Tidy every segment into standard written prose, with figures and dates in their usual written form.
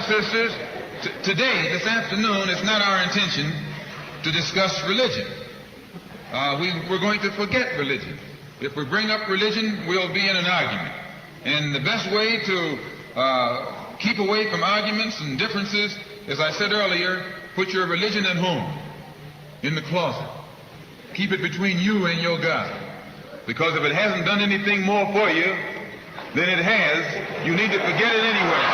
sisters, today, this afternoon, it's not our intention to discuss religion. We're going to forget religion. If we bring up religion, we'll be in an argument. And the best way to keep away from arguments and differences, as I said earlier, put your religion at home, in the closet. Keep it between you and your God. Because if it hasn't done anything more for you than it has, you need to forget it anyway.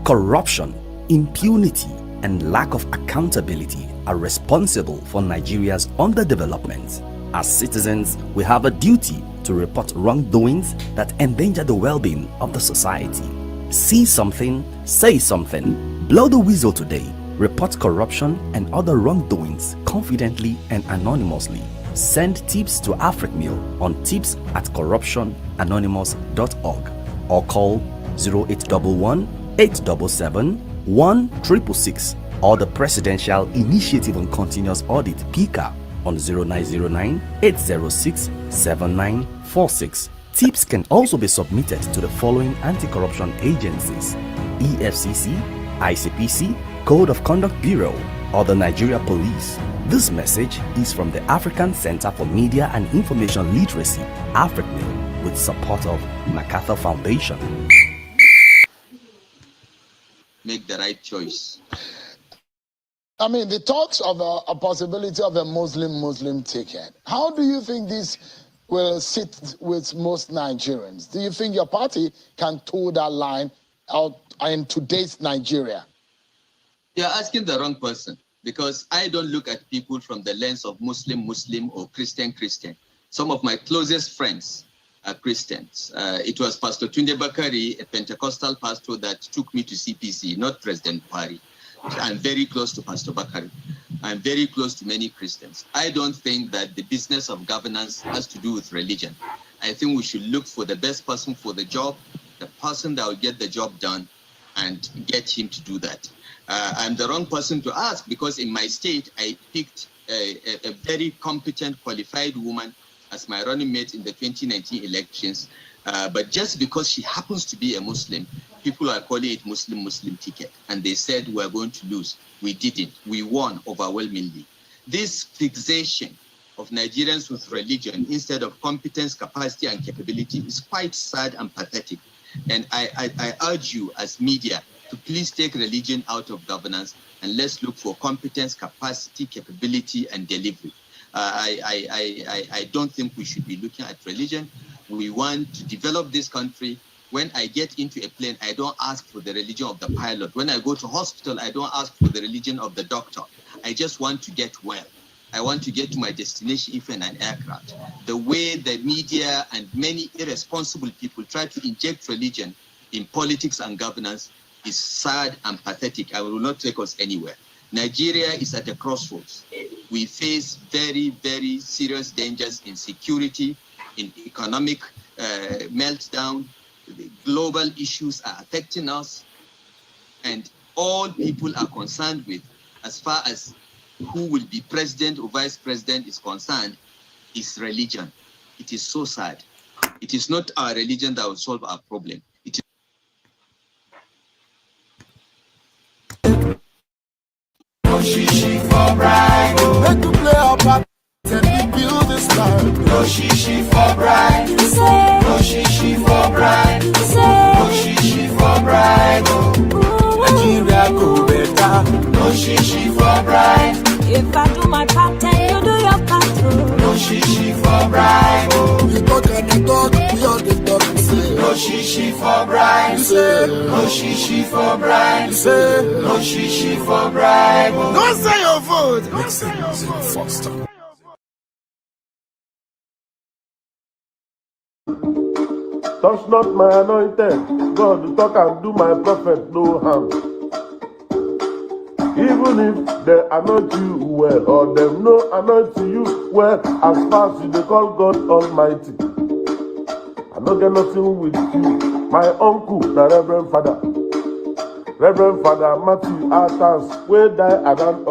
Corruption, impunity, and lack of accountability are responsible for Nigeria's underdevelopment. As citizens, we have a duty to report wrongdoings that endanger the well-being of the society. See something, say something, blow the whistle today. Report corruption and other wrongdoings confidently and anonymously. Send tips to AfricMail on tips@corruptionanonymous.org or call 0811 877 1666 or the Presidential Initiative on Continuous Audit (PICA) on 0909 806 7946. Tips can also be submitted to the following anti-corruption agencies: EFCC, ICPC, Code of Conduct Bureau, or the Nigeria Police. This message is from the African Center for Media and Information Literacy, AfricMail, with support of MacArthur Foundation. Make the right choice. I mean, the talks of a possibility of a Muslim ticket. How do you think this will sit with most Nigerians? Do you think your party can toe that line out in today's Nigeria? You're asking the wrong person, because I don't look at people from the lens of Muslim or Christian. Some of my closest friends are Christians. It was Pastor Tunde Bakari, a Pentecostal pastor, that took me to CPC, not President Buhari. I'm very close to Pastor Bakari. I'm very close to many Christians. I don't think that the business of governance has to do with religion. I think we should look for the best person for the job, the person that will get the job done, and get him to do that. I'm the wrong person to ask, because in my state, I picked a very competent, qualified woman as my running mate in the 2019 elections. But just because she happens to be a Muslim, people are calling it Muslim ticket. And they said we're going to lose. We didn't. We won overwhelmingly. This fixation of Nigerians with religion instead of competence, capacity, and capability is quite sad and pathetic. And I urge you as media to please take religion out of governance, and let's look for competence, capacity, capability, and delivery. I don't think we should be looking at religion. We want to develop this country. When I get into a plane, I don't ask for the religion of the pilot. When I go to hospital, I don't ask for the religion of the doctor. I just want to get well. I want to get to my destination, if in an aircraft. The way the media and many irresponsible people try to inject religion in politics and governance is sad and pathetic. I will not take us anywhere. Nigeria is at a crossroads. We face very, very serious dangers in security, in economic meltdown. The global issues are affecting us, and all people are concerned with, as far as who will be president or vice president is concerned, is religion. It is so sad. It is not our religion that will solve our problem. It is no shishi for bride. Make you play our part and we build this life. No shishi for bride. No shishi for bride. No shishi for bride. Nigeria go better. No shishi for bride. If I do my part and you do your part too. No shishi for bride. You talk and you talk, we all the talk. No shishi for bride. No shishi for bride. No shishi for bride. Don't say your vote. Don't say your vote. Foster. Touch not my anointed, God to talk and do my prophet no harm. Even if they anoint you well, or them no anoint you well, as far as you they call God Almighty. I don't get nothing with you. My uncle, the Reverend Father Matthew Arthurs, will die around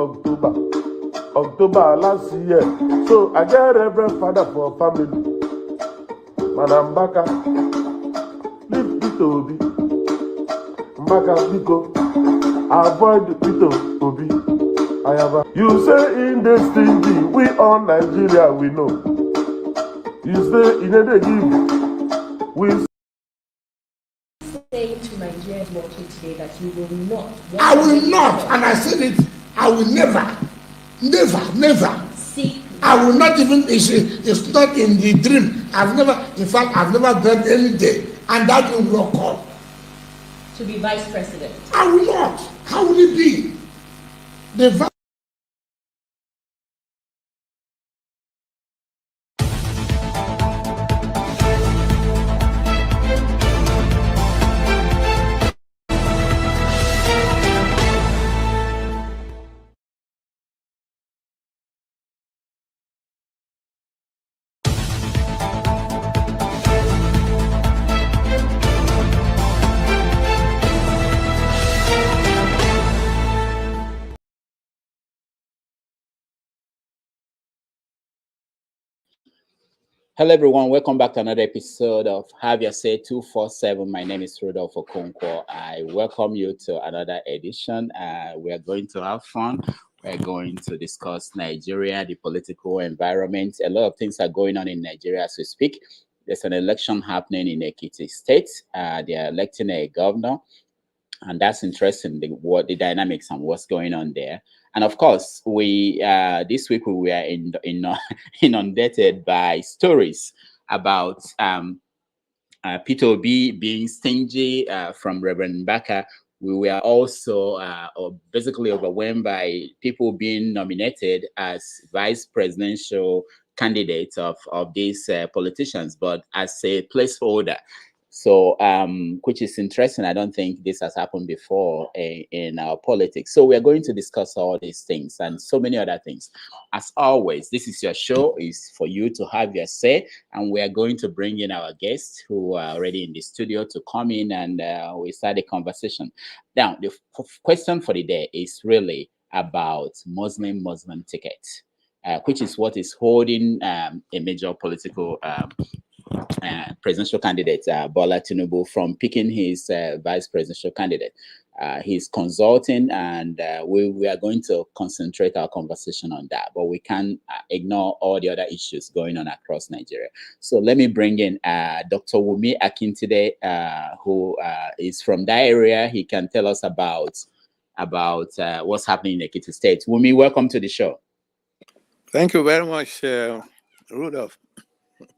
October last year. So I get Reverend Father for family. Madam Baka, Peter Obi. Mbaka Biko, avoid Peter Obi. You say in this stingy, we all Nigeria, we know. You say in a give, we saying to Nigerians watching today that you will not. I will not, and I said it, I will never seek. I will not even, it's not in the dream. I've never done any day, and that will not call. To be vice president. I will not. How will it be? The Hello, everyone. Welcome back to another episode of Have Your Say 247. My name is Rudolph Okonkwo. I welcome you to another edition. We are going to have fun. We're going to discuss Nigeria, the political environment. A lot of things are going on in Nigeria as we speak. There's an election happening in Ekiti State. They are electing a governor. And that's interesting, the dynamics and what's going on there. And of course, we this week we were inundated by stories about Peter Obi being stingy from Reverend Baka. We were also basically overwhelmed by people being nominated as vice presidential candidates of these politicians, but as a placeholder. So, which is interesting. I don't think this has happened before in our politics. So we are going to discuss all these things and so many other things. As always, this is your show. It's for you to have your say. And we are going to bring in our guests who are already in the studio to come in and we start a conversation. Now, the question for the day is really about Muslim ticket, which is what is holding a major political presidential candidate, Bola Tinubu, from picking his vice presidential candidate. He's consulting, and we are going to concentrate our conversation on that, but we can't ignore all the other issues going on across Nigeria. So let me bring in Dr. Wumi Akintide, who is from that area. He can tell us about what's happening in Ekiti State. Wumi, welcome to the show. Thank you very much, Rudolph.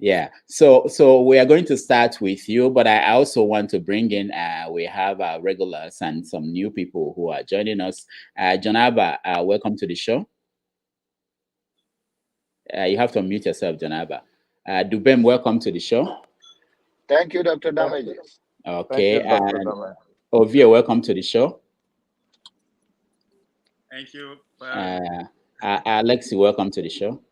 Yeah, so we are going to start with you, but I also want to bring in, we have our regulars and some new people who are joining us. Jonaba, welcome to the show. You have to unmute yourself, Jonaba. Dubem, welcome to the show. Thank you, Dr. Damages. Okay, and Ovia, welcome to the show. Thank you. Alexi, welcome to the show.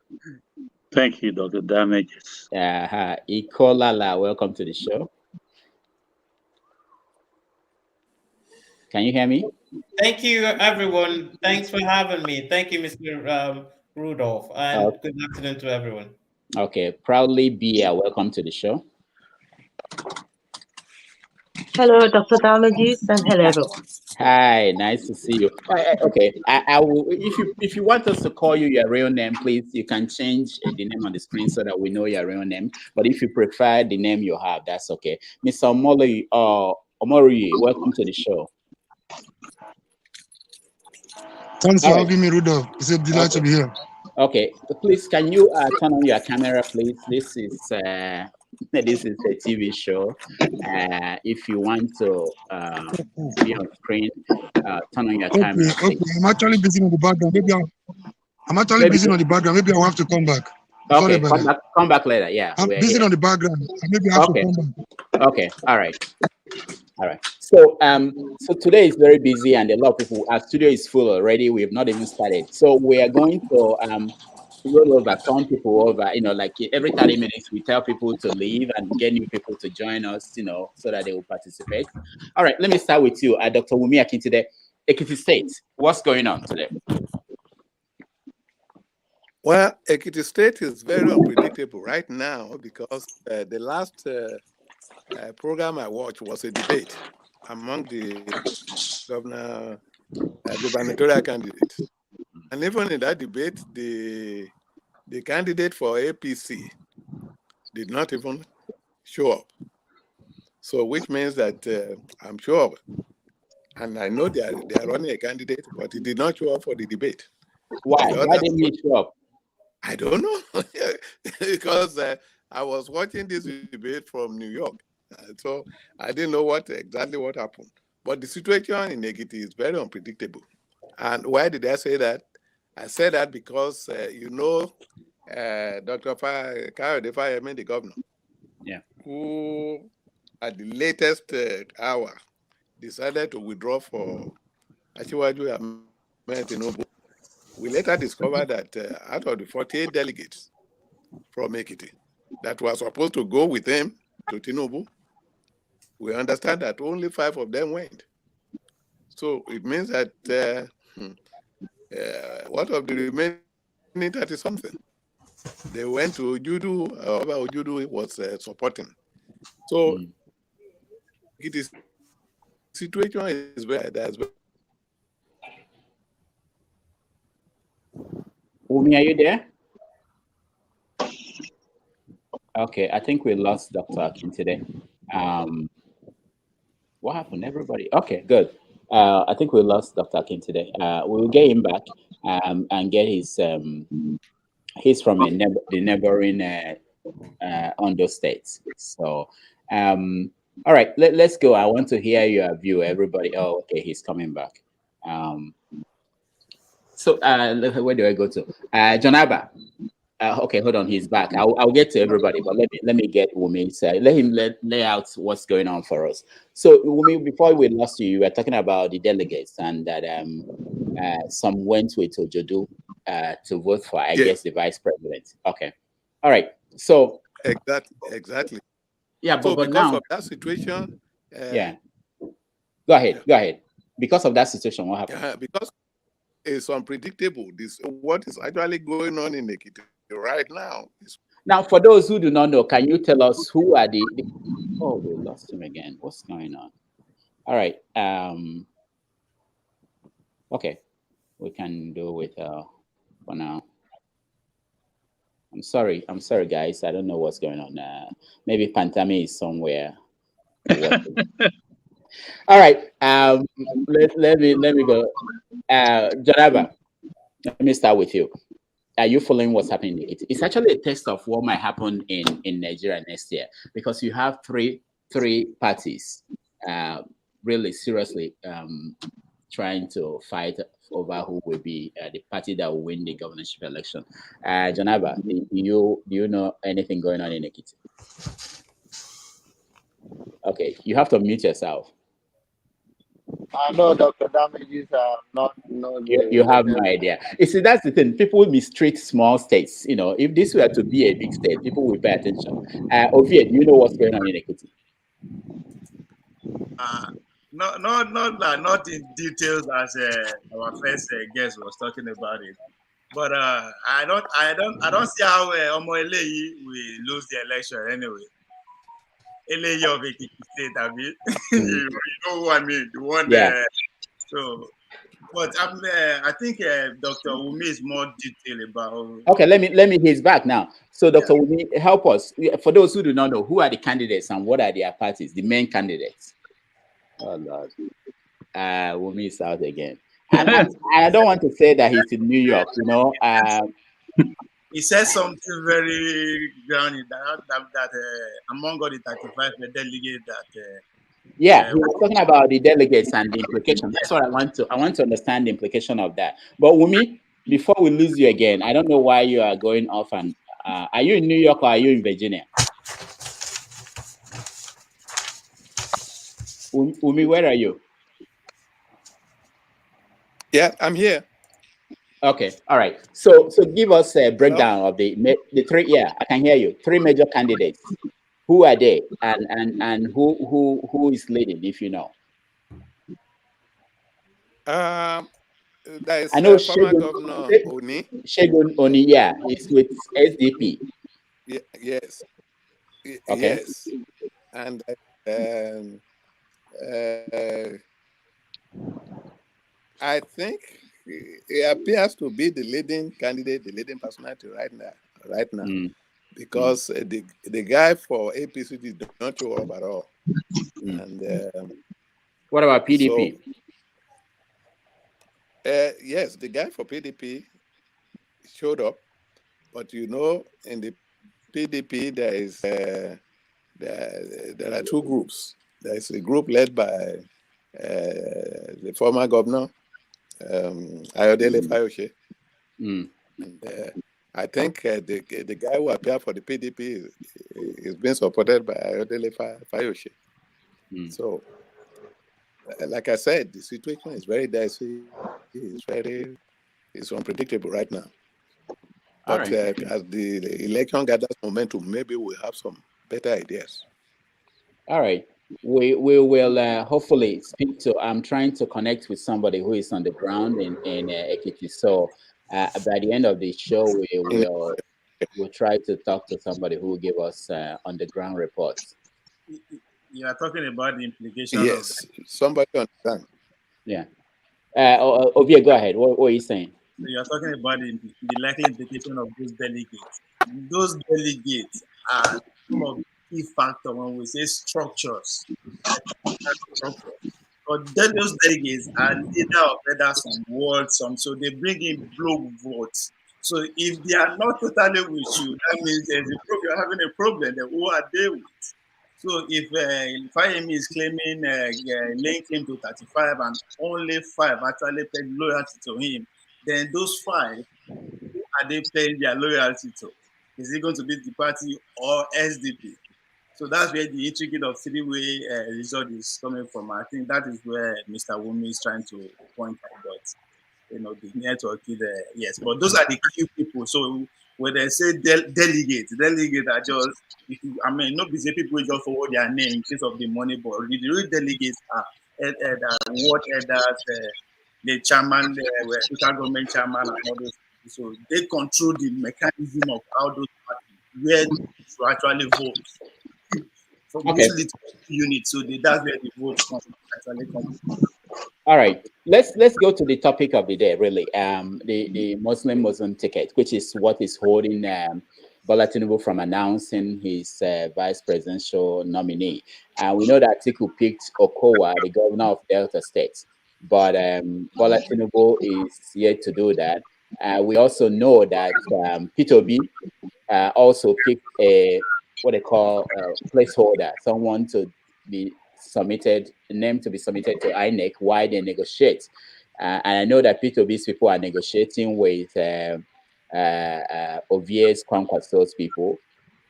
Thank you, Dr. Damages. Ikolala, welcome to the show. Can you hear me? Thank you, everyone. Thanks for having me. Thank you, Mr. Rudolph, and good afternoon to everyone. Okay, Proudly Bia, welcome to the show. Hello, Dr. Damages, and hello, everyone. Hi, nice to see you. Okay, I will. If you want us to call you your real name, please, you can change the name on the screen so that we know your real name. But if you prefer the name you have, that's okay. Mr. Omori, welcome to the show. Thanks for having me, Rudolph. It's a delight to be here. Okay, please, can you turn on your camera, please? This is a TV show. If you want to be on screen, turn on your camera. Okay, I'm actually busy on the background. Maybe I'll have to come back. Okay, come back later. Yeah, I'm busy on the background. Maybe I have to come back. Okay, all right. So today is very busy and a lot of people. Our studio is full already. We have not even started. So we are going to roll over, turn people over. Like every 30 minutes, we tell people to leave and get new people to join us. So that they will participate. All right, let me start with you, Dr. Wumi Akintide, Ekiti State. What's going on today? Well, Ekiti State is very unpredictable right now because the last program I watched was a debate among the gubernatorial candidates. And even in that debate, the candidate for APC did not even show up. So, which means that I'm sure, and I know they are running a candidate, but he did not show up for the debate. Why? Why didn't he show up? I don't know. Because I was watching this debate from New York. So I didn't know exactly what happened. But the situation in Ekiti is very unpredictable. And why did I say that? I said that because, Dr. Kayode Fayemi, the governor, who at the latest hour decided to withdraw for Asiwaju Ahmed Tinubu. We later discovered that out of the 48 delegates from Ekiti that were supposed to go with him to Tinubu, we understand that only 5 of them went. So it means that what of the remaining 30-something? They went to Ujudu, Ujudu was supporting. So it is situation is very. Umi, are you there? Okay, I think we lost Dr. Akin today. What happened, everybody? Okay, good. I think we lost Dr. Akin today. We'll get him back and get his. He's from the neighboring Ondo states. So, all right, let's go. I want to hear your view, everybody. Oh, okay, he's coming back. So, where do I go to? John Abba. Okay, hold on, he's back. I'll get to everybody, but let me get Wumi. Let him lay out what's going on for us. So, Wumi, before we lost you, you were talking about the delegates and that some went with Ojodu to vote for, I guess, the vice president. Okay, all right. So exactly. Yeah, so but because now of that situation, yeah. Go ahead. Because of that situation, what happened? Because it's unpredictable. What is actually going on in Ekiti right now. Now, for those who do not know, can you tell us who are the oh, we lost him again. What's going on? All right. Okay, we can do with for now. I'm sorry, guys. I don't know what's going on. Maybe Pantami is somewhere. All right. Let me go. Janaba, let me start with you. Are you following what's happening? It's actually a test of what might happen in Nigeria next year, because you have three parties really seriously trying to fight over who will be the party that will win the governorship election. Janaba, do you know anything going on in Ekiti? Okay, you have to mute yourself. No, Dr. Damages, not. You have no idea. You see, that's the thing. People mistreat small states. You know, if this were to be a big state, people will pay attention. Ovie, do you know what's going on in Ekiti? Not in details as our first guest was talking about it, but I don't see how Omo Eleyi will lose the election anyway. Eleyi of Ekiti State, I mean, you know who I mean, the one. Yeah. So, but I think Dr. Wumi is more detailed about. Okay, let me. He's back now. So, Dr. Wumi, help us. For those who do not know, who are the candidates and what are their parties? The main candidates. Oh Lord, Wumi is out again. And I don't want to say that he's in New York. You know. He said something very grounded that among all the 35 delegates that. Yeah, he was talking about the delegates and the implication. That's what I want to understand the implication of that. But Wumi, before we lose you again, I don't know why you are going off. And are you in New York or are you in Virginia? Wumi, where are you? Yeah, I'm here. Okay, all right. So give us a breakdown of the three. Yeah, I can hear you. 3 major candidates. Who are they, and who is leading, if you know? There is I know former Governor Oni. Shegun Oni, yeah, he's with SDP. Yes. Okay. Yes. And I think he appears to be the leading candidate, the leading personality right now, because the guy for APC did not show up at all. And what about PDP? So, yes, the guy for PDP showed up, but in the PDP there are two groups. There is a group led by the former governor, Ayodele Fayose. And I think the guy who appeared for the PDP is being supported by Ayodele Fayose. So, like I said, the situation is very dicey. It's unpredictable right now. But as the election gathers momentum, maybe we'll have some better ideas. All right. We will hopefully speak to. I'm trying to connect with somebody who is on the ground in Ekiti. So by the end of the show, we'll try to talk to somebody who will give us on the ground reports. You are talking about the implication yes, of somebody understand. Yeah. Ovia, go ahead. What are you saying? So you are talking about the likely implication of those delegates. Those delegates are some of the key factors when we say structures. But then those delegates are leader of others some words, so they bring in block votes. So if they are not totally with you, that means there's a problem. You're having a problem. Then who are they with? So if Fayemi is claiming link him to 35 and only 5 actually paid loyalty to him, then those 5, who are they paying their loyalty to? Is it going to be the party or SDP? So that's where the intrigue of three-way result is coming from. I think that is where Mr. Wumi is trying to point out. But the network is yes. But those are the key people. So when they say delegates are just, not busy people just forward their name in case of the money, but the real delegates are ward elders, the chairman, the local government chairman, and all those people. So they control the mechanism of how those parties, where to actually vote. For most little units, so that's where the votes actually come. All right, let's go to the topic of the day. Really, the Muslim ticket, which is what is holding Bola Tinubu from announcing his vice presidential nominee. We know that Atiku picked Okowa, the governor of Delta State, but Bola Tinubu is yet to do that. We also know that Peter Obi also picked a what they call a placeholder, someone to be submitted, name to be submitted to INEC while they negotiate. And I know that P2B's people are negotiating with OVA's Conquestors people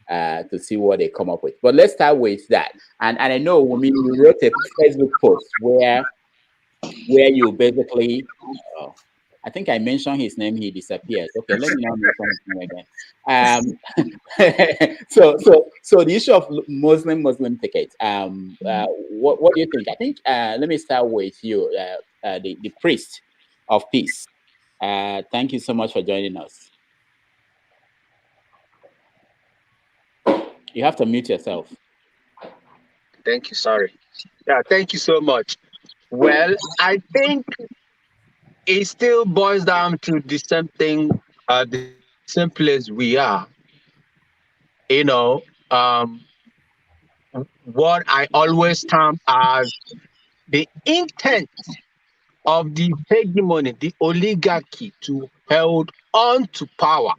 to see what they come up with. But let's start with that. And I know, you wrote a Facebook post where you basically, I think I mentioned his name, he disappeared. Okay, let me not mention his name again. So the issue of Muslim tickets. What do you think? I think let me start with you, the priest of peace. Thank you so much for joining us. You have to mute yourself. Thank you. Sorry. Yeah, thank you so much. Well, I think it still boils down to the same thing, the same place we are. What I always term as the intent of the hegemony, the oligarchy, to hold on to power.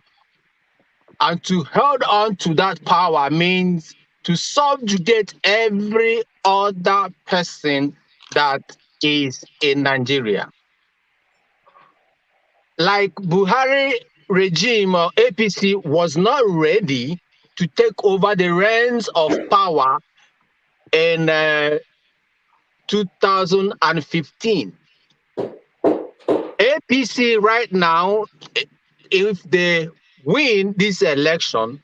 And to hold on to that power means to subjugate every other person that is in Nigeria. Like Buhari regime or APC was not ready to take over the reins of power in 2015. APC right now, if they win this election,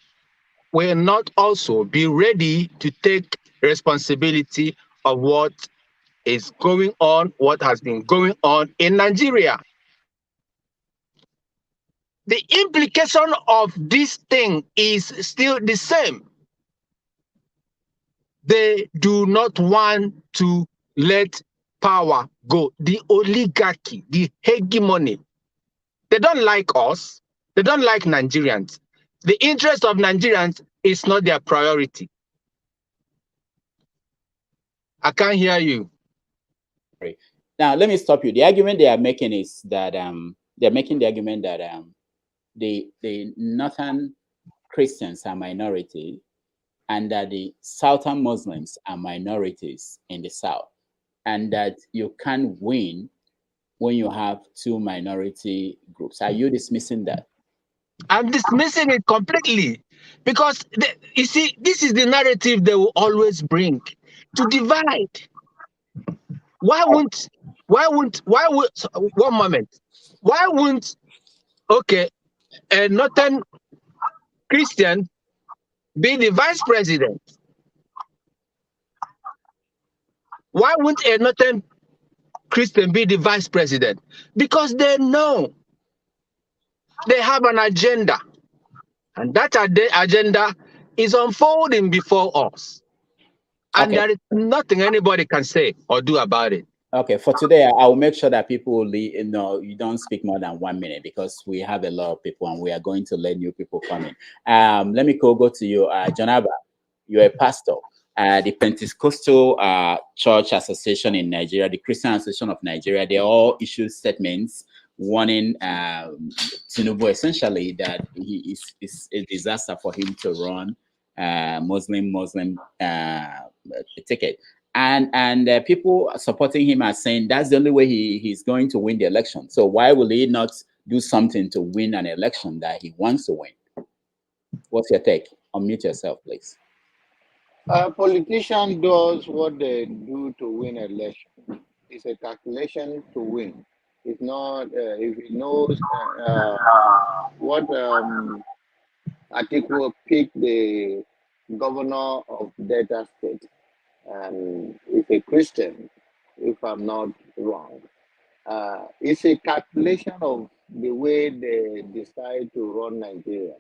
will not also be ready to take responsibility of what is going on, what has been going on in Nigeria. The implication of this thing is still the same. They do not want to let power go. The oligarchy, the hegemony. They don't like us. They don't like Nigerians. The interest of Nigerians is not their priority. I can't hear you. Now, let me stop you. The argument they are making is that they're making the argument that the northern Christians are minority and that the southern Muslims are minorities in the south, and that you can't win when you have two minority groups. Are you dismissing that? I'm dismissing it completely because you see, this is the narrative they will always bring to divide. Why would, one moment, why wouldn't, okay, a northern Christian be the vice president? Why wouldn't a northern Christian be the vice president? Because they know they have an agenda, and that agenda is unfolding before us. And there is nothing anybody can say or do about it. Okay, for today, I will make sure that people leave, you don't speak more than 1 minute because we have a lot of people and we are going to let new people come in. Let me go to you, John Abba. You're a pastor. The Pentecostal Church Association in Nigeria, the Christian Association of Nigeria, they all issued statements warning Tinubu essentially that he is a disaster for him to run Muslim ticket. And people supporting him are saying that's the only way he's going to win the election. So why will he not do something to win an election that he wants to win? What's your take? Unmute yourself, please. A politician does what they do to win election. It's a calculation to win. It's not, if he knows what Atiku picked the governor of Delta State, and is a Christian, if I'm not wrong. It's a calculation of the way they decide to run Nigeria.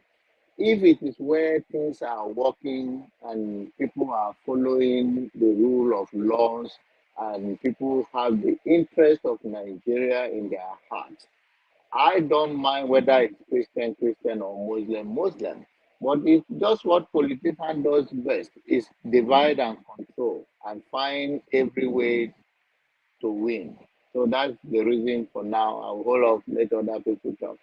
If it is where things are working and people are following the rule of laws and people have the interest of Nigeria in their heart, I don't mind whether it's Christian or Muslim. But it's just what politician does best is divide and control and find every way to win. So that's the reason for now. I will hold off, let other people talk.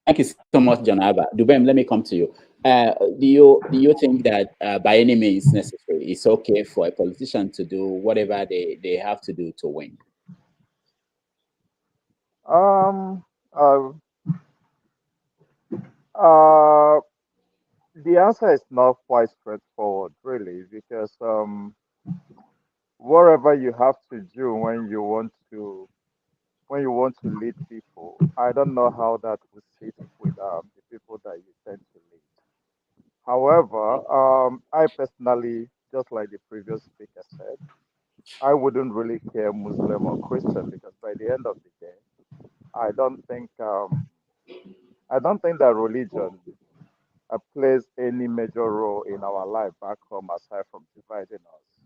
Thank you so much, John Abba. Dubem, let me come to you. Do you think that by any means necessary, it's okay for a politician to do whatever they have to do to win? The answer is not quite straightforward, really, because whatever you have to do when you want to lead people, I don't know how that would sit with the people that you tend to lead. However, I personally, just like the previous speaker said, I wouldn't really care Muslim or Christian because by the end of the day, I don't think that religion plays any major role in our life back home aside from dividing us.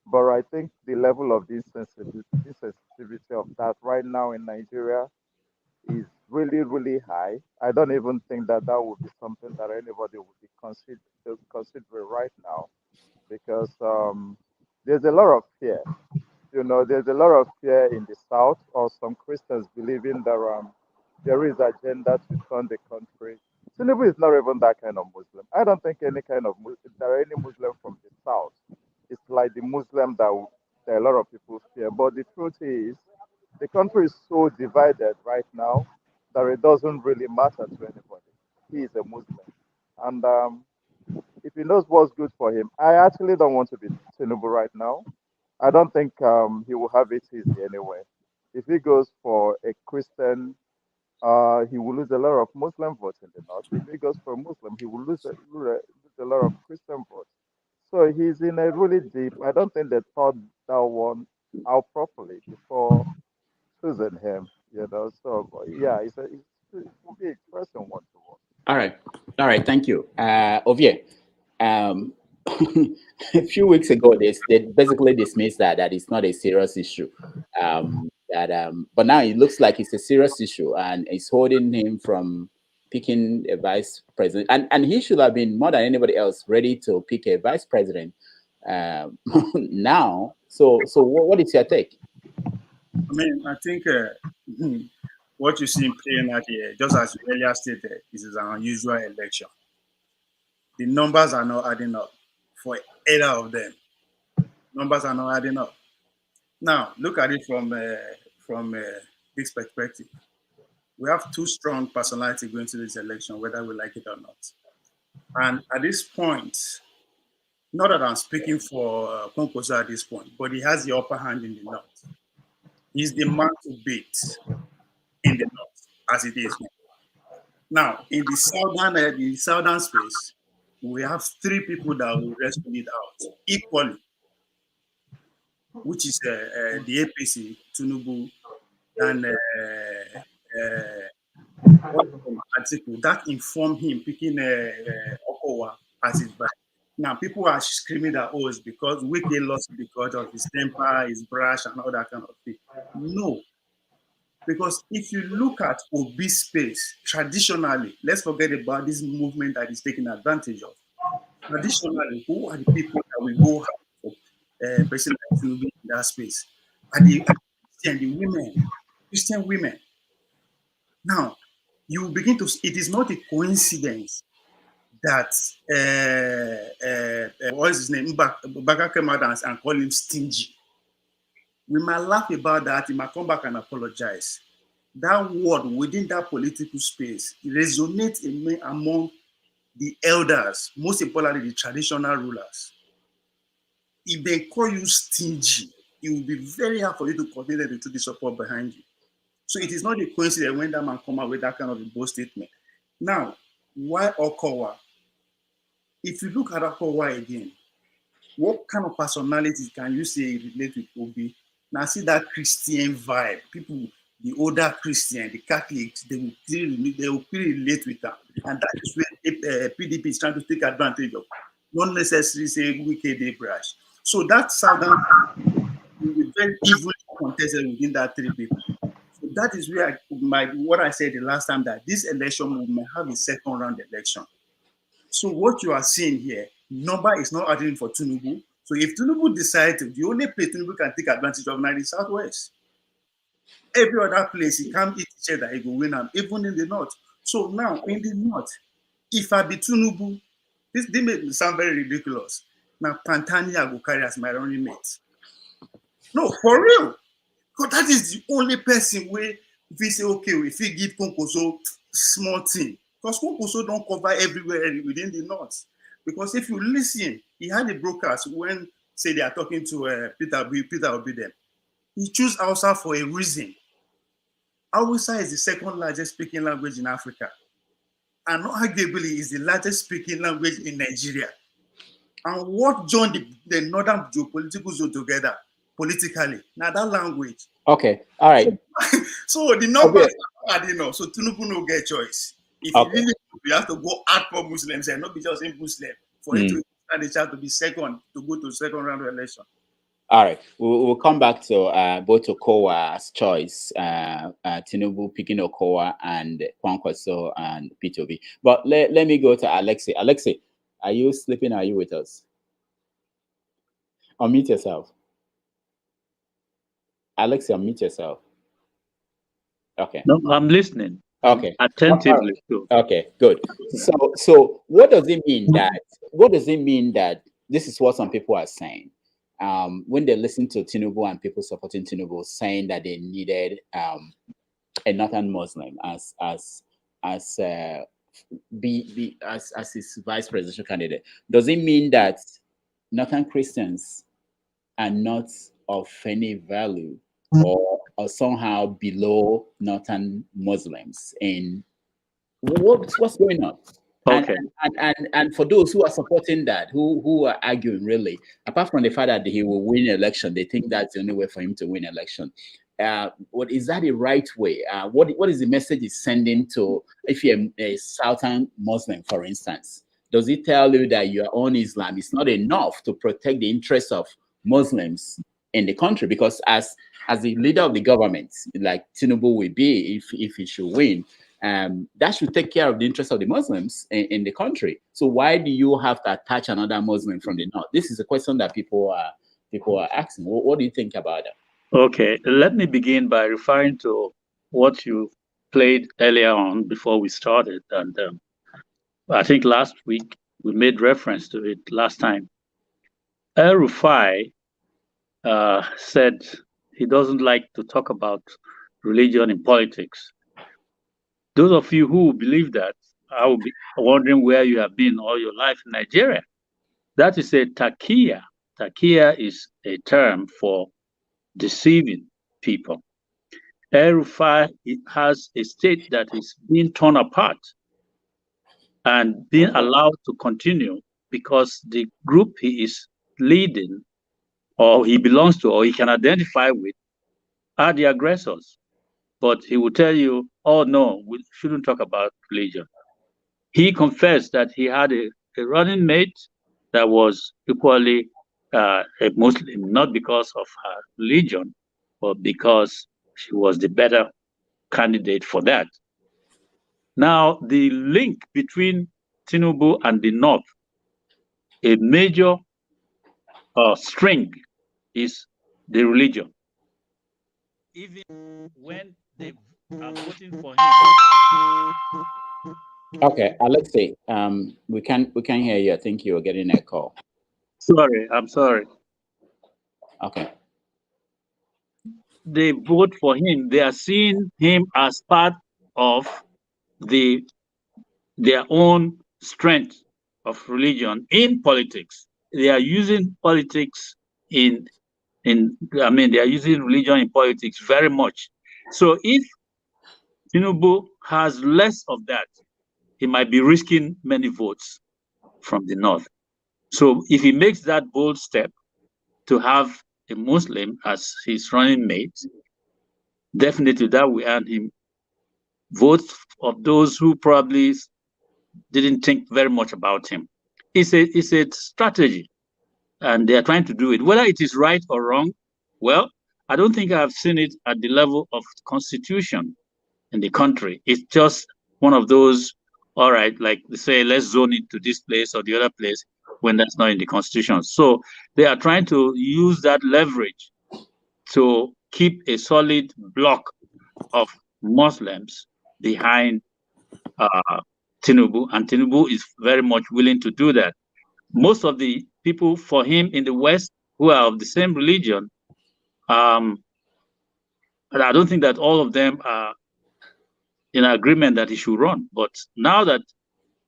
But I think the level of insensitivity of that right now in Nigeria is really, really high. I don't even think that that would be something that anybody would be considering right now because there's a lot of fear. There's a lot of fear in the South, or some Christians believing that there is agenda to turn the country. Tinubu is not even that kind of Muslim. I don't think there are any Muslim from the South. It's like the Muslim that a lot of people fear. But the truth is, the country is so divided right now that it doesn't really matter to anybody. He is a Muslim. And if he knows what's good for him, I actually don't want to be Tinubu right now. I don't think he will have it easy anyway. If he goes for a Christian, he will lose a lot of Muslim votes in the north. If he goes for a Muslim, he will lose a lot of Christian votes. So he's in a really deep. I don't think they thought that one out properly before choosing him. So yeah, it will be a interesting one to watch. All right. Thank you, Ovie. Um, a few weeks ago, they basically dismissed that it's not a serious issue. But now it looks like it's a serious issue, and it's holding him from picking a vice president. And he should have been more than anybody else ready to pick a vice president now. So what is your take? I mean, I think what you see playing out here, just as you earlier stated, this is an unusual election. The numbers are not adding up for either of them. Numbers are not adding up. Now, look at it from this perspective. We have two strong personalities going to this election, whether we like it or not. And at this point, not that I'm speaking for Konkoso at this point, but he has the upper hand in the north. He's the man to beat in the north, as it is now. Now, in the southern space, we have three people that will rescue it out equally, which is the APC, Tinubu, and article that informed him picking Okowa as his vice. Now, people are screaming that, oh, it's because Wike lost because of his temper, his brash, and all that kind of thing. No. Because if you look at Obi space, traditionally, let's forget about this movement that is taking advantage of. Traditionally, who are the people that will go for President Tinubu in that space? Are the women, Christian women. Now, you begin to, it is not a coincidence that, what is his name? Mbaka came out and called him stingy. We might laugh about that, he might come back and apologize. That word within that political space resonates among the elders, most importantly, the traditional rulers. If they call you stingy, it will be very hard for you to continue to the support behind you. So it is not a coincidence when that man come out with that kind of a bold statement. Now, why Okowa? If you look at Okowa again, what kind of personalities can you say relate with Obi? Now see that Christian vibe. People, the older Christian, the Catholics, they will clearly relate with that. And that is where PDP is trying to take advantage of. Not necessarily say wicked brush. So that southern will be very evenly contested within that three people. So that is where what I said the last time, that this election may have a second round election. So what you are seeing here, number is not adding for Tinubu. So if Tinubu decides, the only place Tinubu can take advantage of now is Southwest. Every other place, he can't eat each other, he will win them, even in the north. So now, in the north, if I be Tinubu, this may sound very ridiculous. Now, Pantania will carry as my running mate. No, for real. Because that is the only person where if he say, okay, if he give Konkoso small thing, because Konkoso don't cover everywhere within the north. Because if you listen, he had a broadcast when, say, they are talking to Peter Obi them. He choose Hausa for a reason. Hausa is the second largest speaking language in Africa. And arguably is the largest speaking language in Nigeria. And what joined the northern geopolitical zone together politically? Now that language. Okay, all right. So the numbers are adding up. So Tinubu no get choice. If you really you have to go hardcore Muslims and not be just a Muslim for it to stand a chance to be second, to go to second round election. All right, we'll come back to both Okowa's choice, Tinubu picking Okowa and Kwankwaso and P2B. But let me go to Alexei. Alexei, are you sleeping? Are you with us? Unmute yourself. Alexei, unmute yourself. Okay. No, I'm listening. Okay. Attentively. Okay, good. So what does it mean that this is what some people are saying? When they listen to Tinubu and people supporting Tinubu saying that they needed a northern Muslim as his vice presidential candidate, does it mean that northern Christians are not of any value or somehow below northern Muslims? In what's going on? Okay. And for those who are supporting that, who are arguing, really, apart from the fact that he will win election, they think that's the only way for him to win election. what is that the right way? What is the message it's sending to, if you're a Southern Muslim, for instance? Does it tell you that your own Islam is not enough to protect the interests of Muslims in the country? Because as the leader of the government, like Tinubu will be, if he should win, that should take care of the interests of the Muslims in the country. So why do you have to attach another Muslim from the north? This is a question that people are asking. What do you think about that? Okay, let me begin by referring to what you played earlier on before we started. And I think last week we made reference to it last time. El-Rufai said he doesn't like to talk about religion in politics. Those of you who believe that, I will be wondering where you have been all your life in Nigeria. That is a takia. Takia is a term for deceiving people. El-Rufai has a state that is being torn apart and being allowed to continue because the group he is leading or he belongs to or he can identify with are the aggressors. But he will tell you, oh no, we shouldn't talk about religion. He confessed that he had a running mate that was equally a Muslim, not because of her religion, but because she was the better candidate for that. Now, the link between Tinubu and the North, a major string is the religion. Even when they are voting for him. Okay, Alexei, we can hear you. I think you are getting a call. Sorry, I'm sorry. Okay. They vote for him. They are seeing him as part of their own strength of religion in politics. They are using politics they are using religion in politics very much. So if Tinubu has less of that, he might be risking many votes from the North. So if he makes that bold step to have a Muslim as his running mate, definitely that will earn him votes of those who probably didn't think very much about him. It's a strategy, and they are trying to do it. Whether it is right or wrong, well, I don't think I've seen it at the level of the constitution in the country. It's just one of those, all right, like they say, let's zone it to this place or the other place when that's not in the constitution. So they are trying to use that leverage to keep a solid block of Muslims behind Tinubu, and Tinubu is very much willing to do that. Most of the people for him in the West who are of the same religion, I don't think that all of them are in agreement that he should run. But now that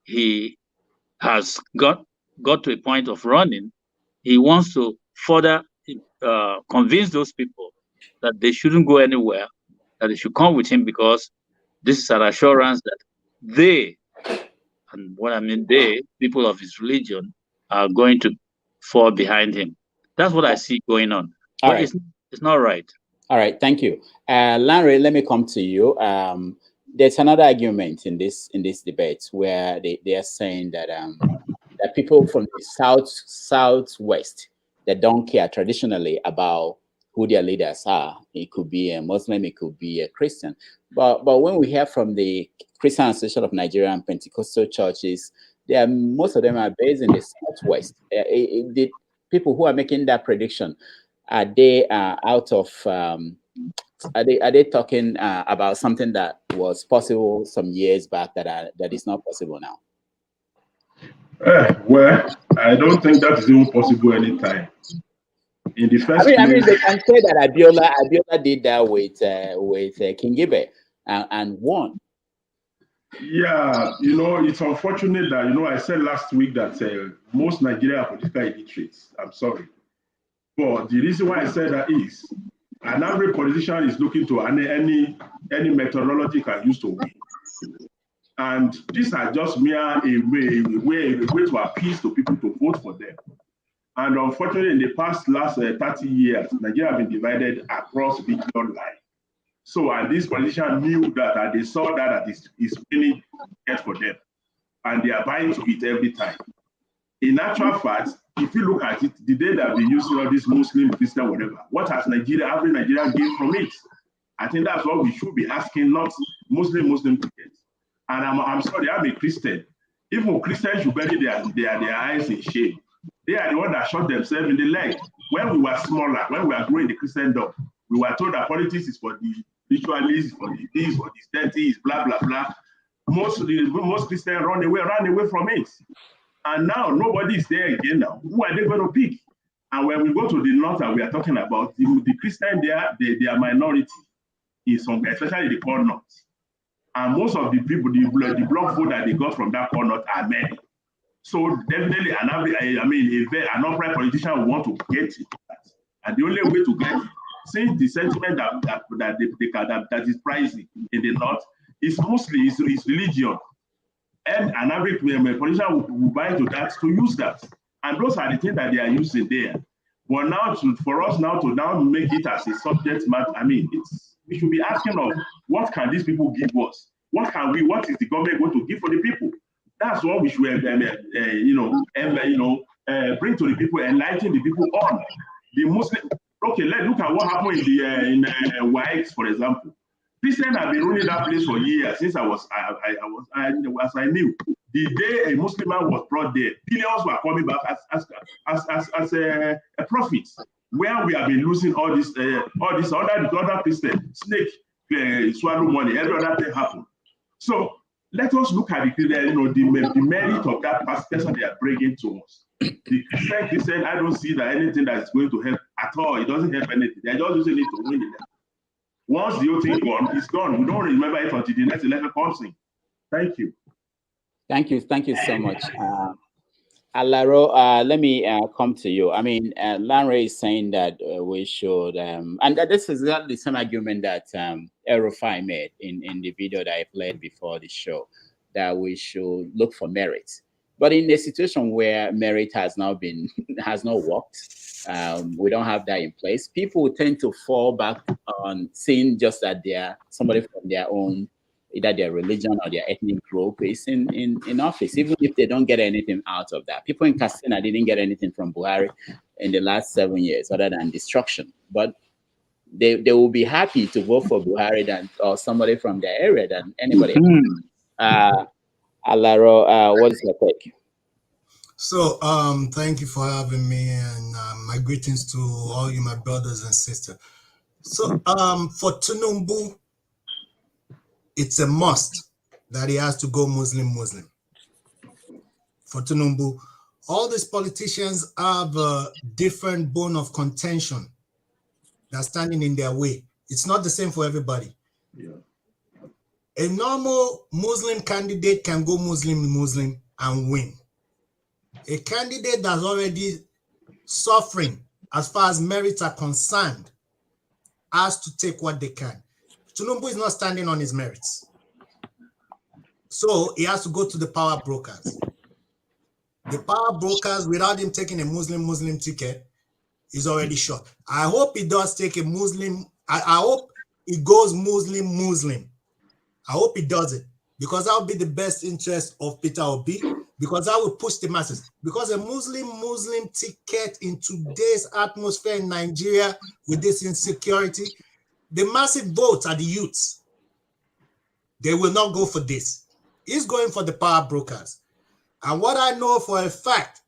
he has got to a point of running, he wants to further convince those people that they shouldn't go anywhere, that they should come with him, because this is an assurance that they, and what I mean they, people of his religion, are going to fall behind him. That's what I see going on. But it's not right. All right, thank you. Larry, let me come to you. There's another argument in this debate where they are saying that that people from the southwest that don't care traditionally about who their leaders are. It could be a Muslim, it could be a Christian. But when we hear from the Christian Association of Nigerian Pentecostal churches, most of them are based in the southwest. The people who are making that prediction, are they out of? Are they talking about something that was possible some years back that is not possible now? Well, I don't think that is even possible anytime. In the first I mean, they can say that Abiola did that with King Ibe and won. Yeah, it's unfortunate that I said last week that most Nigerian are political illiterates. I'm sorry, but the reason why I said that is an average politician is looking to any methodology can use to win. And these are just mere a way to appease to people to vote for them. And unfortunately, in the last 30 years, Nigeria has been divided across regional lines. So, and these politicians knew that, and they saw that it's really get for them, and they are buying to it every time. In actual fact, if you look at it, the day that we using all this Muslim, Christian, whatever, what has every Nigerian gained from it? I think that's what we should be asking, not Muslim tickets. And I'm sorry, I'm a Christian. Even Christians should bury their eyes in shame. They are the ones that shot themselves in the leg. When we were smaller, when we were growing the Christendom, we were told that politics is for the ritualists, for the this, for the deities, blah, blah, blah. Most Christians run away from it. And now nobody is there again now. Who are they going to pick? And when we go to the north and we are talking about the Christian there, they are minority in some, especially the core north. And most of the people, the block vote that they got from that core north are men. So definitely, an upright politician will want to get it. And the only way to get it, since the sentiment that is pricey in the north is mostly is religion. And an average politician will buy to that to use that. And those are the things that they are using there. But now for us to make it as a subject matter, we should be asking of what can these people give us? What is the government going to give for the people? That's what we should bring to the people, enlighten the people on. The Muslim, okay, let's look at what happened in White, for example. Christians have been running that place for years since as I knew. The day a Muslim man was brought there, billions were coming back as a profit. Where we have been losing all this other Christian snake swallow money, every other thing happened. So let us look at the merit of that person they are bringing to us. The Christian, I don't see that anything that is going to help at all. It doesn't help anything. They are just using it to win the election. Once the whole thing gone, it's gone. We don't remember it until the next election comes in. Thank you. Thank you so much. Alaro, let me come to you. Lanre is saying that we should, and this is exactly the same argument that Erufai made in the video that I played before the show, that we should look for merit. But in a situation where merit has not worked, we don't have that in place, people tend to fall back on seeing just that they are somebody from their own, either their religion or their ethnic group is in office, even if they don't get anything out of that. People in Katsina didn't get anything from Buhari in the last 7 years other than destruction. But they will be happy to vote for Buhari or somebody from their area than anybody else. Alaro, what is your take? So, thank you for having me, and my greetings to all you, my brothers and sisters. So, for Tinubu, it's a must that he has to go Muslim. For Tinubu, all these politicians have a different bone of contention that's standing in their way. It's not the same for everybody. Yeah. A normal Muslim candidate can go Muslim and win. A candidate that's already suffering as far as merits are concerned has to take what they can. Tinubu is not standing on his merits. So he has to go to the power brokers. The power brokers, without him taking a Muslim ticket, is already shot. I hope he does take a Muslim. I hope he goes Muslim. I hope he does it, because that would be the best interest of Peter Obi, because that would push the masses. Because a Muslim ticket in today's atmosphere in Nigeria with this insecurity, the massive votes are the youths. They will not go for this. He's going for the power brokers. And what I know for a fact,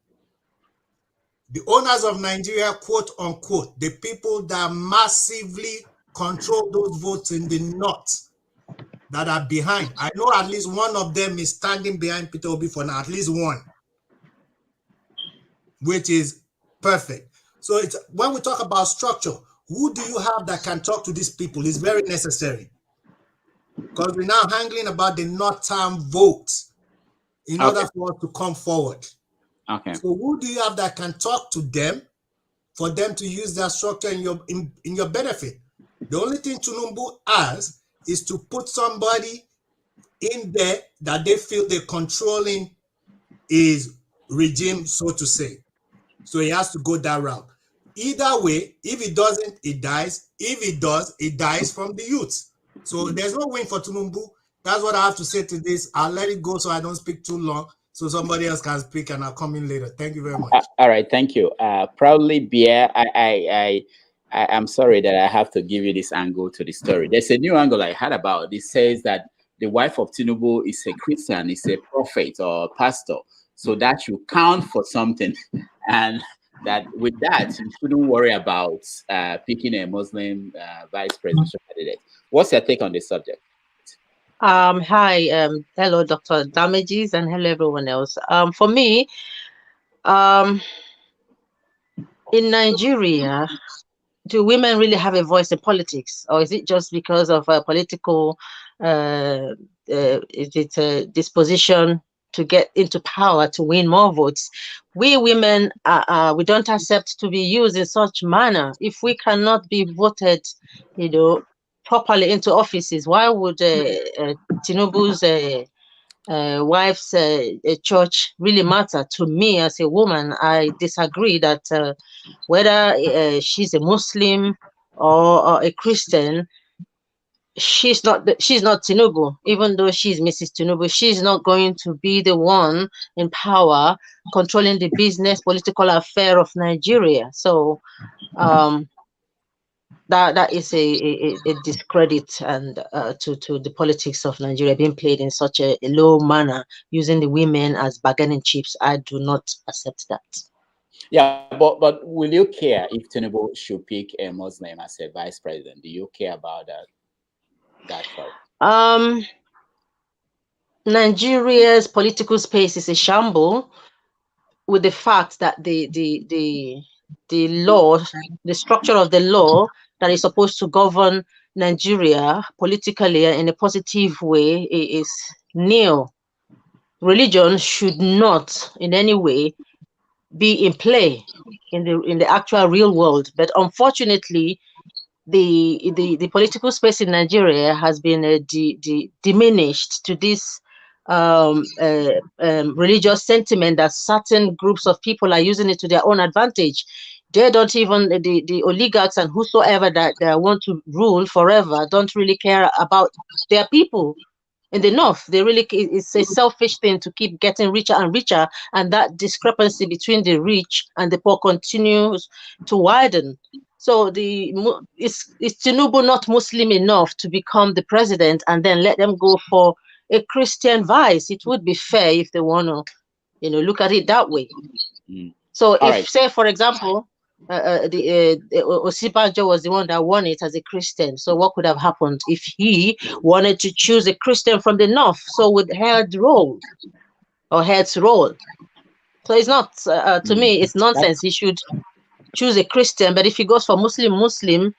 the owners of Nigeria, quote unquote, the people that massively control those votes in the north, that are behind. I know at least one of them is standing behind Peter Obi for now, at least one, which is perfect. So it's when we talk about structure, who do you have that can talk to these people is very necessary, because we're now handling about the northern votes in order for us to come forward. Okay. So who do you have that can talk to them for them to use that structure in your benefit? The only thing Tinubu has is to put somebody in there that they feel they're controlling his regime, so to say. So he has to go that route. Either way, if it doesn't, it dies. If it does, it dies from the youth. So there's no win for Tinubu. That's what I have to say to this. I'll let it go so I don't speak too long, so somebody else can speak, and I'll come in later. Thank you very much. All right, thank you. Proudly, Beer. I'm sorry that I have to give you this angle to the story. There's a new angle I heard about. It says that the wife of Tinubu is a Christian, is a prophet or pastor, so that should count for something, and that with that you shouldn't worry about picking a Muslim vice presidential candidate. What's your take on this subject? Hi, hello, Dr. Damages, and hello, everyone else. For me, in Nigeria, do women really have a voice in politics, or is it just because of a political disposition to get into power to win more votes? We women, we don't accept to be used in such manner. If we cannot be voted, properly into offices, why would Tinubu's wife's church really matter? To me as a woman, I disagree that whether she's a Muslim or a Christian, she's not Tinubu. Even though she's Mrs. Tinubu, she's not going to be the one in power controlling the business political affair of Nigeria. So that is a discredit and to the politics of Nigeria being played in such a low manner, using the women as bargaining chips. I do not accept that. Yeah, but will you care if Tinubu should pick a Muslim as a vice president? Do you care about that part? Nigeria's political space is a shamble, with the fact that the law, the structure of the law that is supposed to govern Nigeria politically in a positive way is nil. Religion should not in any way be in play in the actual real world. But unfortunately, the political space in Nigeria has been diminished to this religious sentiment that certain groups of people are using it to their own advantage. They don't even, the oligarchs and whosoever that want to rule forever don't really care about their people. In the north, they really, it's a selfish thing to keep getting richer and richer, and that discrepancy between the rich and the poor continues to widen. So is Tinubu not Muslim enough to become the president, and then let them go for a Christian vice? It would be fair if they want to, look at it that way. So if, say, for example, Osibanjo was the one that won it as a Christian. So what could have happened if he wanted to choose a Christian from the north? So would heads roll? So it's not, to me, it's nonsense. He should choose a Christian. But if he goes for Muslim,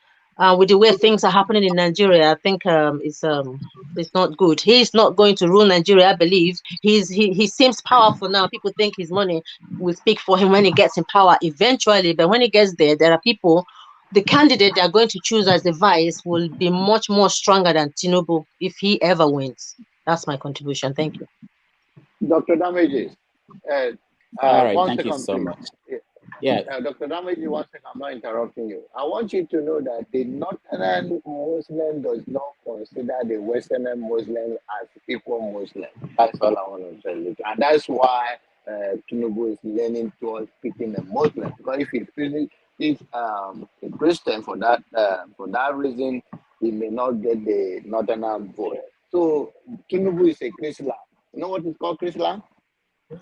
with the way things are happening in Nigeria, I think it's not good. He's not going to rule Nigeria, I believe. He seems powerful now. People think his money will speak for him when he gets in power eventually. But when he gets there are people, the candidate they are going to choose as the vice will be much more stronger than Tinubu if he ever wins. That's my contribution. Thank you. Dr. Damages. All right, thank you so much. Yeah. Dr. Damages, one second, I'm not interrupting you. I want you to know that the Northern Muslim does not consider the Western Muslim as equal Muslim. That's all I want to tell you. And that's why Tinubu is leaning towards picking a Muslim. Because if he's a Christian for that reason, he may not get the Northern vote. So Tinubu is a Christian. You know what is called Christian?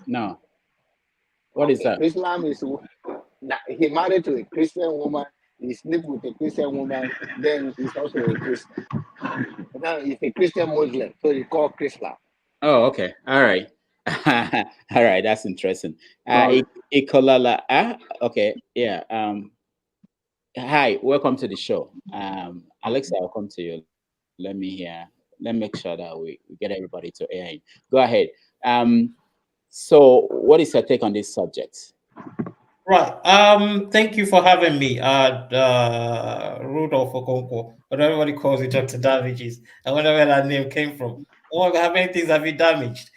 No. What is that? Islam is he married to a Christian woman, he sleep with a Christian woman, then he's also a Christian. Now he's a Christian Muslim, so he called Christian. Oh, okay. All right. All right, that's interesting. Ikolala. Okay, yeah. Hi, welcome to the show. Alexa, I'll come to you. Let me make sure that we get everybody to air in. Go ahead. So what is your take on this subject? Right. Thank you for having me, Rudolph Okonkwo, but everybody calls it Dr. Damages. I wonder where that name came from. Oh, how many things have you damaged?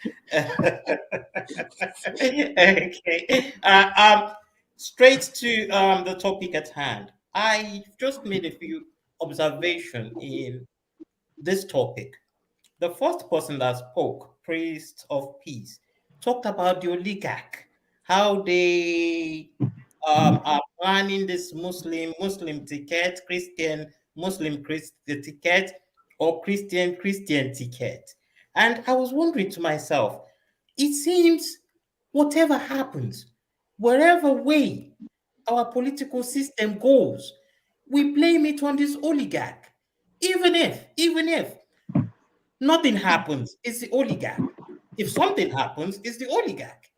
Okay. straight to the topic at hand. I just made a few observations in this topic. The first person that spoke, priest of peace, talked about the oligarch, how they are planning this Muslim ticket, Christian Muslim Christian ticket, or Christian ticket. And I was wondering to myself, it seems whatever happens, wherever way our political system goes, we blame it on this oligarch. Even if nothing happens, it's the oligarch. If something happens, it's the oligarch.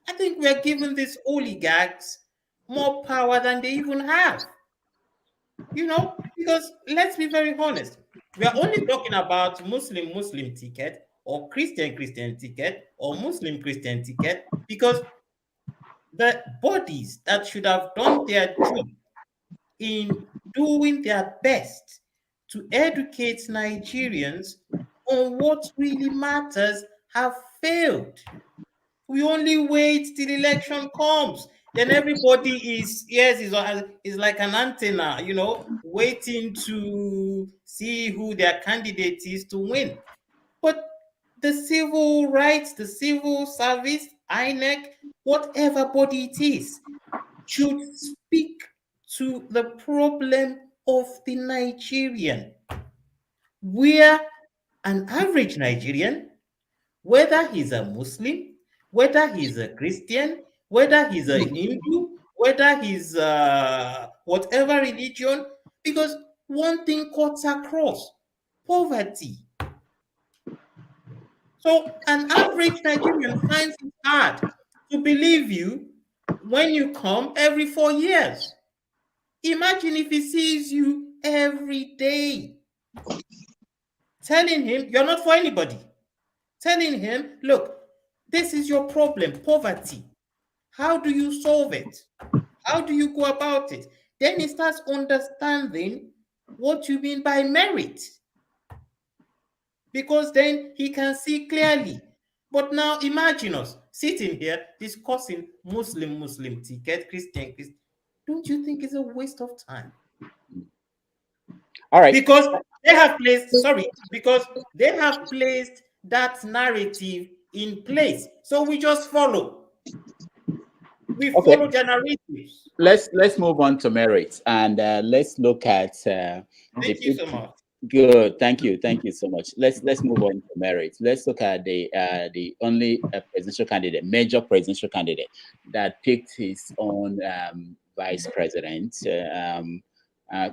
I think we are giving these oligarchs more power than they even have. Because let's be very honest. We are only talking about Muslim ticket or Christian ticket or Muslim Christian ticket because the bodies that should have done their job in doing their best to educate Nigerians on what really matters have failed. We only wait till election comes. Then everybody is like an antenna, waiting to see who their candidate is to win. But the civil rights, the civil service, INEC, whatever body it is, should speak to the problem of the Nigerian, where an average Nigerian, whether he's a Muslim, whether he's a Christian, whether he's a Hindu, whether he's whatever religion, because one thing cuts across: poverty. So an average Nigerian finds it hard to believe you when you come every 4 years. Imagine if he sees you every day, telling him you're not for anybody, telling him, look, this is your problem, poverty. How do you solve it? How do you go about it? Then he starts understanding what you mean by merit, because then he can see clearly. But now imagine us sitting here discussing Muslim ticket, Christian. Don't you think it's a waste of time? All right. Because they have placed that narrative in place. So we just follow. We follow their narratives. Let's move on to merit, and let's look at Thank you so much. Good, thank you so much. Let's move on to merit. Let's look at the only presidential candidate, major presidential candidate that picked his own vice president,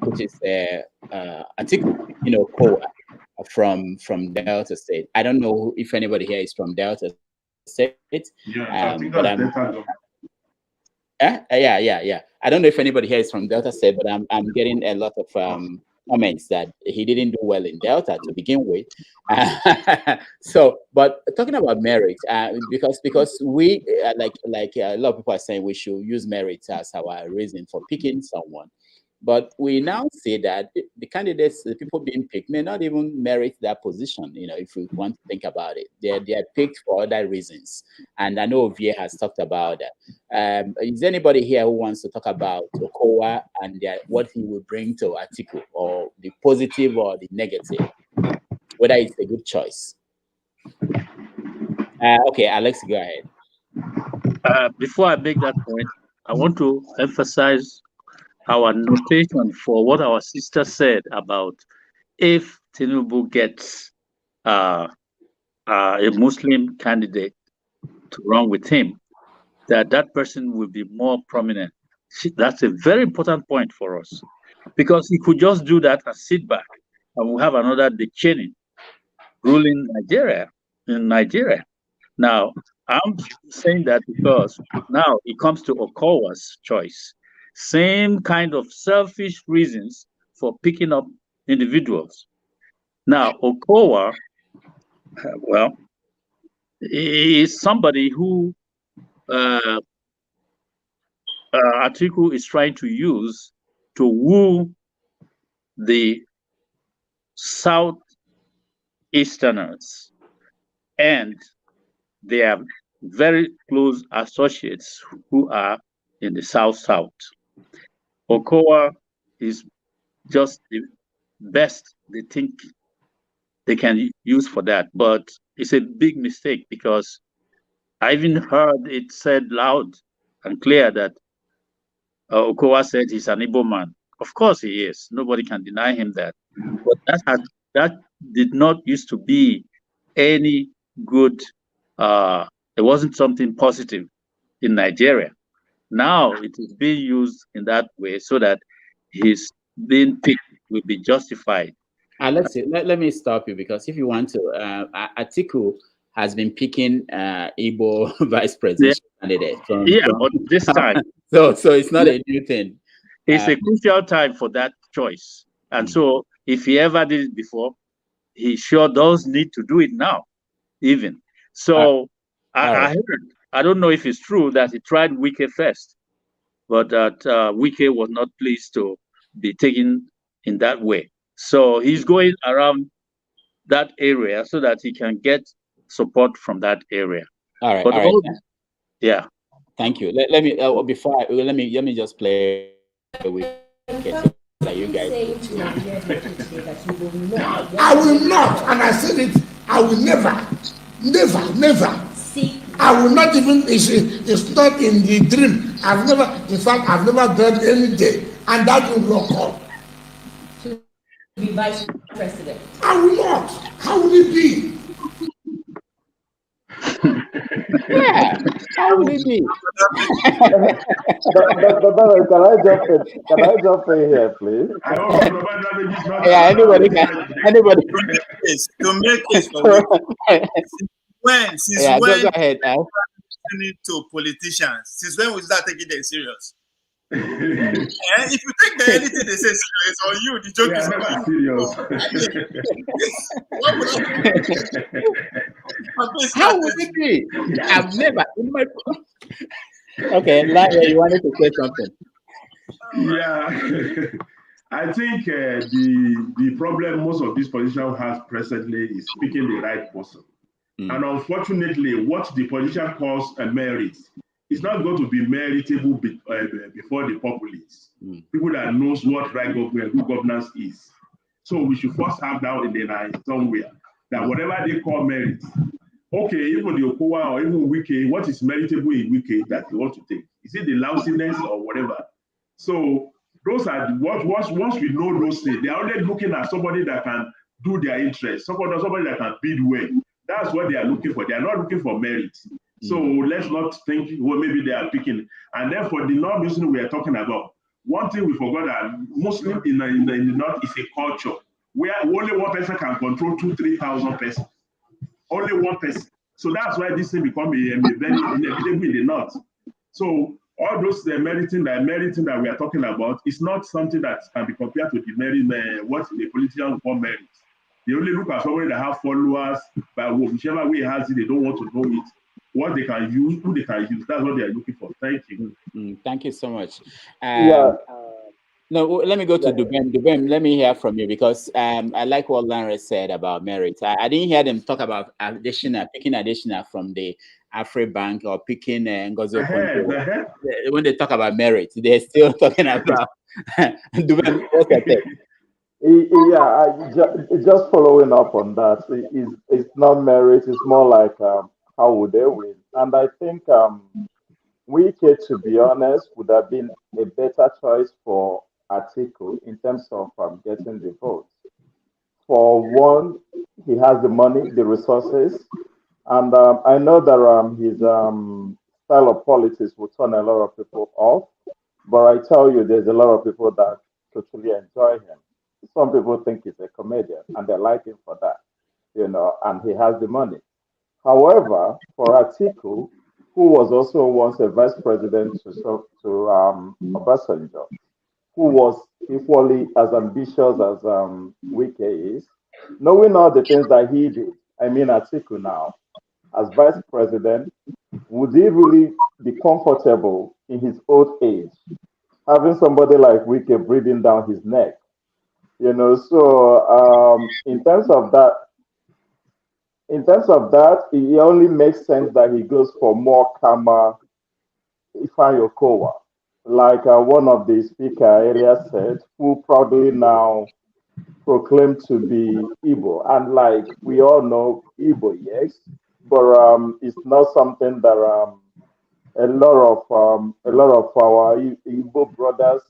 which is Atiku, Kowa from Delta State. I don't know if anybody here is from Delta State, but yeah. I don't know if anybody here is from Delta State, but I'm getting a lot of comments that he didn't do well in Delta to begin with. So, but talking about merit, because we like a lot of people are saying we should use merit as our reason for picking someone. But we now see that the candidates, the people being picked, may not even merit that position. If we want to think about it, they are picked for other reasons. And I know Vie has talked about that. Is anybody here who wants to talk about Okowa and what he will bring to Atiku, or the positive or the negative, whether it's a good choice? Okay, Alex, go ahead. Before I make that point, I want to emphasize our notation for what our sister said about if Tinubu gets a Muslim candidate to run with him, that person will be more prominent. That's a very important point for us, because he could just do that and sit back, and we'll have another Dick Cheney ruling Nigeria. Now, I'm saying that because now it comes to Okowa's choice. Same kind of selfish reasons for picking up individuals. Now, Okowa, well, is somebody who Atiku is trying to use to woo the Southeasterners, and they are very close associates who are in the South-South. Okowa is just the best they think they can use for that, but it's a big mistake because I even heard it said loud and clear that Okowa said he's an Igbo man. Of course he is. Nobody can deny him that. But that did not used to be any good. It wasn't something positive in Nigeria. Now it is being used in that way so that his being picked will be justified. Let's see. Let me stop you, because if you want to, Atiku has been picking Igbo vice presidential candidate from but this time, so it's not a new thing. It's a crucial time for that choice, and so if he ever did it before, he sure does need to do it now, even. So I heard, I don't know if it's true that he tried Wike first, but that Wike was not pleased to be taken in that way. So he's going around that area so that he can get support from that area. All right, but all right. Yeah. Thank you. Let me before let me just play with like you guys. I will not, and I said it. I will never. I will not even. It's not in the dream. I've never. In fact, I've never done any day, and that will not come. To be vice president. I will not. How will it be? Yeah, how will it be? Can I jump in here, please? Yeah, anybody can. Anybody. To make case for me. Since when? Go ahead, to politicians. Since when we start taking them serious? If you take anything they say serious, or you, the joke is never serious. How would it be? I've never in my. Okay, Larry, you wanted to say something? Yeah, I think the problem most of these politicians have presently is picking the right person. And unfortunately, what the politician calls a merit is not going to be meritable before the populace. People that knows what right government, good governance is. So we should first have that in the line somewhere, that whatever they call merit, okay, even the Okowa or even Wike, what is meritable in Wike that you want to take? Is it the lousiness or whatever? So those are once we know those things, they're only looking at somebody that can do their interest, somebody that can bid well. That's what they are looking for. They are not looking for merit. So let's not think, well, maybe they are picking. And then for the non-Muslim we are talking about, one thing we forgot that Muslim in the North is a culture where only one person can control 2,000-3,000 persons. Only one person. So that's why this thing become a very inevitable in the North. So all those meriting that we are talking about is not something that can be compared to the merit, what the politicians call merit. They only look at somebody that have followers, but whichever way has it, they don't want to know it. What they can use, who they can use, that's what they are looking for. Thank you. Thank you so much. Yeah. No, let me go to Dubem. Dubem, let me hear from you, because I like what Lanre said about merit. I didn't hear them talk about picking additional from the Afri-Bank or picking Ngozi Okonjo. When they talk about merit, they're still talking about Dubem. What's your take? Yeah, just following up on that, it's not merit, it's more like how would they win? And I think Wike, to be honest, would have been a better choice for Atiku in terms of getting the votes. For one, he has the money, the resources, and I know that his style of politics will turn a lot of people off, but I tell you, there's a lot of people that totally enjoy him. Some people think he's a comedian, and they like him for that, and he has the money. However, for Atiku, who was also once a vice president to Obasanjo, who was equally as ambitious as Wike is, knowing all the things that he did, I mean Atiku now, as vice president, would he really be comfortable in his old age, having somebody like Wike breathing down his neck? So in terms of that, it only makes sense that he goes for more calmer Ifeanyi Okowa, like one of the speaker earlier said, who proudly now proclaim to be Igbo. And like we all know, Igbo, yes, but it's not something that a lot of our Igbo brothers,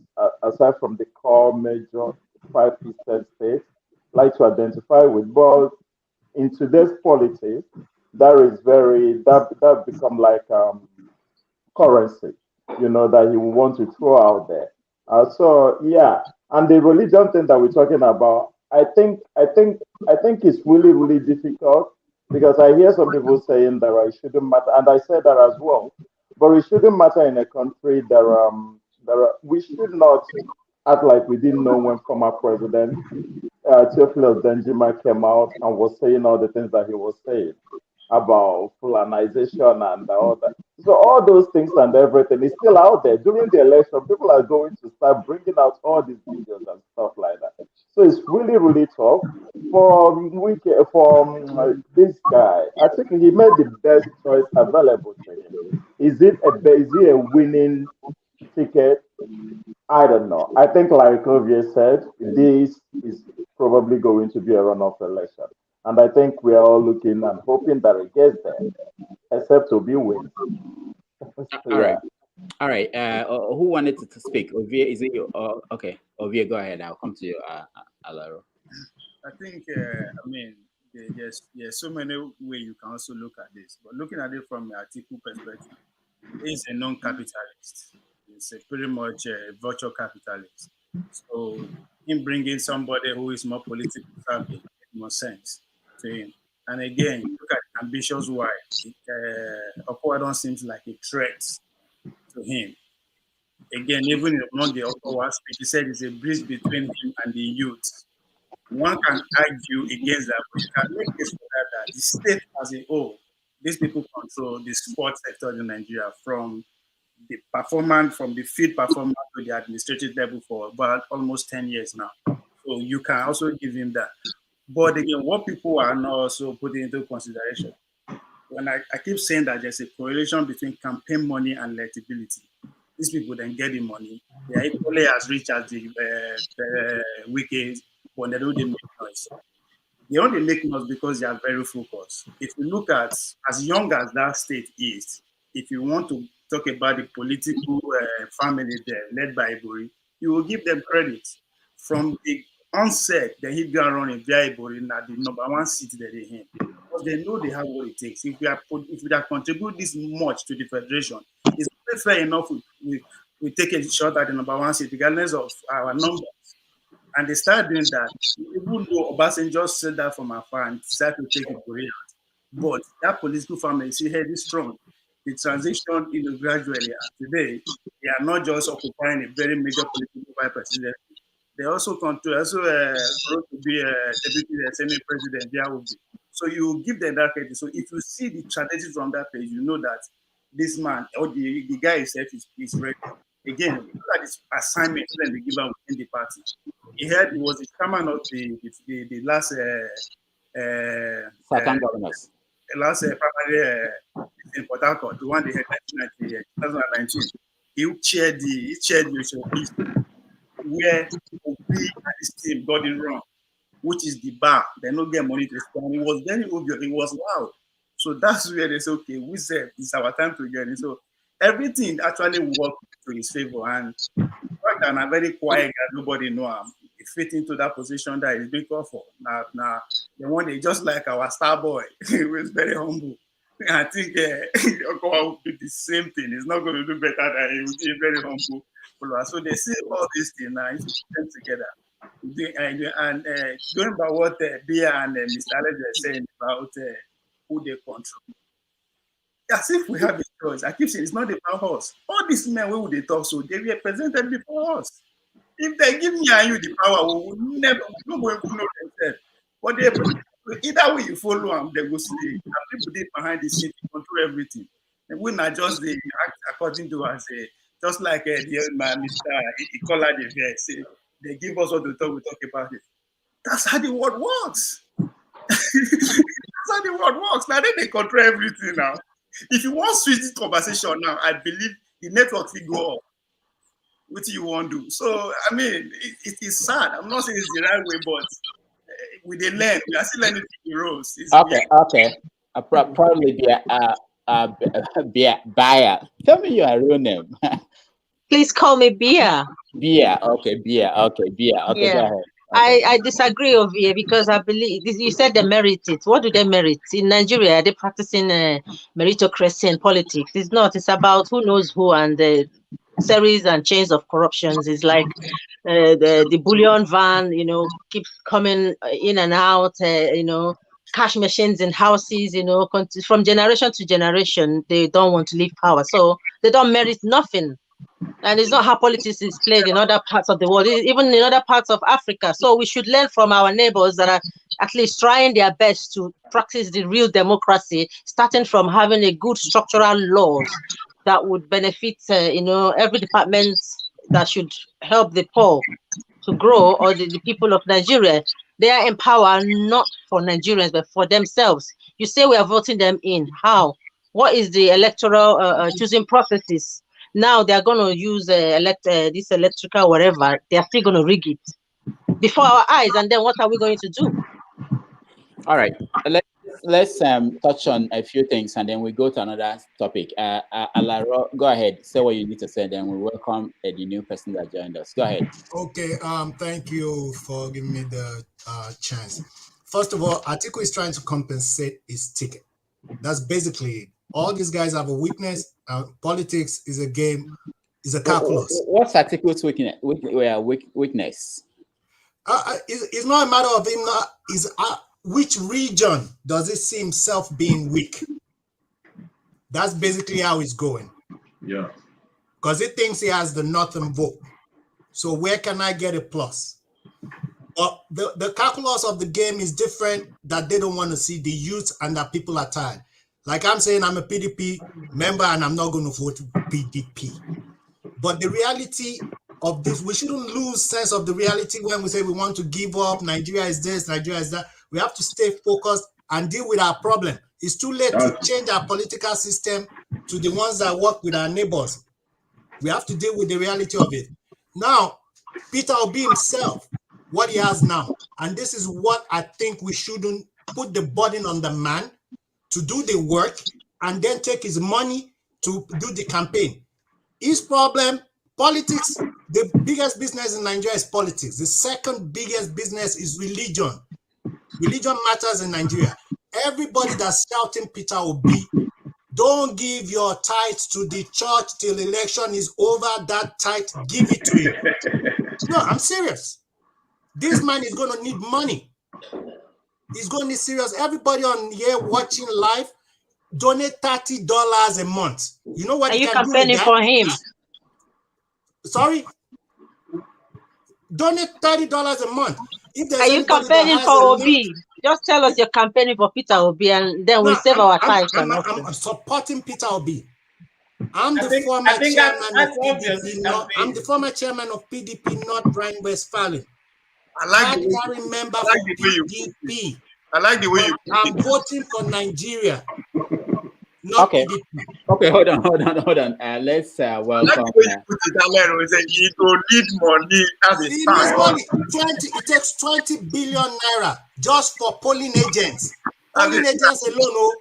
aside from the core major 5 eastern states, like to identify with. But in today's politics, that become like currency, that he will want to throw out there. So yeah, and the religion thing that we're talking about, I think it's really really difficult because I hear some people saying that it shouldn't matter, and I said that as well. But it shouldn't matter in a country we should not act like we didn't know when former president Theophilus Danjuma came out and was saying all the things that he was saying about colonization and all that. So all those things and everything is still out there. During the election, people are going to start bringing out all these videos and stuff like that. So it's really, really tough for this guy. I think he made the best choice available to him. Is he a winning ticket? I don't know. I think, like Ovie said, this is probably going to be a runoff election. And I think we are all looking and hoping that it gets there, except to be wins. All right. All right. Who wanted to speak? Ovie, is it you? Okay. Ovie, go ahead. I'll come to you, Alaro. I think, there's so many ways you can also look at this. But looking at it from an article perspective, he's a non-capitalist. He's a pretty much a virtual capitalist. So him bringing somebody who is more politically savvy makes more sense to him. And again, look at ambitious wife. Okwadon seems like a threat to him. Again, even among the Okwa speech, he said it's a breeze between him and the youth. One can argue against that, but you can make this for that the state as a whole, these people control the sports sector in Nigeria from the performance, from the field performance to the administrative level for about almost 10 years now. So you can also give him that. But again, what people are not also putting into consideration, when I keep saying that there's a correlation between campaign money and electability. These people then get the money. They are equally as rich as the wicked, but they don't make noise. They only make noise because they are very focused. If you look at as young as that state is, if you want to talk about the political family there led by Ibori, you will give them credit. From the onset, they hit ground running via Ibori at the number one seat that they have. Because they know they have what it takes. If we are contribute this much to the federation, it's not fair enough we take a shot at the number one seat, regardless of our numbers. And they started doing that. Even though Obasanjo said that from afar and decided to take it to real. But that political family, see, hey, is strong. The transition, gradually. And today, they are not just occupying a very major political vice president. They also control, to be a deputy Senate president. There will be. So you give them that credit. So if you see the strategy from that page, you know that this man or the guy himself is ready. Again, look at this assignment that they give out within the party. He was the chairman of the last governors. The last primary in Port Harcourt, the one they had in 2019. He chaired the where we and his team got it wrong, which is the bar. They don't get money to spend. It was very obvious. It was loud. So that's where they say, okay, we said it's our time to get it. So everything actually worked to his favor. And I'm very quiet guy, nobody know him. He fit into that position that he's been called for. Now, the one they just like our star boy. He was very humble. I think Okowa will do the same thing. He's not going to do better than he will be very humble. So they see all these things now, it's them together. And going by what Bia and Mr. Alex are saying about who they control. As if we have a choice. I keep saying it's not about us. All these men, where would they talk so? They were presented before us. If they give me and you the power, we will never know themselves. But either way you follow them, they will see people did behind the scenes to control everything. And we not just the act according to us, just like the man, Mr. Ikola, they give us what we talk about it. That's how the world works. That's how the world works. Now then they control everything now. If you want to switch this conversation now, I believe the network will go up. what you want to do. So, I mean, it is sad. I'm not saying it's the right way, but we they learn. We are still learning the rules. Okay. Probably be a buyer. Tell me your real name. Please call me Bia. Bia. Okay, Bia. Okay, Bia. Okay, go Yeah. ahead. Okay. I disagree over here because I believe you said they merit it. What do they merit? In Nigeria, are they practicing meritocracy in politics? It's not. It's about who knows who and the series and chains of corruptions. It's like the bullion van, keeps coming in and out, cash machines in houses, from generation to generation, they don't want to leave power. So they don't merit nothing. And it's not how politics is played in other parts of the world, even in other parts of Africa. So we should learn from our neighbors that are at least trying their best to practice the real democracy, starting from having a good structural laws that would benefit, every department that should help the poor to grow, or the people of Nigeria. They are in power not for Nigerians, but for themselves. You say we are voting them in. How? What is the electoral choosing processes? Now they are going to use this electrical whatever. They are still going to rig it before our eyes, and then what are we going to do? All right. Let's touch on a few things, and then we go to another topic. Alaro, go ahead. Say what you need to say. Then we welcome the new person that joined us. Go ahead. Okay. Thank you for giving me the chance. First of all, Atiku is trying to compensate his ticket. That's basically it. All these guys have a weakness. Politics is a game, is a calculus. What's Atiku's weakness? It's not a matter of him not. Which region does he see himself being weak? That's basically how it's going. Yeah. Because he thinks he has the northern vote. So where can I get a plus? But the calculus of the game is different, that they don't want to see the youth and that people are tired. Like I'm saying, I'm a PDP member and I'm not going to vote PDP. But the reality of this, we shouldn't lose sense of the reality when we say we want to give up, Nigeria is this, Nigeria is that. We have to stay focused and deal with our problem. It's too late to change our political system to the ones that work with our neighbors. We have to deal with the reality of it. Now, Peter Obi himself, what he has now, and this is what I think we shouldn't put the burden on the man to do the work and then take his money to do the campaign. His problem, politics, the biggest business in Nigeria is politics. The second biggest business is religion. Religion matters in Nigeria. Everybody that's shouting Peter Obi, don't give your tithe to the church till election is over. That tithe, give it to him. No, I'm serious. This man is going to need money. He's going to need serious. Everybody on here watching live, donate $30 a month. You know what? Are you campaigning for him? Sorry? Donate $30 a month. Are you campaigning for Obi? Just tell us you're campaigning for Peter Obi, and then we'll save our time. I'm supporting Peter Obi. I'm the former chairman of PDP North Rhine-Westphalia. I like the PDP. I like the way you. I'm voting for Nigeria. Okay. Okay, hold on. Let's welcome. I like the way you put it, he will need money as a start. It takes 20 billion naira just for polling agents. Polling agents alone.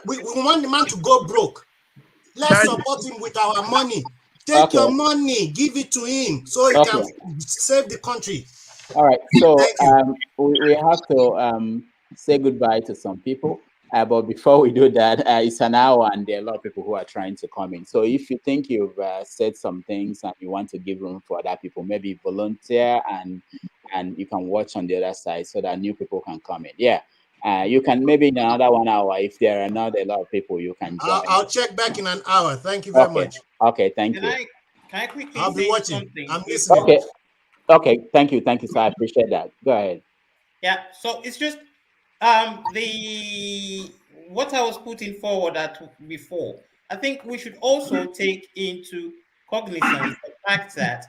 We want the man to go broke. Let's support him with our money. Take your money, give it to him so he can save the country. All right. So we have to say goodbye to some people. But before we do that, it's an hour and there are a lot of people who are trying to come in. So if you think you've said some things and you want to give room for other people, maybe volunteer and you can watch on the other side so that new people can come in. Yeah. You can maybe in another 1 hour, if there are not a lot of people, you can join. I'll check back in an hour. Thank you very much. Okay, thank you. Can I quickly I'll be watching. Something? I'm listening. Okay, thank you. So I appreciate that. Go ahead. Yeah, so it's just what I was putting forward before. I think we should also take into cognizance the fact that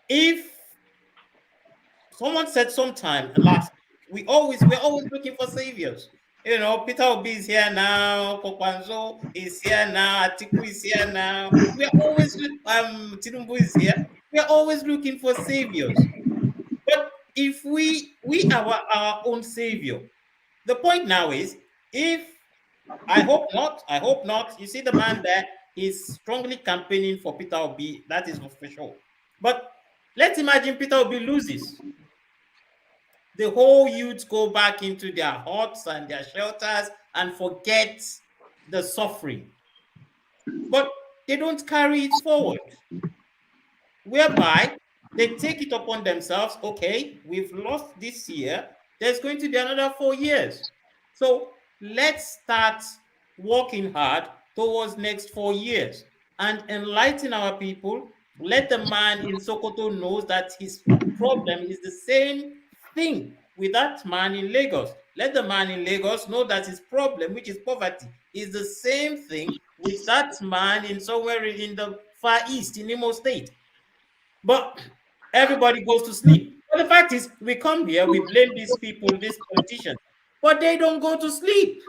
if someone said sometime last week, we're always looking for saviors. You know, Peter Obi is here now, Kokwanzo is here now, Atiku is here now. We are always, Tinubu is here. We are always looking for saviors. But if we are our own savior, the point now is, if I hope not. You see the man there, he's strongly campaigning for Peter Obi. That is for sure. But let's imagine Peter Obi loses. The whole youth go back into their huts and their shelters and forget the suffering. But they don't carry it forward, whereby they take it upon themselves. Okay, we've lost this year. There's going to be another 4 years. So let's start working hard towards next 4 years and enlighten our people. Let the man in Sokoto knows that his problem is the same thing with that man in Lagos. Let the man in Lagos know that his problem, which is poverty, is the same thing with that man in somewhere in the Far East, in Imo State. But everybody goes to sleep. But the fact is, we come here, we blame these people, these politicians, but they don't go to sleep.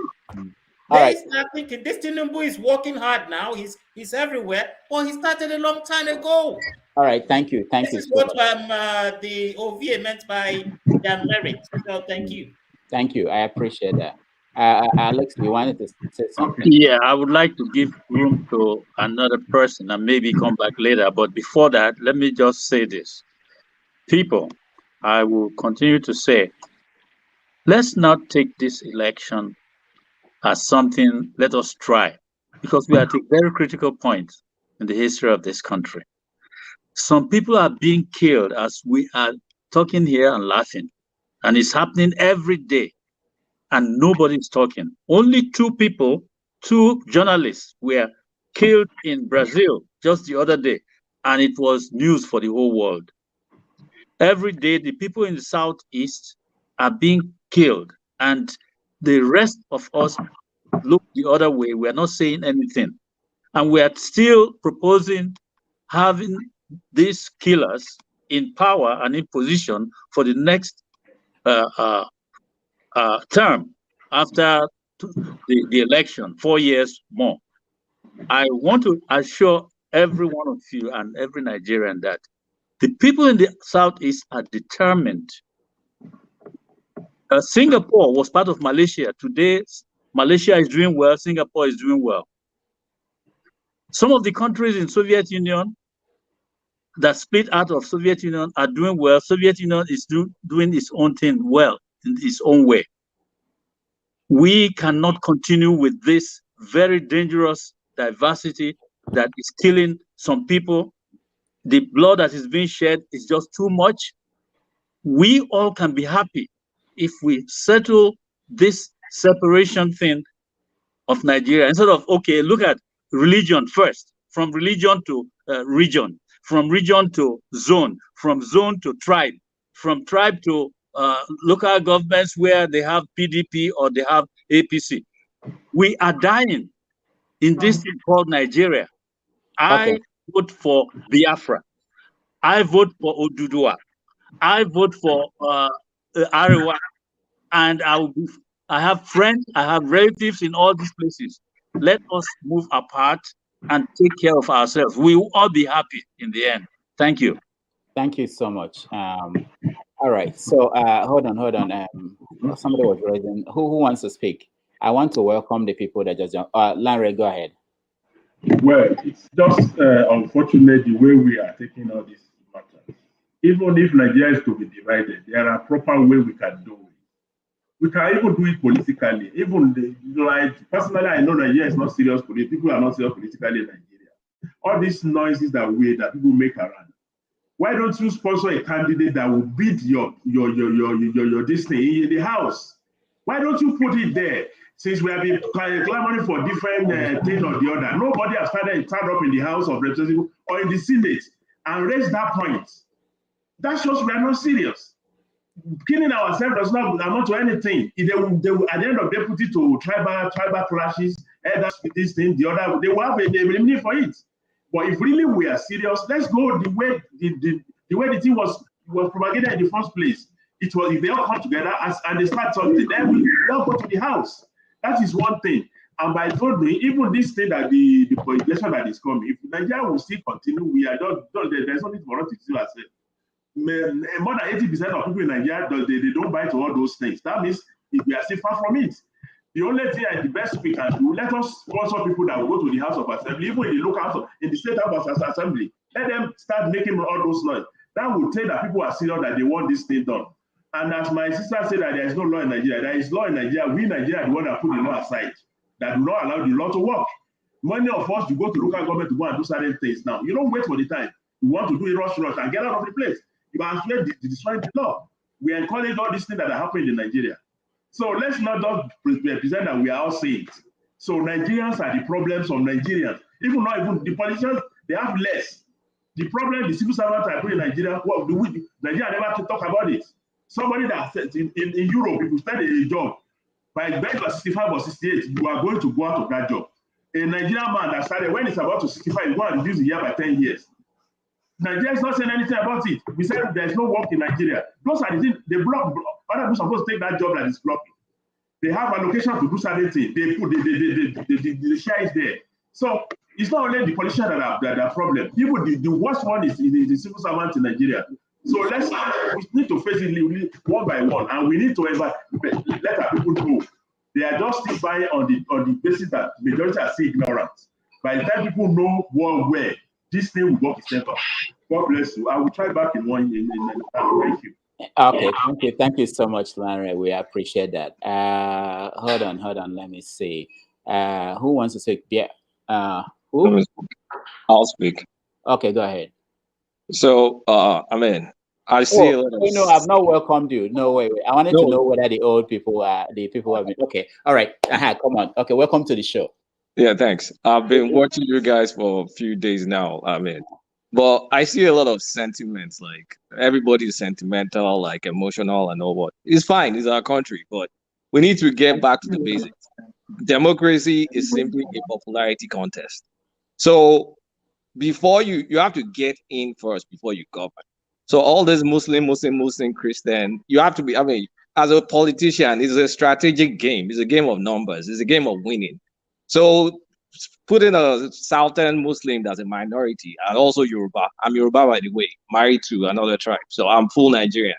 They start thinking this Tinubu is working hard now. He's everywhere. Well, he started a long time ago. All right, thank you. This is what the OVA meant by their merit. So thank you. Thank you. I appreciate that. Alex, you wanted to say something? Yeah, I would like to give room to another person and maybe come back later. But before that, let me just say this. People, I will continue to say, let's not take this election as something, let us try, because we are at a very critical point in the history of this country. Some people are being killed as we are talking here and laughing, and it's happening every day, and nobody's talking. Only 2 people, 2 journalists were killed in Brazil just the other day, and it was news for the whole world. Every day, the people in the Southeast are being killed, and the rest of us look the other way. We are not saying anything. And we are still proposing having these killers in power and in position for the next term after the election, 4 years more. I want to assure every one of you and every Nigerian that the people in the Southeast are determined. Singapore was part of Malaysia. Today, Malaysia is doing well. Singapore is doing well. Some of the countries in Soviet Union that split out of Soviet Union are doing well. Soviet Union is doing its own thing well in its own way. We cannot continue with this very dangerous diversity that is killing some people. The blood that is being shed is just too much. We all can be happy if we settle this separation thing of Nigeria instead of, okay, look at religion first, from religion to region, from region to zone, from zone to tribe, from tribe to local governments where they have PDP or they have APC. We are dying in this thing called Nigeria. I vote for Biafra. I vote for Oduduwa. I vote for Arewa. And I have friends, I have relatives in all these places. Let us move apart and take care of ourselves. We will all be happy in the end. Thank you. Thank you so much. All right. So hold on. Somebody was raising. Who wants to speak? I want to welcome the people that just jumped. Larry, go ahead. Well, it's just unfortunate the way we are taking all this matter. Even if Nigeria is to be divided, there are proper way we can do it. We can even do it politically. Even personally, I know Nigeria is not serious politically. People are not serious politically in Nigeria. All these noises that people make around. Why don't you sponsor a candidate that will beat your this thing in the house? Why don't you put it there? Since we have been clamoring for different thing or the other, nobody has stand up in the House of Representatives or in the Senate and raise that point. That shows we are not serious. Killing ourselves does not amount to anything. They will, at the end of the day, put it to tribal clashes, that's this thing, the other. They will have a remedy for it. But if really we are serious, let's go the way the thing was propagated in the first place. It was if they all come together and they start something, then we all go to the house. That is one thing. And by told me, even this thing that the election that is coming, if Nigeria will still continue, we are there's nothing for us to do ourselves. More than 80% of people in Nigeria, they don't buy to all those things. That means if we are still far from it. The only thing and the best we can do, let us sponsor people that will go to the House of Assembly, even in the local House, in the State House of Assembly. Let them start making all those laws. That will tell that people are serious that they want this thing done. And as my sister said that there is no law in Nigeria, there is law in Nigeria. We Nigeria are the one that put the law aside, that do not allow the law to work. Many of us, you go to local government to go and do certain things now. You don't wait for the time. You want to do it rush and get out of the place. You are afraid to destroy the law. We encourage all these things that are happening in Nigeria. So let's not just present that we are all saints. So Nigerians are the problems of Nigerians. Not even the politicians, they have less. The problem the civil servants are doing in Nigeria, well, Nigeria never talk about it. Somebody that says in Europe, if you start a job, by the age of 65 or 68, you are going to go out of that job. A Nigerian man that started when he's about to 65, he's going to reduce the year by 10 years. Nigeria is not saying anything about it. We said there's no work in Nigeria. Those are the things they block. Other people supposed to take that job that is blocking. They have allocation to do certain things. They put the share is there. So it's not only the politicians that are problem. Even the worst one is the civil servants in Nigeria. So we need to face it one by one, and we need to let our people know. They are just still buying on the basis that majority are still ignorant. By the time people know where this thing will work itself out. God bless you. I will try back in one. Thank you. Okay, thank you so much, Larry. We appreciate that. Hold on. Let me see. Who wants to speak? Yeah. Who? I'll speak. Okay, go ahead. So, I see a lot of. No, I've not welcomed you. No, wait. I wanted to know whether the old people are the people who have been. Okay, all right. Come on. Okay, welcome to the show. Yeah, thanks. I've been watching you guys for a few days now. But I see a lot of sentiments. Like everybody's sentimental, like emotional, and all what. It's fine. It's our country, but we need to get back to the basics. Democracy is simply a popularity contest. So before you have to get in first before you govern. So all this Muslim, Christian, you have to be. As a politician, it's a strategic game. It's a game of numbers. It's a game of winning. So put in a Southern Muslim that's a minority, and also Yoruba. I'm Yoruba, by the way, married to another tribe. So I'm full Nigerian.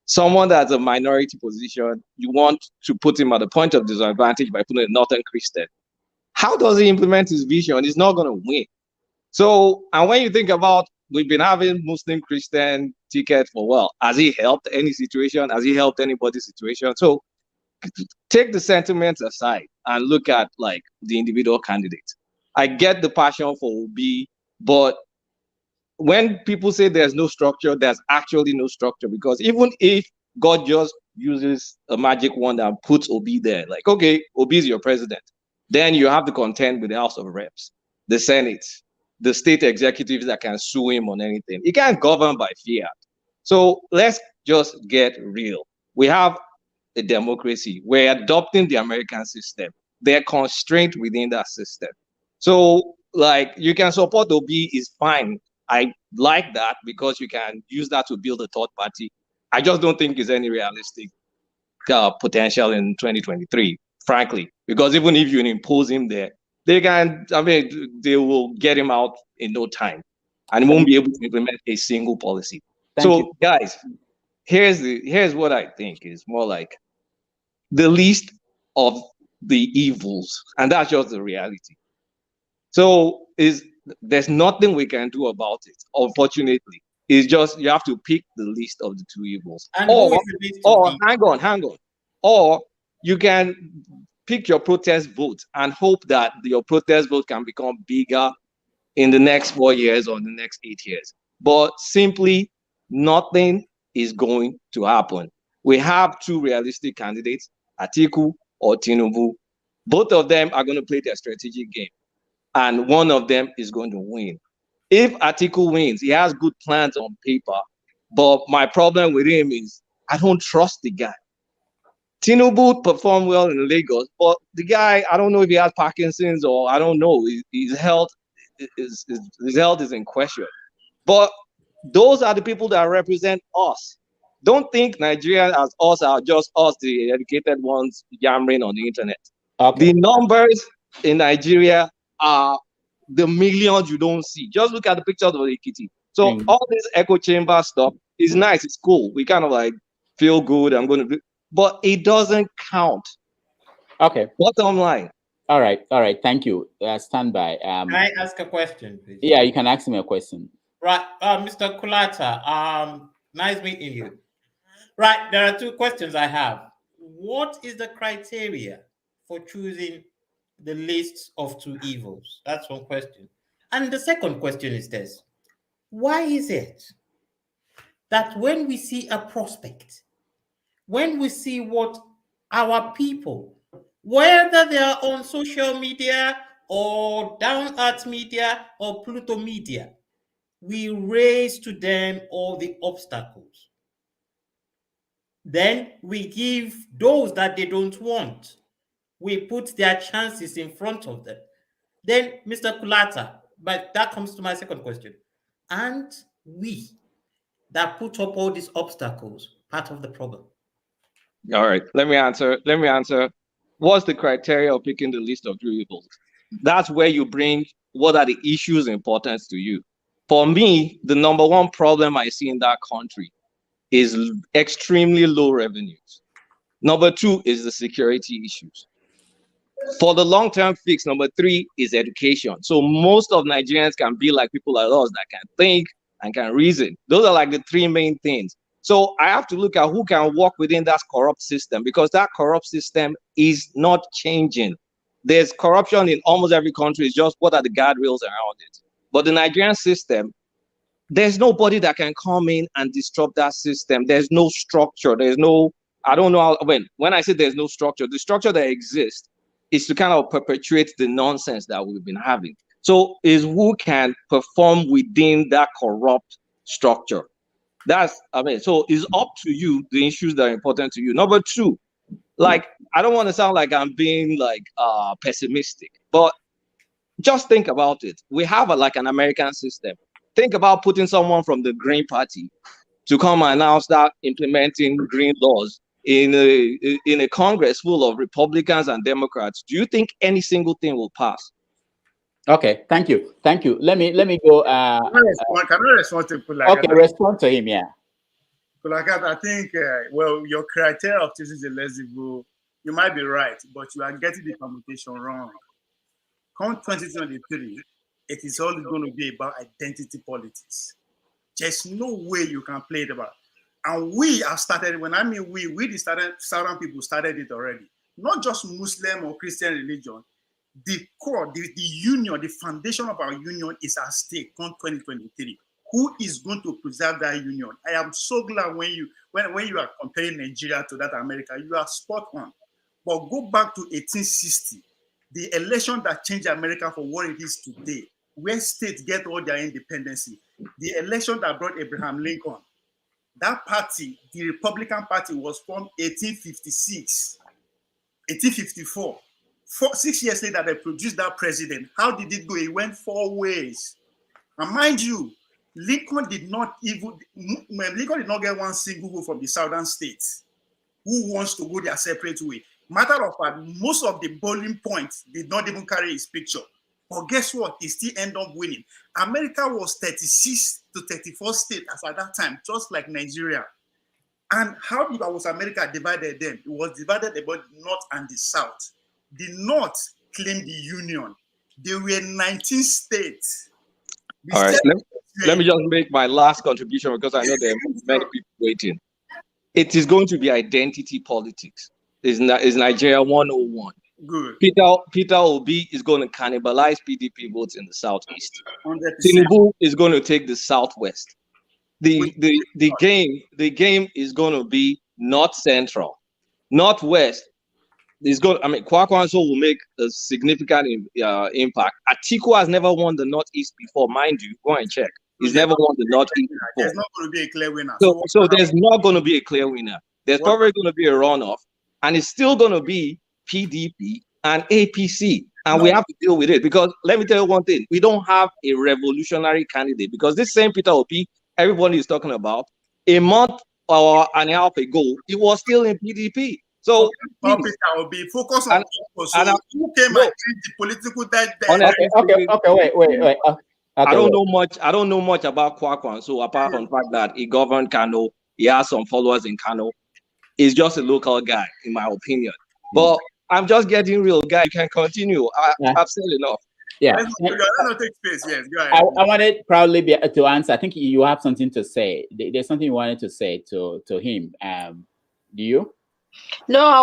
Someone that's a minority position, you want to put him at a point of disadvantage by putting a Northern Christian. How does he implement his vision? He's not going to win. So, and when you think about, we've been having Muslim Christian ticket for, well, has he helped any situation? Has he helped anybody's situation? So take the sentiments aside and look at like the individual candidates. I get the passion for Obi, but when people say there's no structure, there's actually no structure, because even if God just uses a magic wand and puts Obi there, like, okay, Obi is your president, then you have to contend with the House of Reps, the Senate, the state executives that can sue him on anything. He can't govern by fiat. So let's just get real. We have a democracy. We're adopting the American system. They're constrained within that system. So, like, you can support Obi is fine. I like that because you can use that to build a third party. I just don't think there's any realistic potential in 2023, frankly, because even if you impose him there, they will get him out in no time and won't be able to implement a single policy. Guys, here's what I think is more like the least of the evils, and that's just the reality. So there's nothing we can do about it, unfortunately. It's just you have to pick the least of the two evils. And hang on. Or you can pick your protest vote and hope that your protest vote can become bigger in the next 4 years or the next 8 years. But simply nothing is going to happen. We have two realistic candidates, Atiku or Tinubu. Both of them are going to play their strategic game, and one of them is going to win. If Atiku wins, he has good plans on paper, but my problem with him is I don't trust the guy. Tinubu performed well in Lagos, but the guy, I don't know if he has Parkinson's or I don't know. His health is in question. But those are the people that represent us. Don't think Nigeria as us are just us, the educated ones, yammering on the internet. Okay. The numbers in Nigeria are the millions you don't see. Just look at the pictures of Ekiti. So all this echo chamber stuff is nice. It's cool. We kind of like feel good. I'm going to do, but it doesn't count. Okay. Bottom line. All right. All right. Thank you. Stand by. Can I ask a question, please? Yeah, you can ask me a question. Right, Mr. Kulata. Nice meeting you. Right, there are two questions I have. What is the criteria for choosing the list of two evils? That's one question. And the second question is this: why is it that when we see a prospect, when we see what our people, whether they are on social media or down earth media or Pluto media, we raise to them all the obstacles? Then we give those that they don't want. We put their chances in front of them. Then, Mr. Kulata, but that comes to my second question. And we that put up all these obstacles, part of the problem? All right, let me answer. What's the criteria of picking the list of three evils? That's where you bring what are the issues important to you. For me, the number one problem I see in that country is extremely low revenues. Number two is the security issues. For the long-term fix, number three is education. So most of Nigerians can be like people like us that can think and can reason. Those are like the three main things. So I have to look at who can work within that corrupt system, because that corrupt system is not changing. There's corruption in almost every country. It's just what are the guardrails around it. But the Nigerian system, there's nobody that can come in and disrupt that system. There's no structure. There's no, I don't know how, when I say there's no structure, the structure that exists is to kind of perpetuate the nonsense that we've been having. So is who can perform within that corrupt structure. That's, so it's up to you, the issues that are important to you. Number two, like, I don't want to sound like I'm being like pessimistic, but just think about it. We have like an American system. Think about putting someone from the Green Party to come and now start implementing green laws in a Congress full of Republicans and Democrats. Do you think any single thing will pass? Okay, thank you. Let me go. Can I respond to Kulakat? Okay, respond to him. Yeah. Kulakat, I think your criteria of choosing the less evil, you might be right, but you are getting the communication wrong. Come 2023, it is all going to be about identity politics. There's no way you can play it about. And we have started, when I mean we the Southern people started it already. Not just Muslim or Christian religion. The core, the union, the foundation of our union is at stake come 2023. Who is going to preserve that union? I am so glad when you are comparing Nigeria to that America, you are spot on. But go back to 1860, the election that changed America for what it is today, where states get all their independence. The election that brought Abraham Lincoln, that party, the Republican Party, was formed 1856, 1854. 6 years later, they produced that president. How did it go? It went 4 ways. And mind you, Lincoln did not get one single vote from the southern states who wants to go their separate way. Matter of fact, most of the polling points did not even carry his picture. But guess what? He still ended up winning. America was 36 to 34 states as at that time, just like Nigeria. And how was America divided then? It was divided about the North and the South. The North claimed the Union. There were 19 states. All right, let me just make my last contribution because I know there are many people waiting. It is going to be identity politics. Is Nigeria 101. Good. Peter Obi is going to cannibalize PDP votes in the southeast. 100%. Tinubu is going to take the southwest. The game is going to be north central, northwest. Kwakwanso will make a significant impact. Atiku has never won the northeast before, mind you. Go and check. He's never won the northeast before. There's not going to be a clear winner. So there's not going to be a clear winner. There's probably going to be a runoff, and it's still going to be PDP and APC, and we have to deal with it because let me tell you one thing: we don't have a revolutionary candidate because this same Peter Obi everybody is talking about a month or an half ago, it was still in PDP. So topic I will be focused on people. So who came and changed the political honestly, wait. I don't know much. I don't know much about Kwakwan. So apart from the fact that he governed Kano, he has some followers in Kano. He's just a local guy, in my opinion. But I'm just getting real, guy. You can continue. I've said enough. Yeah. Let's not take space. Yes, go ahead. I wanted probably to answer. I think you have something to say. There's something you wanted to say to him. Do you? No, I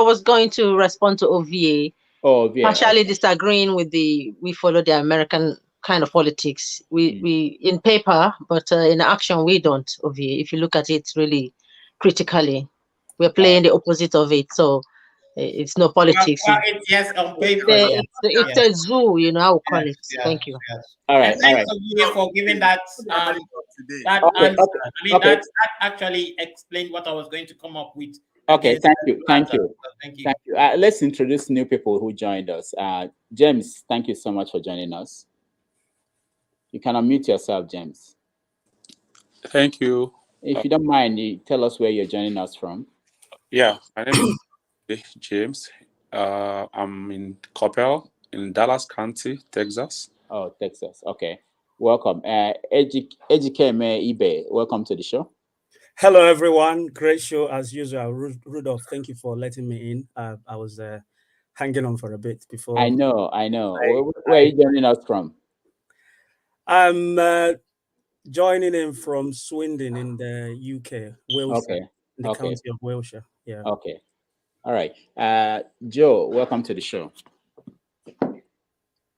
was going to respond to OVA. Oh, OVA. Partially disagreeing with we follow the American kind of politics. We in paper, but in action we don't. OVA. If you look at it really critically, we're playing the opposite of it. So it's no politics. Well, it's yes on paper. It's a zoo, you know. I will call it. Thank you. All right. Thanks for giving that answer. I mean, that actually explained what I was going to come up with. Okay, thank you. Let's introduce new people who joined us. James, thank you so much for joining us. You can unmute yourself, James. Thank you. If you don't mind, you tell us where you're joining us from. Yeah, my name is James. I'm in Coppell in Dallas County, Texas. Oh, Texas. Okay. Welcome. Ejikeme Ibe, welcome to the show. Hello, everyone. Great show as usual. Rudolph, thank you for letting me in. I was hanging on for a bit before. I know. Where are you joining us from? I'm joining in from Swindon in the UK, Wales, in the county of Wiltshire. Yeah. Okay. All right. Joe, welcome to the show.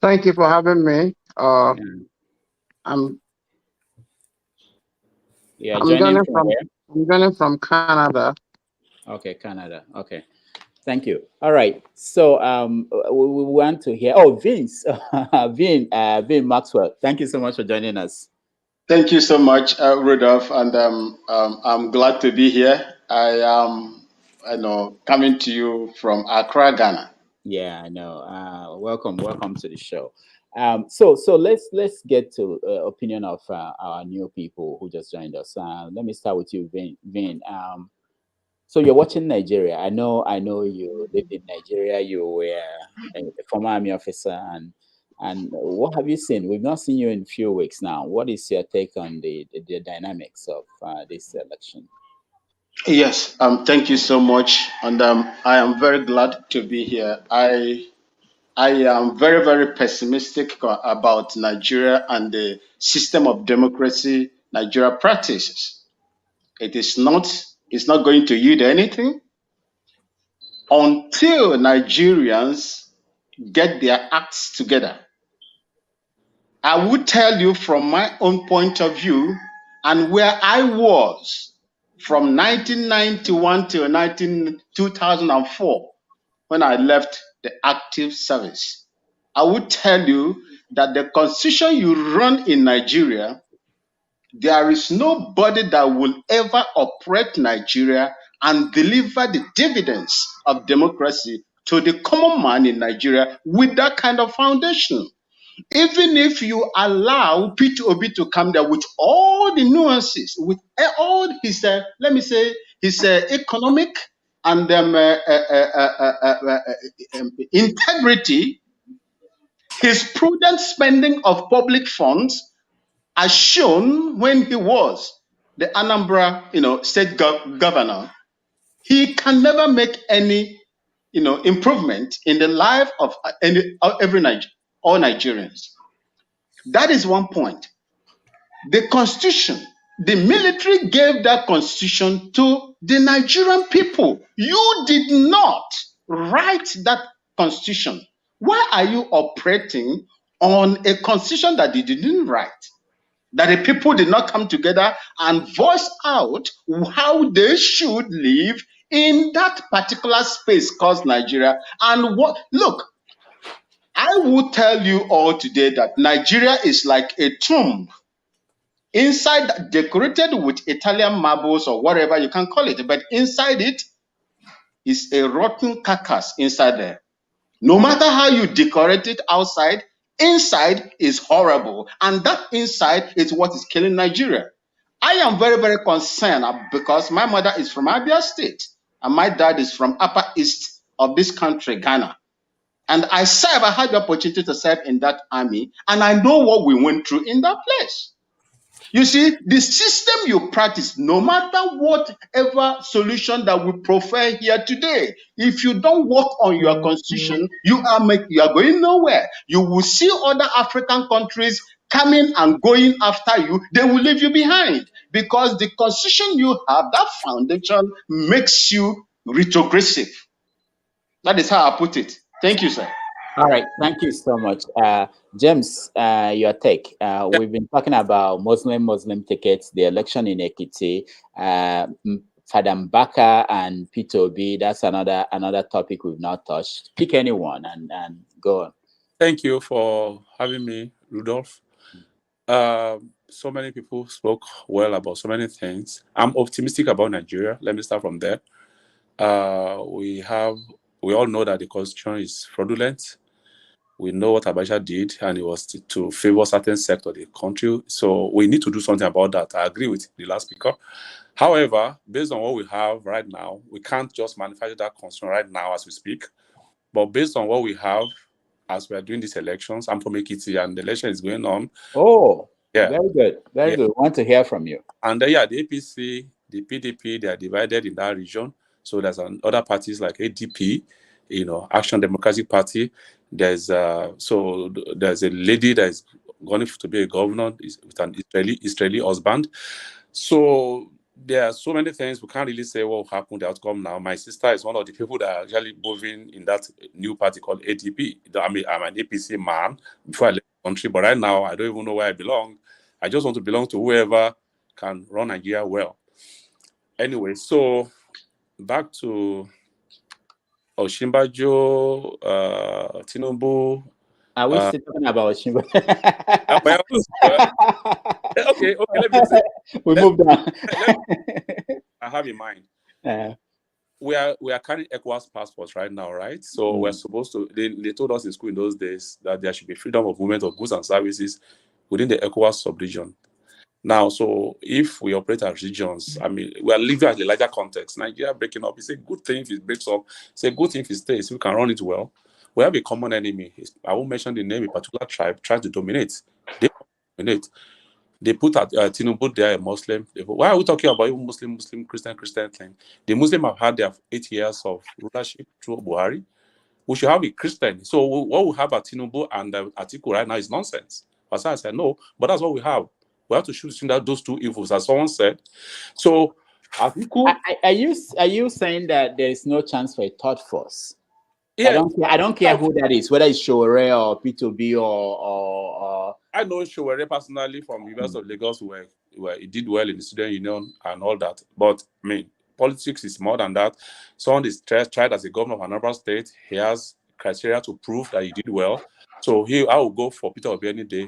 Thank you for having me. I'm joining from Canada. Okay, Canada. Okay. Thank you. All right. So we want to hear. Oh, Vince, Vin Maxwell. Thank you so much for joining us. Thank you so much, Rudolph, and I'm glad to be here. I am, coming to you from Accra, Ghana. Yeah, I know. Welcome to the show. So let's get to opinion of our new people who just joined us. Let me start with you, Vin. So you're watching Nigeria. I know you lived in Nigeria. You were a former army officer, and what have you seen? We've not seen you in a few weeks now. What is your take on the dynamics of this election? Yes, thank you so much, and I am very glad to be here. I am very, very pessimistic about Nigeria and the system of democracy Nigeria practices. It's not going to yield anything until Nigerians get their acts together. I would tell you from my own point of view and where I was from 1991 to 2004 when I left the active service. I would tell you that the constitution you run in Nigeria, there is nobody that will ever operate Nigeria and deliver the dividends of democracy to the common man in Nigeria with that kind of foundation. Even if you allow Peter Obi to come there with all the nuances, with all his, let me say, his economic and integrity, his prudent spending of public funds, as shown when he was the Anambra, state governor, he can never make any, improvement in the life of all Nigerians. That is one point. The constitution, the military gave that constitution to the Nigerian people. You did not write that constitution. Why are you operating on a constitution that you didn't write? That the people did not come together and voice out how they should live in that particular space called Nigeria. And look, I will tell you all today that Nigeria is like a tomb inside, decorated with Italian marbles or whatever you can call it, but inside it is a rotten carcass inside there. No matter how you decorate it outside, inside is horrible. And that inside is what is killing Nigeria. I am very, very concerned because my mother is from Abia State and my dad is from Upper East of this country, Ghana. And I had the opportunity to serve in that army, and I know what we went through in that place. You see, the system you practice, no matter whatever solution that we prefer here today, if you don't work on your constitution, you are going nowhere. You will see other African countries coming and going after you. They will leave you behind because the constitution you have, that foundation, makes you retrogressive. That is how I put it. Thank you, sir. All right, thank you so much. James, your take. We've been talking about Muslim tickets, the election in Ekiti, Fadam Baka and P2B. That's another topic we've not touched. Pick anyone and go on. Thank you for having me, Rudolph. So many people spoke well about so many things. I'm optimistic about Nigeria. Let me start from there. We all know that the constitution is fraudulent. We know what Abacha did, and it was to favor certain sector of the country. So we need to do something about that. I agree with the last speaker. However, based on what we have right now, we can't just manufacture that constitution right now as we speak. But based on what we have as we are doing these elections, I'm from Ekiti, and the election is going on. Oh, yeah, very good, very good. Want to hear from you. And the APC, the PDP, they are divided in that region. So there's other parties like ADP, Action Democratic Party. There's a lady that is going to be a governor with an Israeli husband. So there are so many things we can't really say what will happen, the outcome now. My sister is one of the people that are actually moving in that new party called ADP. I'm an APC man before I left the country, but right now I don't even know where I belong. I just want to belong to whoever can run Nigeria well. Anyway, so back to Osinbajo, Tinubu. Are we still talking about Osinbajo? Okay, let me say. We moved on. I have in mind. We are carrying ECOWAS passports right now, right? So we're supposed to. They told us in school in those days that there should be freedom of movement of goods and services within the ECOWAS sub-region. Now, so if we operate as regions, we are living at a larger context. Nigeria breaking up, it's a good thing if it breaks up. It's a good thing if it stays. We can run it well. We have a common enemy. I won't mention the name. A particular tribe tries to dominate. They dominate. They put Tinubu there, a Muslim. Why are we talking about even Muslim, Christian thing? The Muslim have had their 8 years of rulership through Buhari. We should have a Christian. So what we have at Tinubu and Atiku right now is nonsense. As I said, no, but that's what we have. We have to choose between those two evils, as someone said. So, Atiku, are you saying that there is no chance for a third force? Yeah, I don't care who that is, whether it's Showore or P2B or. I know Showore personally from University of Lagos, where he did well in the student union and all that. But politics is more than that. Someone is tried as a governor of another state. He has criteria to prove that he did well. So I will go for Peter Obi any day.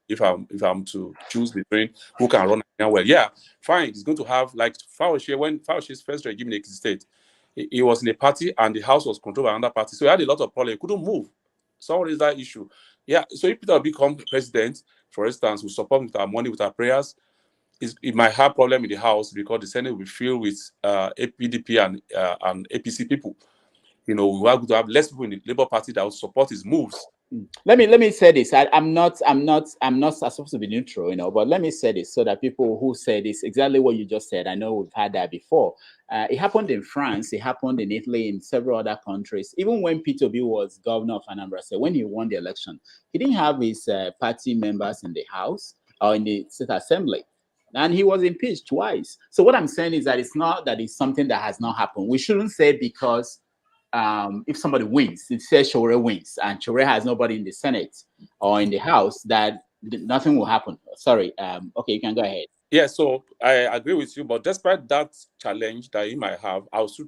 If I'm to choose between who can run well, yeah, fine. He's going to have like Fauci. When Fauci's first regime in Ekiti State, he was in a party and the house was controlled by another party, so he had a lot of problems. He couldn't move. Someone is that issue. Yeah. So if Peter becomes president, for instance, we support him with our money, with our prayers, it might have problem in the house because the Senate will fill with PDP and APC people. We are going to have less people in the Labour Party that will support his moves. Let me say this. I'm not supposed to be neutral, but let me say this so that people who say this exactly what you just said. I know we've had that before. It happened in France. It happened in Italy, in several other countries. Even when P2B was governor of Anambra State, when he won the election, he didn't have his party members in the House or in the State Assembly, and he was impeached twice. So what I'm saying is that it's not that it's something that has not happened. We shouldn't say because. If somebody wins, it says Showore wins, and Showore has nobody in the Senate or in the House, that nothing will happen. Sorry. Okay, you can go ahead. Yeah, so I agree with you, but despite that challenge that he might have, I'll still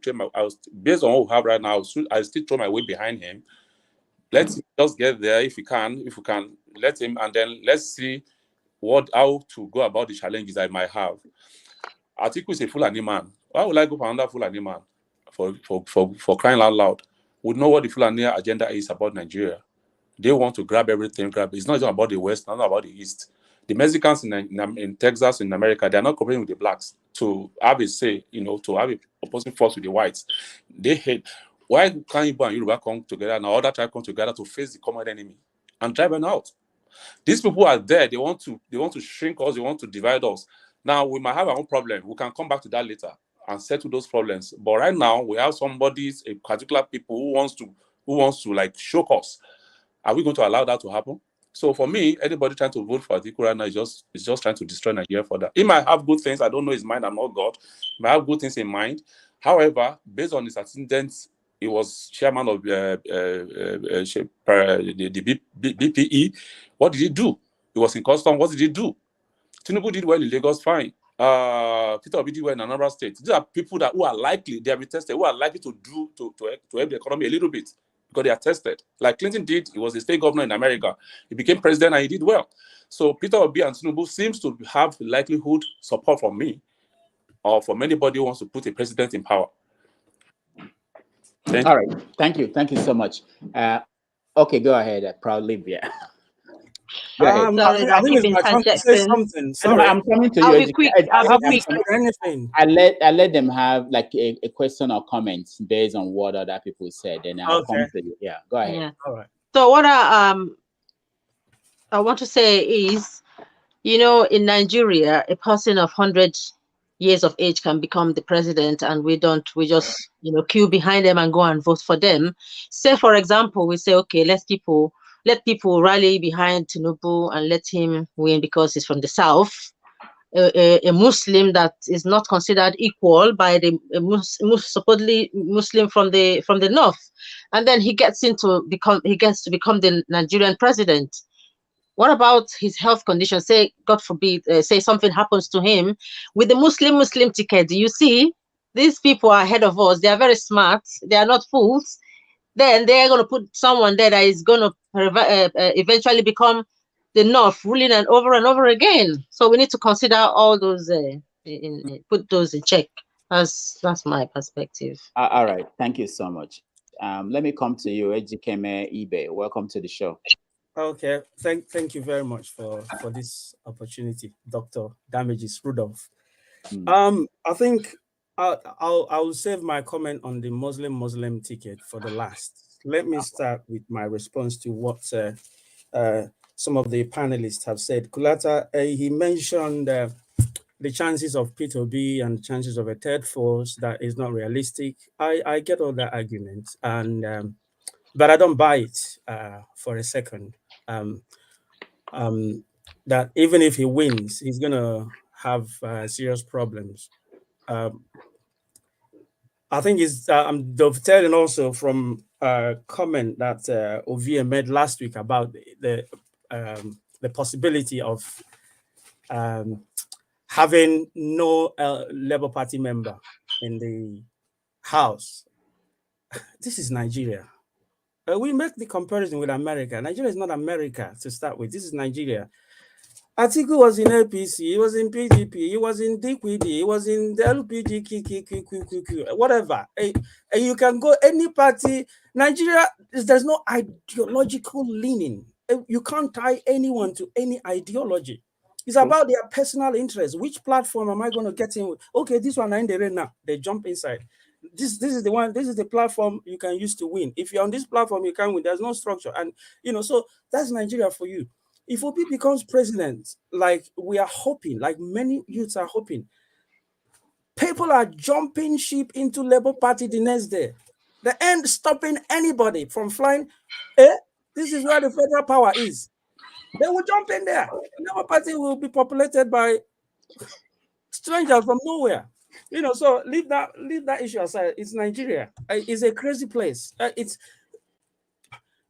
based on what we have right now, I'll still throw my weight behind him. Let's just get there if we can let him, and then let's see how to go about the challenges I might have. Atiku is a Fulani man. Why would I go for another Fulani man? For crying out loud, we know what the Fulani agenda is about Nigeria. They want to grab everything. It's not just about the West, not about the East. The Mexicans in Texas, in America, they're not cooperating with the blacks to have a say, to have a opposing force with the whites. They hate. Why can't Igbo and Yoruba come together and other tribes come together to face the common enemy and drive them out? These people are there. They want to shrink us. They want to divide us. Now we might have our own problem. We can come back to that later and settle those problems. But right now we have a particular people who wants to like choke us. Are we going to allow that to happen? So for me, anybody trying to vote for Atiku right now is just trying to destroy Nigeria further. He might have good things. I don't know his mind. I'm not God. He might have good things in mind. However, based on his attendance, he was chairman of the BPE. What did he do? He was in custom. What did he do? Tinubu did well in Lagos, fine. Peter Obi did well in another state. These are people who are likely, they have been tested, who are likely to help the economy a little bit because they are tested. Like Clinton did, he was a state governor in America. He became president and he did well. So Peter Obi and Tinubu seems to have likelihood support from me or from anybody who wants to put a president in power. All right. Thank you. Thank you so much. Okay, go ahead, Proud Libya. Go ahead. Sorry, I think it's my turn to say something. Sorry. I'm coming to you. I'll be quick. Anything. I let them have like a question or comment based on what other people said, and I'll come to you. Yeah, go ahead. Yeah. All right. So what I want to say is, in Nigeria, a person of 100 years of age can become the president, and we just queue behind them and go and vote for them. Say, for example, we say, okay, let people rally behind Tinubu and let him win because he's from the south. A Muslim that is not considered equal by the supposedly Muslim from the north, and then he gets to become the Nigerian president. What about his health condition? Say, God forbid, say something happens to him with the Muslim ticket. Do you see? These people are ahead of us. They are very smart. They are not fools. Then they're going to put someone there that is going to eventually become the North, ruling and over again. So we need to consider all those, put those in check. That's my perspective. All right. Thank you so much. Let me come to you, Ejikeme Ibe. Welcome to the show. Okay. Thank you very much for this opportunity, Dr. Damages Rudolph. I think I'll save my comment on the Muslim ticket for the last. Let me start with my response to what some of the panelists have said. Kulata, he mentioned the chances of Peter B and the chances of a third force that is not realistic. I get all that argument, and but I don't buy it for a second. That even if he wins, he's gonna have serious problems. I think I'm dovetailing also from a comment that Ovie made last week about the possibility of having no Labour Party member in the House. This is Nigeria. We make the comparison with America. Nigeria is not America to start with. This is Nigeria. Atiku was in APC, he was in PDP, he was in DQD, he was in the LPG, whatever. You can go any party. Nigeria, there's no ideological leaning. You can't tie anyone to any ideology. It's about their personal interest. Which platform am I going to get in with? Okay, this one in the rain now. They jump inside. This is the one. This is the platform you can use to win. If you're on this platform, you can win. There's no structure, and so that's Nigeria for you. If Obi becomes president, like we are hoping, like many youths are hoping, people are jumping ship into Labour Party the next day. They ain't stopping anybody from flying. This is where the federal power is. They will jump in there. Labour Party will be populated by strangers from nowhere. So leave that issue aside. It's Nigeria. It's a crazy place.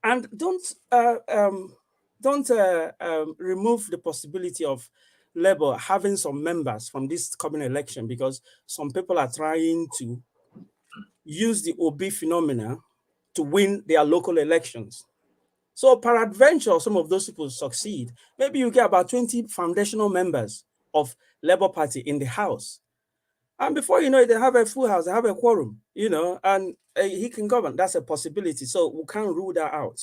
And don't remove the possibility of Labour having some members from this coming election, because some people are trying to use the Obi phenomena to win their local elections. So peradventure, some of those people succeed. Maybe you get about 20 foundational members of Labour Party in the House. And before you know it, they have a full house, they have a quorum, and he can govern. That's a possibility. So we can't rule that out.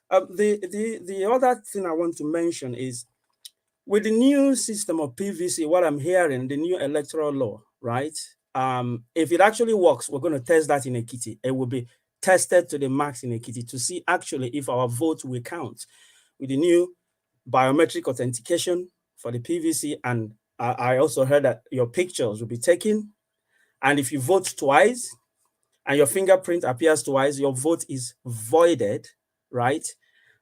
The other thing I want to mention is with the new system of PVC, what I'm hearing, the new electoral law, right? If it actually works, we're going to test that in Ekiti. It will be tested to the max in Ekiti to see actually if our vote will count with the new biometric authentication for the PVC. And I also heard that your pictures will be taken. And if you vote twice and your fingerprint appears twice, your vote is voided, right?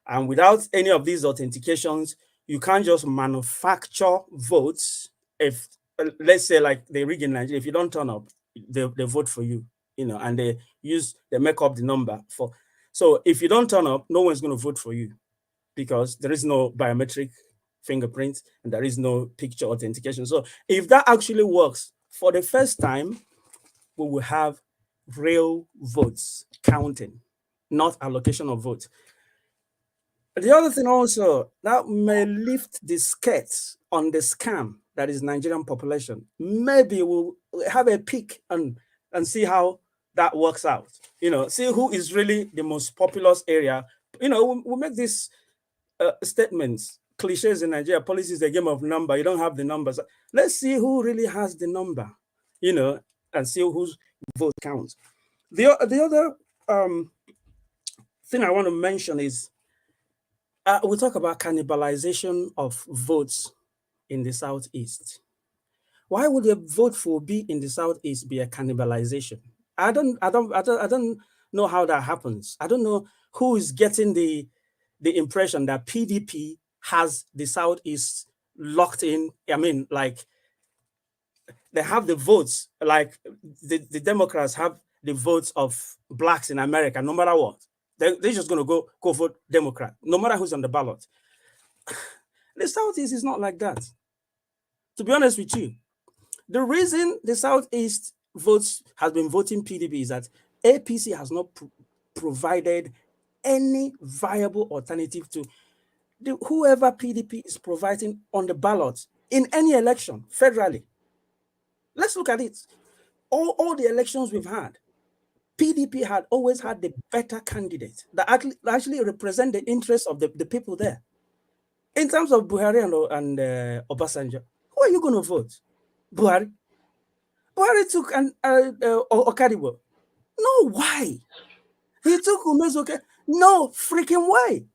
And without any of these authentications, you can't just manufacture votes. If, let's say, like they rig in Nigeria, if you don't turn up, they vote for you, and they make up the number for. So if you don't turn up, no one's going to vote for you because there is no biometric fingerprint and there is no picture authentication. So if that actually works, for the first time, we will have real votes counting, not allocation of votes. The other thing also, that may lift the skirts on the scam that is Nigerian population. Maybe we'll have a peek and see how that works out. See who is really the most populous area. We'll make these statements, cliches in Nigeria. Policy is a game of number. You don't have the numbers. Let's see who really has the number, and see whose vote counts. The other thing I want to mention is we talk about cannibalization of votes in the Southeast. Why would a vote for B in the Southeast be a cannibalization? I don't know how that happens. I don't know who is getting the impression that PDP has the Southeast locked in. I mean, like they have the votes, like the Democrats have the votes of blacks in America, no matter what. They're just going to go vote Democrat, no matter who's on the ballot. The Southeast is not like that. To be honest with you, the reason the Southeast has been voting PDP is that APC has not provided any viable alternative to whoever PDP is providing on the ballot in any election federally. Let's look at it. All the elections we've had, PDP had always had the better candidate that actually represent the interests of the people there. In terms of Buhari and Obasanjo, who are you going to vote? Buhari? Buhari took Okadibo. No, why? He took Umezuke. No freaking way.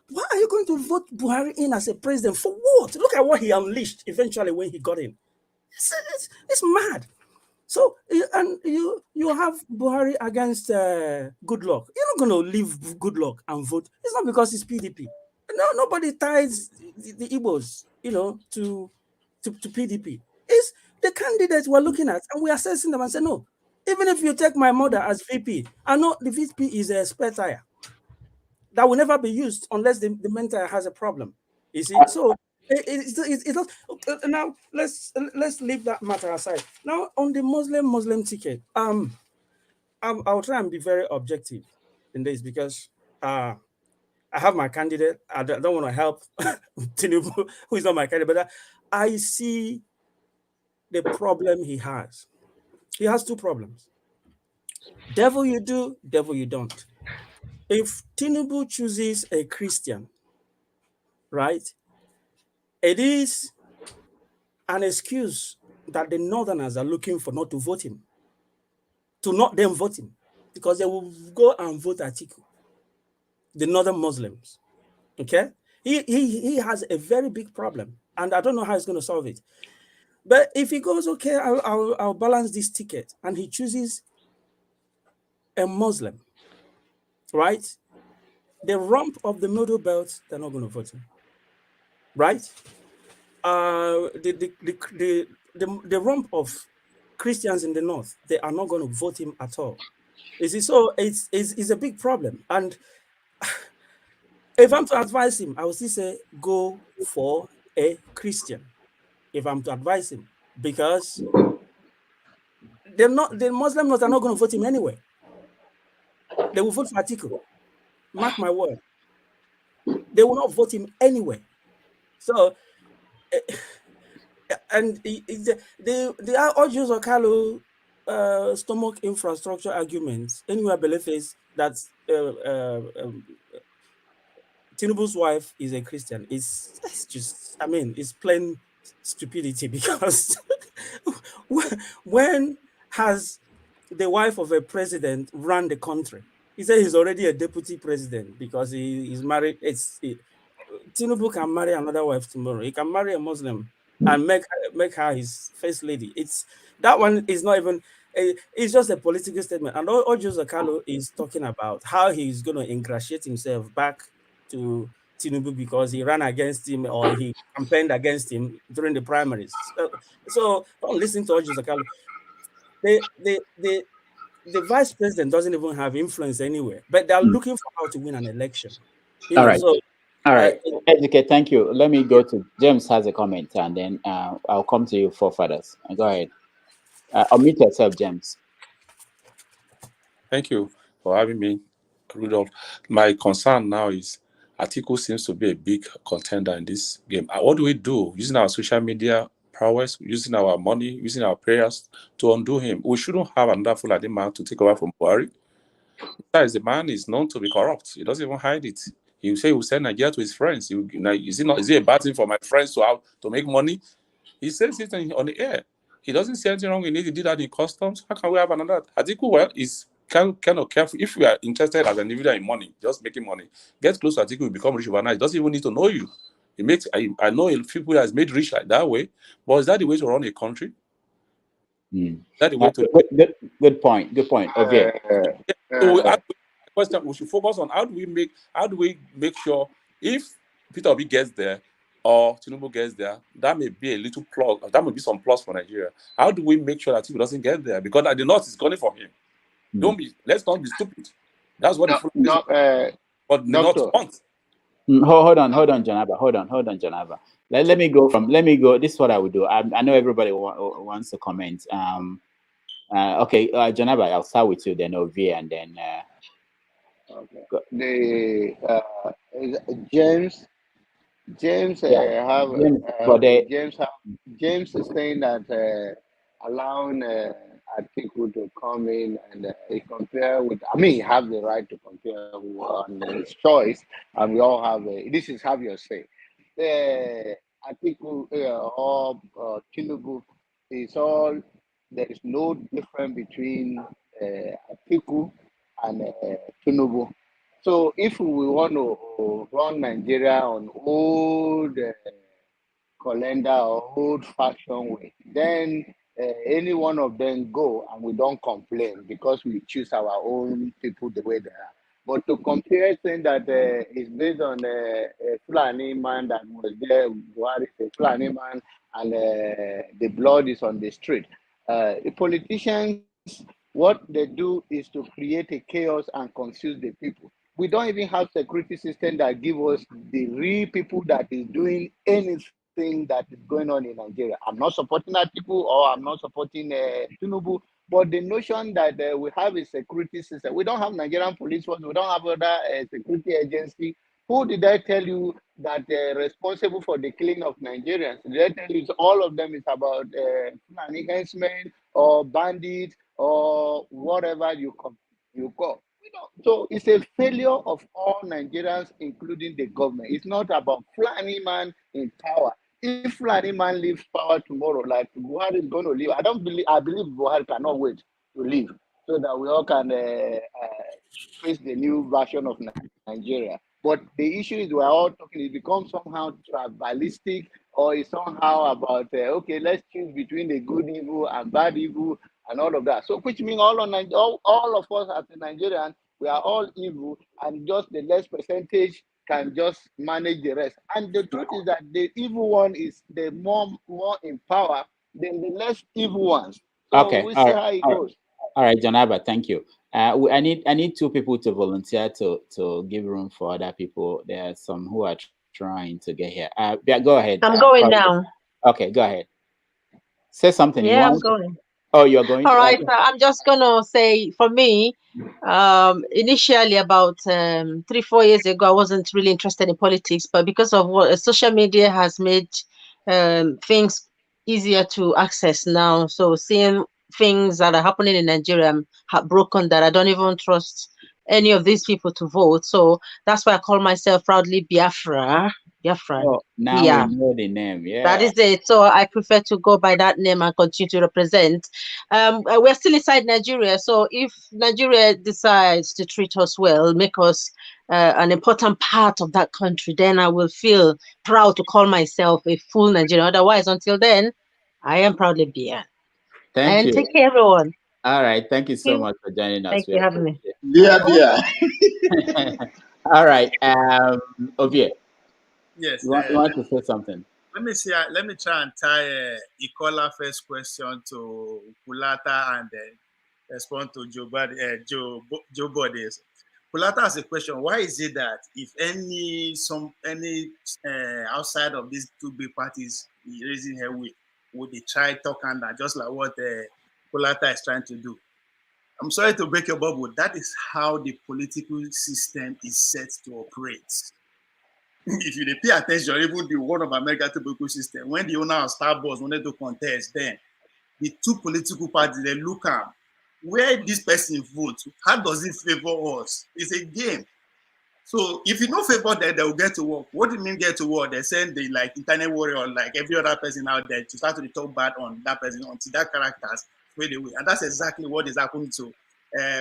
Why are you going to vote Buhari in as a president? For what? Look at what he unleashed eventually when he got in. It's mad. So, and you have Buhari against Goodluck. You're not going to leave Goodluck and vote. It's not because it's PDP. No, nobody ties the Igbos, to PDP. It's the candidates we're looking at, and we're assessing them and say, no, even if you take my mother as VP, I know the VP is a spare tire that will never be used unless the main tire has a problem. You see, so now let's leave that matter aside. Now on the Muslim ticket, I'll try and be very objective in this because I have my candidate. I don't want to help Tinubu, who is not my candidate, but I see the problem he has. He has two problems. Devil you do, devil you don't. If Tinubu chooses a Christian, right, it is an excuse that the Northerners are looking for not to vote him, to not them vote him, because they will go and vote Atiku, the Northern Muslims, okay? He has a very big problem, and I don't know how he's going to solve it. But if he goes, okay, I'll balance this ticket, and he chooses a Muslim, right? The rump of the Middle Belt, they're not going to vote him, right? The rump of Christians in the North, they are not going to vote him at all. You see, so it's a big problem. And if I'm to advise him, I would still say go for a Christian. If I'm to advise him, because the Muslim North are not going to vote him anyway. They will vote for Atiku. Mark my word. They will not vote him anyway. So, and the audios of Kalu stomach infrastructure arguments, anyway, I believe is that Tinubu's wife is a Christian. It's just, I mean, it's plain stupidity because when has the wife of a president run the country? He said he's already a deputy president because he's married. Tinubu can marry another wife tomorrow. He can marry a Muslim and make her his first lady. That one is not even. It's just a political statement. And all Jose Carlo is talking about how he's going to ingratiate himself back to Tinubu because he ran against him or he campaigned against him during the primaries. So don't listen to Jose Carlo. The vice president doesn't even have influence anywhere, but they're looking for how to win an election. All right. So. All right, Educate, thank you. Let me go to James has a comment, and then I'll come to you for fathers. Go ahead. Unmute yourself, James. Thank you for having me, Rudolph. My concern now is Atiku seems to be a big contender in this game. What do we do using our social media prowess, using our money, using our prayers to undo him? We shouldn't have another Fulani man to take over from Buhari. Besides, the man is known to be corrupt. He doesn't even hide it. He will say he will send Nigeria to his friends. Is it a bad thing for my friends to make money? He says it on the air. He doesn't see anything wrong in it. He did that in customs. How can we have another? Atiku, well, is kind of careful. If you are interested as an individual in money, just making money, get close to Atiku, you become rich overnight. He doesn't even need to know you. It makes I know a few people has made rich like that way, but is that the way to run a country? That the way to good point. Good point. Okay. Question we should focus on how do we make sure if Peter Obi gets there or Tinubu gets there, that may be a little plus. That may be some plus for Nigeria. How do we make sure that he doesn't get there? Because the North is going for him. Let's not be stupid. That's what but the North wants. Hold on, Janaba. Hold on, Janaba. Let me go. This is what I would do. I know everybody wants to comment. Okay, Janaba, I'll start with you, then Ovi, and then. Okay. James James is saying that allowing Atiku to come in and compare with. I mean, you have the right to compare on his choice, and we all have. This is have your say. Atiku or Tinubu is all. There is no difference between Atiku and Tinubu. So if we want to run Nigeria on old calendar or old-fashioned way, then any one of them go and we don't complain because we choose our own people the way they are. But to compare saying that it's based on a Fulani man that was there, Buhari is a Fulani man, and the blood is on the street. The politicians, what they do is to create a chaos and confuse the people. We don't even have security system that give us the real people that is doing anything that is going on in Nigeria. I'm not supporting that people or I'm not supporting Tinubu, but the notion that we have a security system, we don't have Nigerian police force, we don't have other security agency. Who did I tell you that responsible for the killing of Nigerians? Did I tell you all of them is about Fulani henchmen or bandits or whatever you call? So it's a failure of all Nigerians, including the government. It's not about Fulani man in power. If Fulani man leaves power tomorrow, like Buhari is going to leave, I believe Buhari cannot wait to leave so that we all can face the new version of Nigeria. But the issue is we're all talking, it becomes somehow tribalistic or it's somehow about, okay, let's choose between the good evil and bad evil and all of that. So which means all of us as a Nigerian, we are all evil and just the less percentage can just manage the rest. And the truth is that the evil one is the more in power than the less evil ones. So Okay, we'll see how it goes. All right, Janaba, thank you. I need 2 people to volunteer to give room for other people. There are some who are trying to get here. Yeah, go ahead. I'm going now. Okay, go ahead. Say something. Yeah, I'm going. Oh, you're going. All right, I'm just gonna say for me, initially about 3-4 years ago, I wasn't really interested in politics, but because of what social media has made things easier to access now, so seeing things that are happening in Nigeria, I'm heartbroken that I don't even trust any of these people to vote. So that's why I call myself proudly Biafra. Biafra. Oh, now Yeah. we know the name. Yeah. That is it. So I prefer to go by that name and continue to represent. We're still inside Nigeria. So if Nigeria decides to treat us well, make us an important part of that country, then I will feel proud to call myself a full Nigerian. Otherwise, until then, I am proudly Bian. Thank And you. take care, everyone. All right. Thank you so much for joining us. Thank you for having me. All right. Ovie, Yes. you want to say something? Let me see. Let me try and tie Ikola first question to Kulata and then respond to Joe Bodies. Kulata has a question. Why is it that if any outside of these two big parties raising her with, would they try talk under just like what Kulata is trying to do? I'm sorry to break your bubble. That is how the political system is set to operate. If you pay attention, even the one of American political system, when the owner of Starbucks wanted to contest, then the two political parties, they look at where this person votes, how does it favor us? It's a game. So if you don't favor them, they will get to work. What do you mean get to work? They send the like internet warrior, like every other person out there to start to talk bad on that person until that characters fade away. And that's exactly what is happening to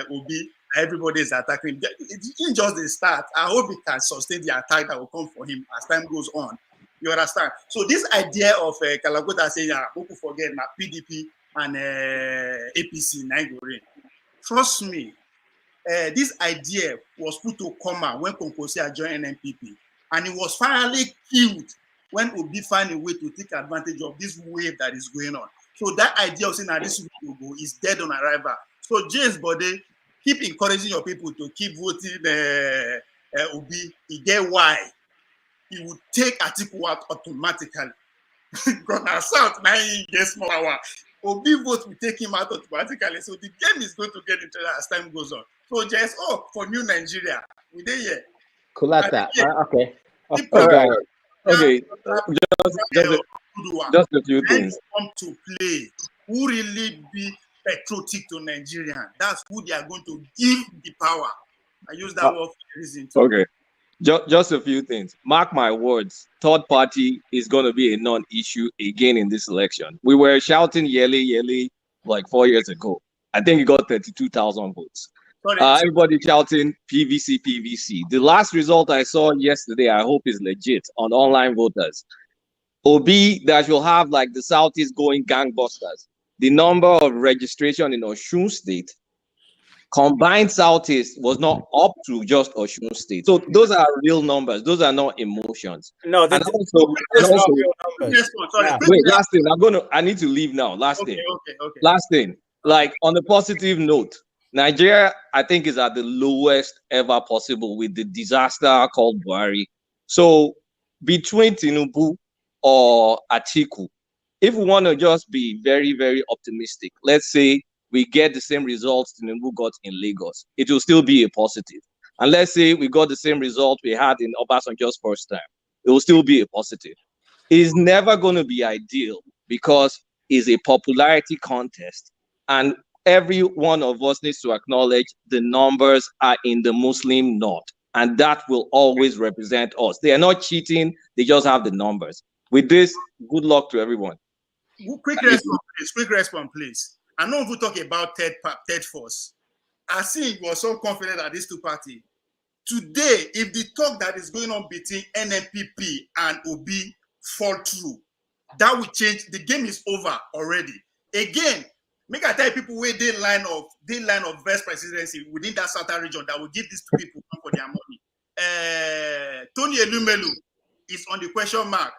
Obi. Everybody is attacking him. It just the start. I hope he can sustain the attack that will come for him as time goes on. You understand? So this idea of Kalakota saying, people forget my PDP and APC, Nigerian. Trust me, this idea was put to coma when Konkosia joined NNPP, and it was finally killed when Obi find a way to take advantage of this wave that is going on. So that idea of saying that this will go is dead on arrival. So James Bode, keep encouraging your people to keep voting Obi. He get why. He would take Atiku out automatically. Because South now he gets more power. Obi vote will take him out automatically. So the game is going to get into that as time goes on. So just for new Nigeria, we there here. Kulata. Okay. Okay. Just a few things. Come to play. Who really be patriotic to Nigeria? That's who they are going to give the power. I use that word for a reason too. Okay. Just a few things. Mark my words. Third party is going to be a non-issue again in this election. We were shouting yelly like 4 years ago. I think he got 32,000 votes. Everybody shouting PVC. The last result I saw yesterday, I hope is legit on online voters. Obi that will have like the Southeast going gangbusters. The number of registration in Osun State combined Southeast was not up to just Osun State. So those are real numbers. Those are not emotions. No, and also, wait, last thing. I need to leave now. Last thing. Last thing. Like on a positive note, Nigeria, I think, is at the lowest ever possible with the disaster called Buhari. So between Tinubu or Atiku, if we want to just be very, very optimistic, let's say we get the same results Tinubu got in Lagos, it will still be a positive. And let's say we got the same result we had in Obasanjo's first term, it will still be a positive. It's never going to be ideal because it's a popularity contest. And every one of us needs to acknowledge the numbers are in the Muslim north. And that will always represent us. They are not cheating. They just have the numbers. With this, good luck to everyone. Quick response, please. I know if we talk about third force. I see you are so confident that these two parties. Today, if the talk that is going on between NNPP and Obi fall through, that will change. The game is over already. Again, make I tell people where they line of vice presidency within that southern region that will give these two people for their money. Tony Elumelu is on the question mark.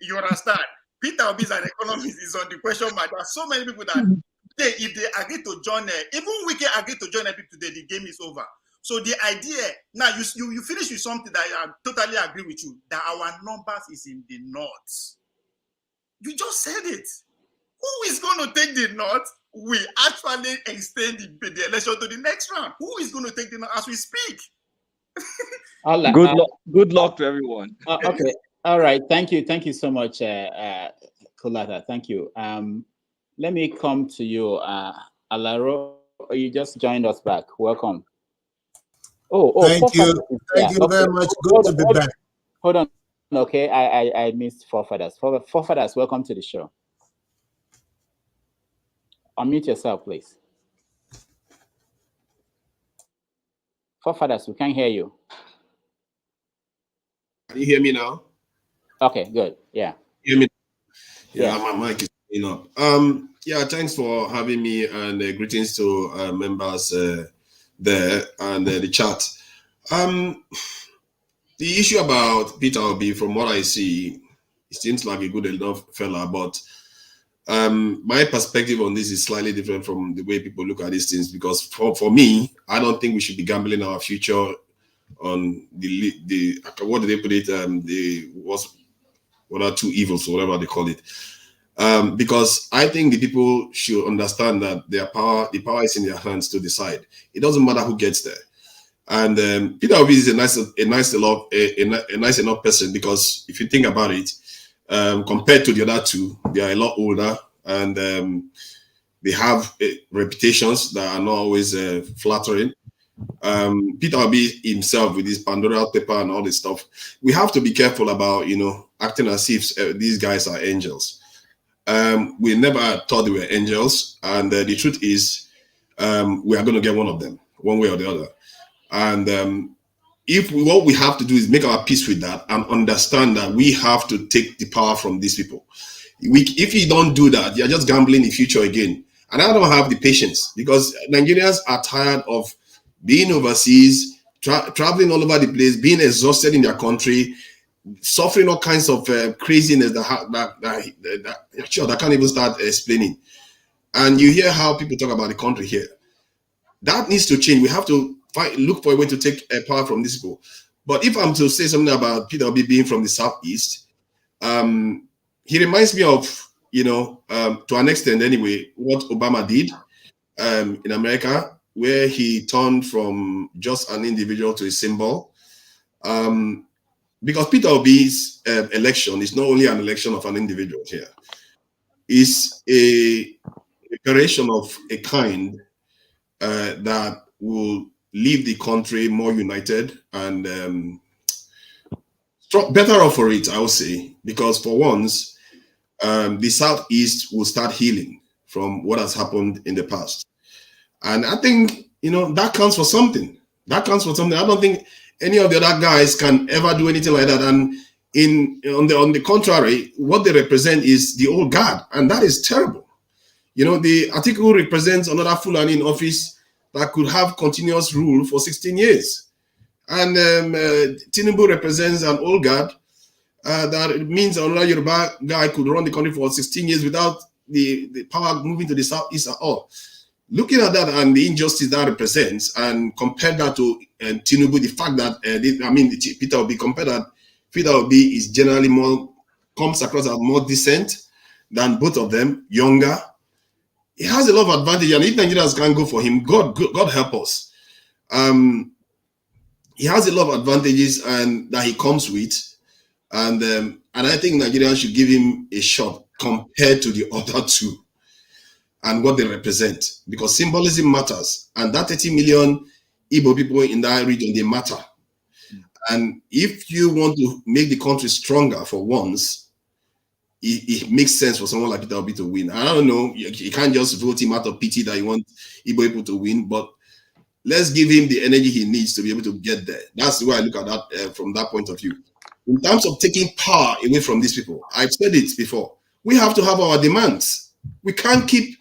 You understand? Peter Obi as an economist is on the question mark. There are so many people that if they agree to join, even we can agree to join people today, the game is over. So the idea, now you finish with something that I totally agree with you, that our numbers is in the north. You just said it. Who is going to take the north? We actually extend the election to the next round. Who is going to take the north as we speak? Good luck to everyone. Okay. All right. Thank you so much, Kulata. Thank you. Let me come to you, Alaro. You just joined us back. Welcome. Thank you. Thank you very much. Good to be back. Hold on. Okay, I missed forefathers. Forefathers, welcome to the show. Unmute yourself, please. Forefathers, we can't hear you. Can you hear me now? Okay, good. Yeah. Hear me? Yeah, my mic is going up. Yeah, thanks for having me, and greetings to members there and the chat. The issue about Peter Obi, from what I see, it seems like a good enough fella, but my perspective on this is slightly different from the way people look at these things, because for me, I don't think we should be gambling our future on the what do they put it, what are two evils, or whatever they call it, because I think the people should understand that the power is in their hands to decide. It doesn't matter who gets there. And Peter Obi is a nice enough person, because if you think about it, compared to the other two, they are a lot older, and they have reputations that are not always flattering. Peter Obi himself, with his Pandora paper and all this stuff, we have to be careful about, acting as if these guys are angels. We never thought they were angels, and the truth is, we are going to get one of them, one way or the other. And what we have to do is make our peace with that and understand that we have to take the power from these people. If you don't do that, you're just gambling the future again. And I don't have the patience, because Nigerians are tired of being overseas, traveling all over the place, being exhausted in their country, suffering all kinds of craziness that I can't even start explaining. And you hear how people talk about the country here. That needs to change. We have to look for a way to take power from these people. But if I'm to say something about Peter Obi being from the Southeast, he reminds me of, to an extent anyway, what Obama did in America, where he turned from just an individual to a symbol. Because Peter Obi's election is not only an election of an individual here, it's a preparation of a kind that will leave the country more united and better off for it, I would say, because for once, the Southeast will start healing from what has happened in the past. And I think, that counts for something. That counts for something. I don't think any of the other guys can ever do anything like that. And on the contrary, what they represent is the old guard, and that is terrible. The article represents another Fulani in office that could have continuous rule for 16 years. And Tinubu represents an old guard that means another Yoruba guy could run the country for 16 years without the power moving to the Southeast at all. Looking at that and the injustice that represents, and compare that to Tinubu, the fact that, Peter Obi, compare that Peter Obi is generally comes across as more decent than both of them, younger. He has a lot of advantage, and if Nigerians can't go for him, God help us. He has a lot of advantages and that he comes with, and I think Nigerians should give him a shot compared to the other two and what they represent, because symbolism matters, and that 30 million Igbo people in that region, they matter. And if you want to make the country stronger for once, it makes sense for someone like Peter Obi to win. I don't know, you can't just vote him out of pity that you want Igbo people to win, but let's give him the energy he needs to be able to get there. That's the way I look at that from that point of view. In terms of taking power away from these people, I've said it before, we have to have our demands. We can't keep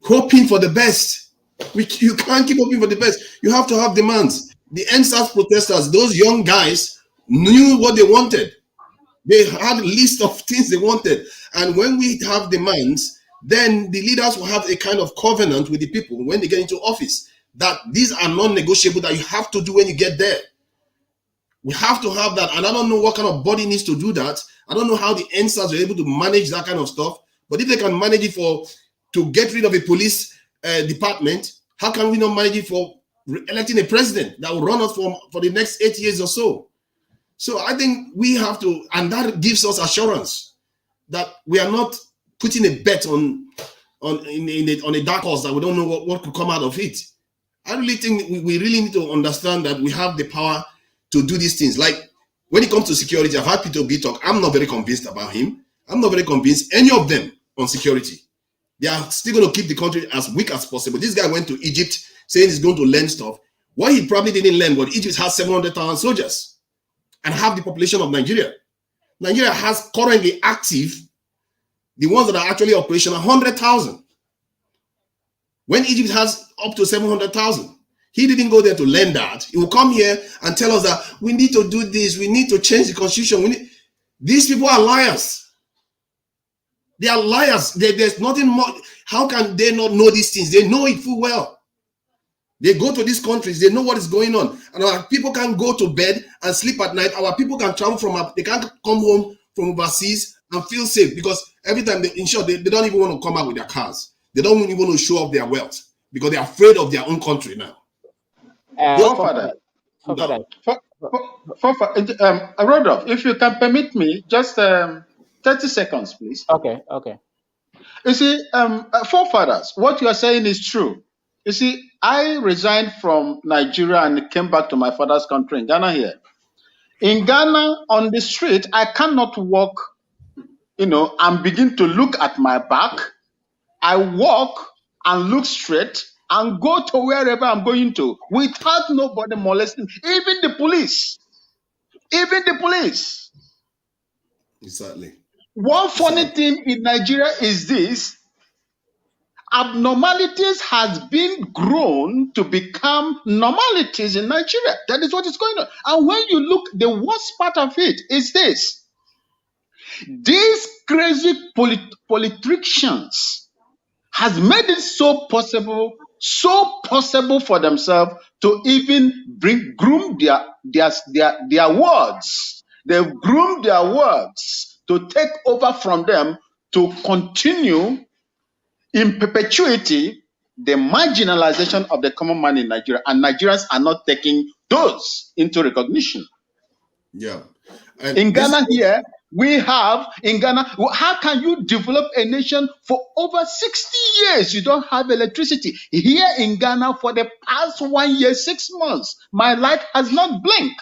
hoping for the best. You can't keep hoping for the best. You have to have demands. The NSAS protesters, those young guys, knew what they wanted. They had a list of things they wanted. And when we have demands, then the leaders will have a kind of covenant with the people when they get into office, that these are non-negotiable, that you have to do when you get there. We have to have that. And I don't know what kind of body needs to do that. I don't know how the NSAS are able to manage that kind of stuff. But if they can manage it to get rid of a police department, how can we not manage it for electing a president that will run us for the next 8 years or so? So I think we have to, and that gives us assurance that we are not putting a bet on a dark horse that we don't know what could come out of it. I really think we really need to understand that we have the power to do these things. Like when it comes to security, I've had Peter B talk. I'm not very convinced about him. I'm not very convinced any of them on security. They are still going to keep the country as weak as possible. This guy went to Egypt saying he's going to learn stuff. What he probably didn't learn, but Egypt has 700,000 soldiers and half the population of Nigeria. Nigeria has currently active, the ones that are actually operational, 100,000. When Egypt has up to 700,000. He didn't go there to learn that. He will come here and tell us that we need to do this, we need to change the constitution. These people are liars. They are liars. There's nothing more. How can they not know these things? They know it full well. They go to these countries, they know what is going on. And our people can go to bed and sleep at night. Our people can travel they can't come home from overseas and feel safe, because every time they don't even want to come out with their cars. They don't even want to show off their wealth because they're afraid of their own country now. Rodolph, if you can permit me, just 30 seconds, please. Okay. You see, forefathers, what you are saying is true. You see, I resigned from Nigeria and came back to my father's country in Ghana here. In Ghana, on the street, I cannot walk, and begin to look at my back. I walk and look straight and go to wherever I'm going to without nobody molesting, even the police. Exactly. One funny thing in Nigeria is this: abnormalities has been grown to become normalities in Nigeria. That is what is going on. And when you look, the worst part of it is this: these crazy politicians has made it so possible for themselves to even groom their words. They've groomed their words to take over from them, to continue in perpetuity the marginalization of the common man in Nigeria. And Nigerians are not taking those into recognition. Yeah. In Ghana here, how can you develop a nation for over 60 years? You don't have electricity. Here in Ghana, for the past 1 year, 6 months, my light has not blinked.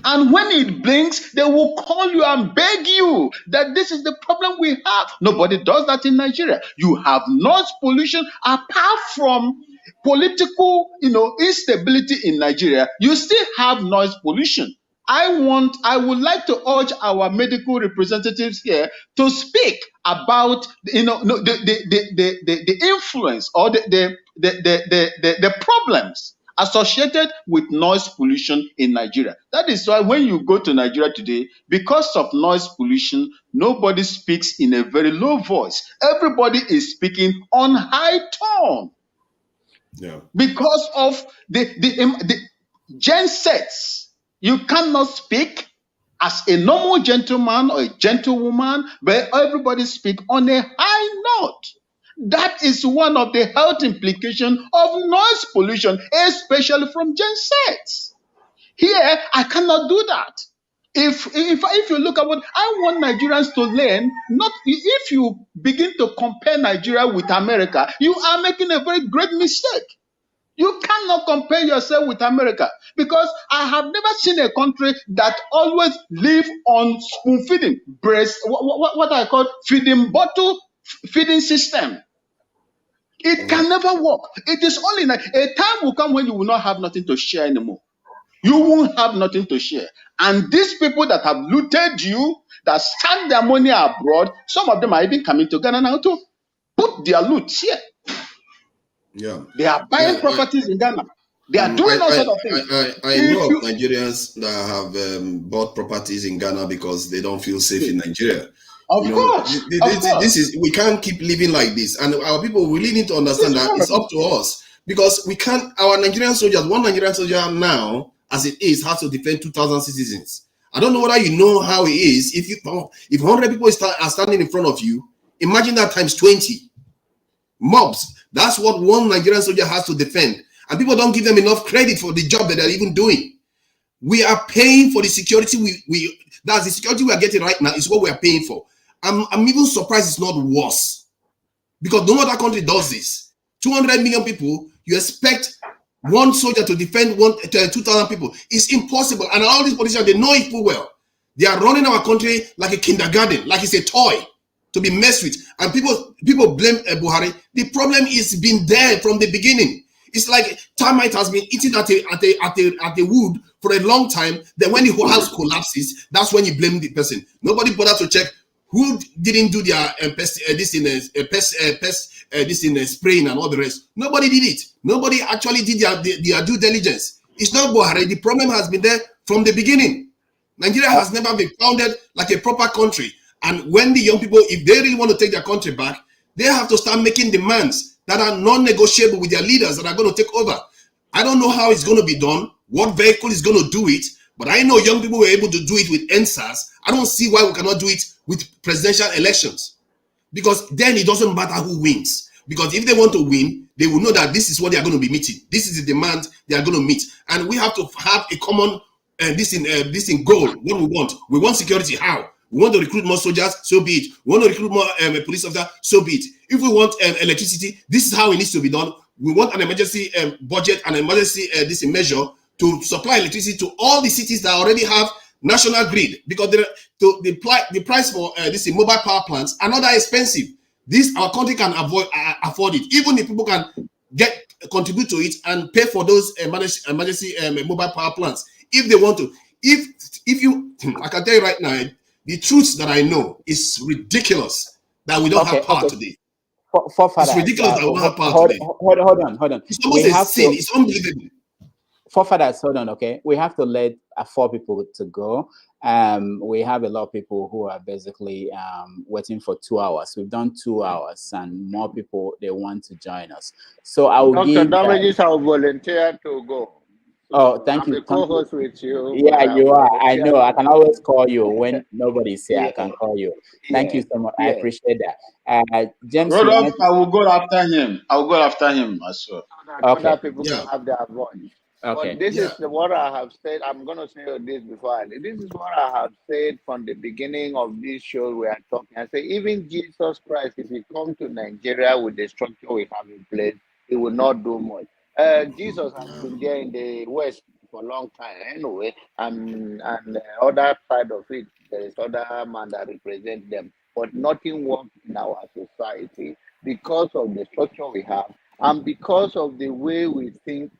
And when it blinks, they will call you and beg you that this is the problem we have. Nobody does that in Nigeria. You have noise pollution. Apart from political, instability in Nigeria, you still have noise pollution. I would like to urge our medical representatives here to speak about, the influence or the problems associated with noise pollution in Nigeria. That is why when you go to Nigeria today, because of noise pollution, nobody speaks in a very low voice. Everybody is speaking on high tone. Yeah. Because of the gen sets. You cannot speak as a normal gentleman or a gentlewoman, but everybody speak on a high note. That is one of the health implications of noise pollution, especially from gen sets. Here, I cannot do that. If you look at what I want Nigerians to learn, not if you begin to compare Nigeria with America, you are making a very great mistake. You cannot compare yourself with America, because I have never seen a country that always live on spoon feeding, what I call feeding bottle feeding system. It can never work. It is only a time will come when you will not have nothing to share anymore. You won't have nothing to share. And these people that have looted you, that stack their money abroad, some of them are even coming to Ghana now to put their loot here. Yeah. They are buying properties in Ghana. They are doing all sorts of things. I know of Nigerians that have bought properties in Ghana because they don't feel safe in Nigeria. Of course. We can't keep living like this. And our people really need to understand that it's up to us. Because we can't, our Nigerian soldiers, one Nigerian soldier now, as it is, has to defend 2,000 citizens. I don't know whether you know how it is. If 100 people are standing in front of you, imagine that times 20. Mobs. That's what one Nigerian soldier has to defend. And people don't give them enough credit for the job that they're even doing. We are paying for the security. That's the security we are getting right now is what we are paying for. I'm even surprised it's not worse. Because no other country does this. 200 million people, you expect one soldier to defend 2,000 people. It's impossible. And all these politicians, they know it full well. They are running our country like a kindergarten, like it's a toy to be messed with. And people blame Buhari. The problem is been there from the beginning. It's like termite has been eating at the wood for a long time. Then when the whole house collapses, that's when you blame the person. Nobody bothered to check who didn't do their spraying and all the rest. Nobody did it. Nobody actually did their due diligence. It's not Buhari. The problem has been there from the beginning. Nigeria has never been founded like a proper country. And when the young people, if they really want to take their country back, they have to start making demands that are non-negotiable with their leaders that are going to take over. I don't know how it's going to be done, what vehicle is going to do it, but I know young people were able to do it with NSAS. I don't see why we cannot do it with presidential elections. Because then it doesn't matter who wins. Because if they want to win, they will know that this is what they are going to be meeting. This is the demand they are going to meet. And we have to have a common this in goal. What we want. We want security. How? We want to recruit more soldiers, so be it. We want to recruit more police officers, so be it. If we want electricity, this is how it needs to be done. We want an emergency budget, an emergency measure to supply electricity to all the cities that already have national grid, because the price for this mobile power plants are not that expensive. This our country can afford it. Even if people can contribute to it and pay for those emergency mobile power plants if they want to. If you, I can tell you right now, the truth that I know is ridiculous that we don't have power today. It's ridiculous that we don't have power today. Hold on. It's almost a sin. It's unbelievable. Forefathers, hold on, okay? We have to let 4 people to go. We have a lot of people who are basically waiting for 2 hours. We've done 2 hours, and more people, they want to join us. So I will give... Dr. Damages, I'll volunteer to go. Oh, thank you. I'm a co-host with you. Yeah, you are. I know. I can always call you when nobody's here. I can call you. Thank you so much. I appreciate that. James, Rodolph, I will go after him. I will go after him as well. Other people can have their voice. Okay. But this is what I have said. I'm going to say this before. This is what I have said from the beginning of this show we are talking. I say even Jesus Christ, if he come to Nigeria with the structure we have in place, he will not do much. Jesus has been there in the West for a long time anyway, and the other side of it, there is other man that represents them. But nothing works in our society because of the structure we have and because of the way we think.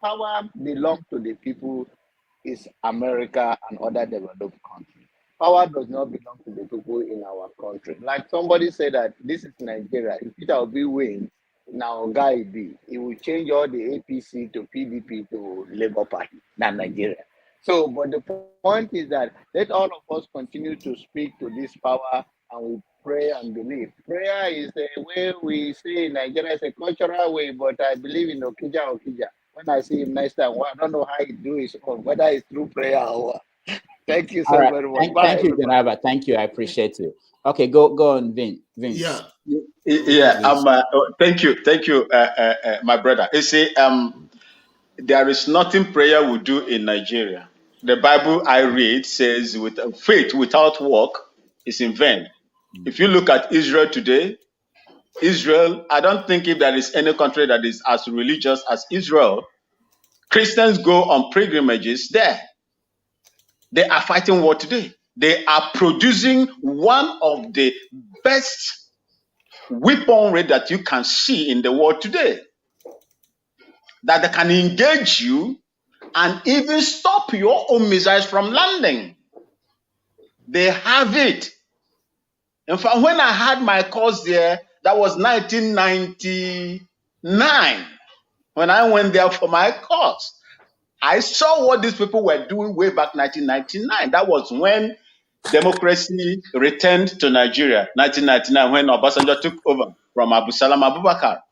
Power belongs to the people, is America and other developed countries. Power does not belong to the people in our country. Like somebody said that this is Nigeria. If Peter Obi wins, now Guy B, it will change all the APC to PDP to Labour Party, not Nigeria. So, but the point is that let all of us continue to speak to this power, and we pray and believe. Prayer is a way we say in Nigeria, it's a cultural way, but I believe in Okija. When I see him next time, well, I don't know how he do his own, whether it's through prayer or what. Thank you so very much. Thank you, Janaba. Thank you. I appreciate you. Okay, go on, Vince. Thank you, my brother. You see, there is nothing prayer will do in Nigeria. The Bible I read says, "With faith without work is in vain." If you look at Israel today, Israel, I don't think if there is any country that is as religious as Israel, Christians go on pilgrimages there. They are fighting war today. They are producing one of the best weaponry that you can see in the world today, that they can engage you and even stop your own missiles from landing. They have it. In fact, when I had my course there, that was 1999. When I went there for my course, I saw what these people were doing way back 1999. That was when democracy returned to Nigeria, 1999, when Obasanjo took over from Abu Salam Abubakar.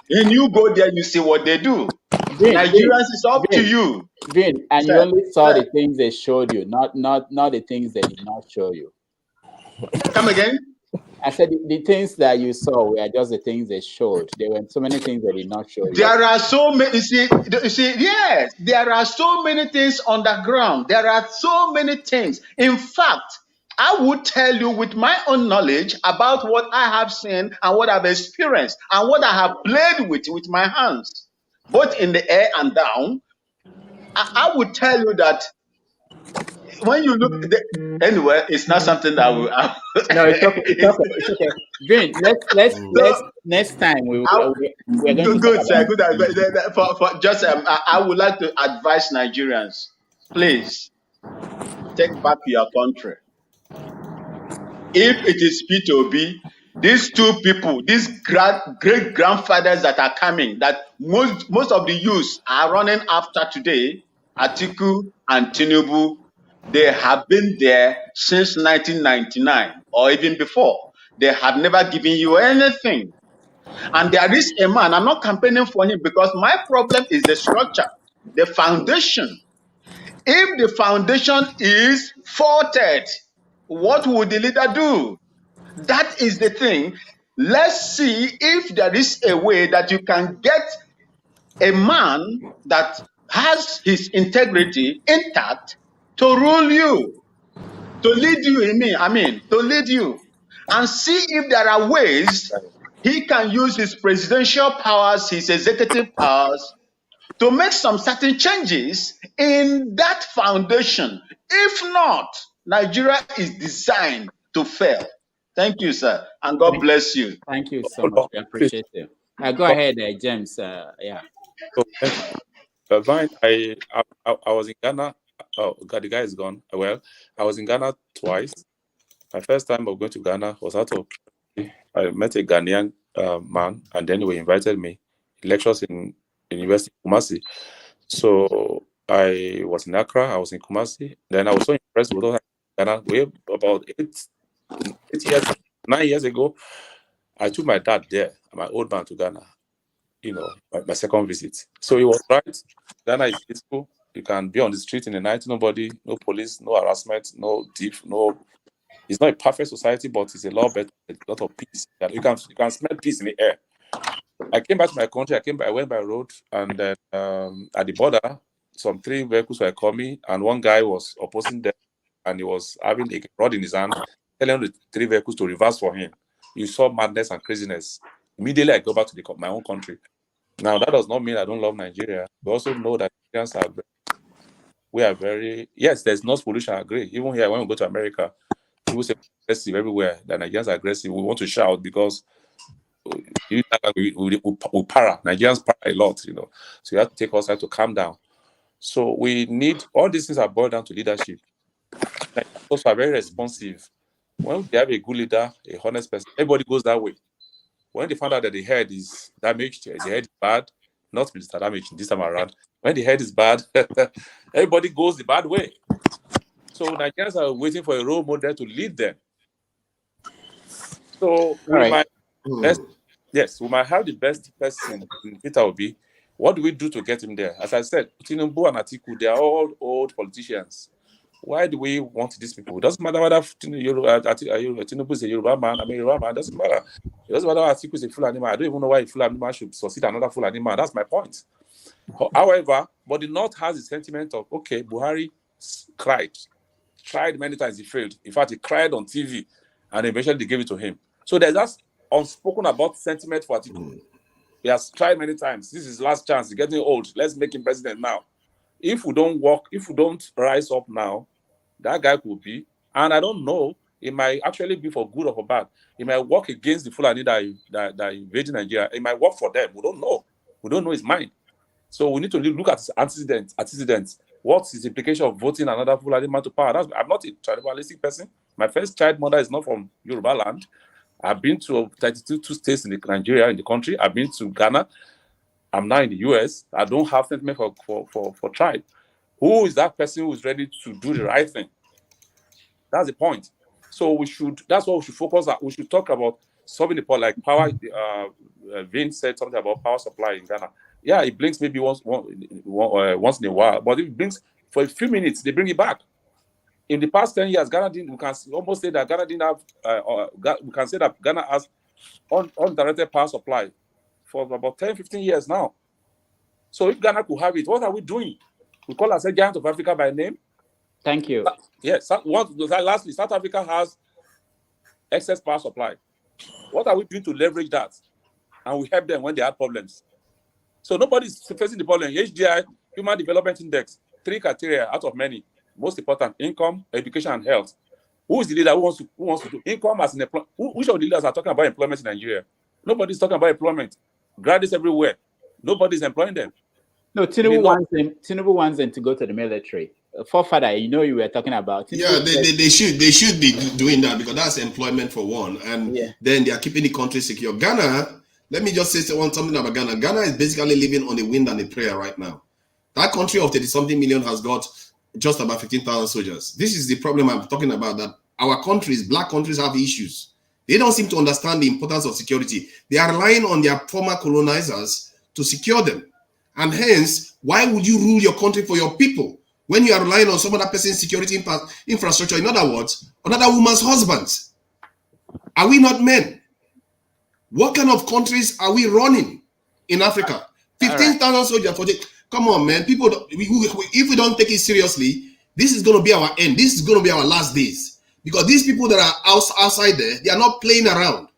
And you go there, you see what they do. Nigerians, it's up to you. Vin, and you only saw the things they showed you, not the things they did not show you. Come again? I said the things that you saw were just the things they showed. There were so many things they did not show you. There are so many, you see, yes, there are so many things on the ground. There are so many things. In fact, I would tell you with my own knowledge about what I have seen and what I've experienced and what I have played with my hands, both in the air and down. I would tell you that when you look at anyway, it's not something that will. No, it's okay. It's okay. It's okay. Vin, let's next time we're going to good, talk sir. about. Good. For just I would like to advise Nigerians, please take back your country. If it is P2B, these two people, these great grandfathers that are coming, that most of the youths are running after today, Atiku and Tinubu, they have been there since 1999 or even before. They have never given you anything. And there is a man, I'm not campaigning for him because my problem is the structure, the foundation. If the foundation is faulted, what would the leader do? That is the thing. Let's see if there is a way that you can get a man that has his integrity intact to rule you, to lead you to lead you, and see if there are ways he can use his presidential powers, his executive powers, to make some certain changes in that foundation. If not, Nigeria is designed to fail. Thank you, sir, and God bless you. Thank you so much. We appreciate it. Go ahead, James. Yeah. So thank you. Vine, I was in Ghana. Oh, God, the guy is gone. Well, I was in Ghana twice. My first time of going to Ghana was out of. I met a Ghanaian man, and then he invited me. He lectures in University of Kumasi. So I was in Accra. I was in Kumasi. Then I was so impressed with what Ghana. Way about 9 years ago, I took my dad there, my old man, to Ghana. You know, my second visit. So he was right. Ghana is peaceful. You can be on the street in the night, nobody, no police, no harassment, no thief, no. It's not a perfect society, but it's a lot better, a lot of peace. You can smell peace in the air. I came back to my country. I went by road, and then at the border, some 3 vehicles were coming, and one guy was opposing them, and he was having a rod in his hand, telling the 3 vehicles to reverse for him. You saw madness and craziness. Immediately, I go back to my own country. Now, that does not mean I don't love Nigeria. We also know that Nigerians are very, yes, there's no solution, I agree. Even here, when we go to America, people say aggressive everywhere, that Nigerians are aggressive. We want to shout because we para. Nigerians para a lot, you know. So you have to take us time to calm down. So we need, all these things are boiled down to leadership. Nigerians also are very responsive. When they have a good leader, a honest person, everybody goes that way. When they find out that the head is damaged, the head is bad, not Mr. Damage this time around. When the head is bad, everybody goes the bad way. So Nigerians are waiting for a role model to lead them. So we might have the best person in Peter Obi. What do we do to get him there? As I said, Tinubu and Atiku, they are all old politicians. Why do we want these people? It doesn't matter whether Tinubu is a Yoruba man, I'm a Yoruba man, it doesn't matter. It doesn't matter whether Atiku is a Fulani man. I don't even know why a Fulani man should succeed another Fulani man. That's my point. However, but the North has the sentiment of, okay, Buhari tried many times, he failed. In fact, he cried on TV, and eventually they gave it to him. So there's that unspoken about sentiment for Atiku. He has tried many times. This is his last chance. He's getting old. Let's make him president now. If we don't rise up now, that guy could be, and I don't know, it might actually be for good or for bad. It might work against the Fulani that invaded Nigeria. It might work for them. We don't know. We don't know his mind. So we need to look at his antecedents. What's his implication of voting another Fulani man to power? I'm not a tribalistic person. My first child mother is not from Yoruba land. I've been to 32 states in Nigeria, in the country. I've been to Ghana. I'm now in the US. I don't have sentiment for tribe. Who is that person who is ready to do the right thing? That's the point. So that's what we should focus on. We should talk about solving the point, like power. Vin said something about power supply in Ghana. Yeah, it blinks maybe once in a while, but if it blinks for a few minutes, they bring it back. In the past 10 years, Ghana didn't. We can almost say that Ghana didn't have. We can say that Ghana has undirected power supply for about 10, 15 years now. So if Ghana could have it, what are we doing? We call ourselves Giant of Africa by name. Thank you. Yes. Lastly, South Africa has excess power supply. What are we doing to leverage that? And we help them when they have problems. So nobody's facing the problem. HDI, Human Development Index, 3 criteria out of many. Most important: income, education, and health. Who is the leader who wants to do income as an employment? Which of the leaders are talking about employment in Nigeria? Nobody's talking about employment. Graduates everywhere. Nobody's employing them. No, Tinubu wants them to go to the military. Forefather, you were talking about. Yeah, they should be doing that, because that's employment for one, and then they are keeping the country secure. Ghana, let me just say something about Ghana. Ghana is basically living on the wind and the prayer right now. That country of 30-something million has got just about 15,000 soldiers. This is the problem I'm talking about, that our countries, black countries, have issues. They don't seem to understand the importance of security. They are relying on their former colonizers to secure them. And hence, why would you rule your country for your people when you are relying on some other person's security infrastructure? In other words, another woman's husband. Are we not men? What kind of countries are we running in Africa? 15,000 soldiers for the... Come on, man. People, if we don't take it seriously, this is going to be our end. This is going to be our last days. Because these people that are outside there, they are not playing around.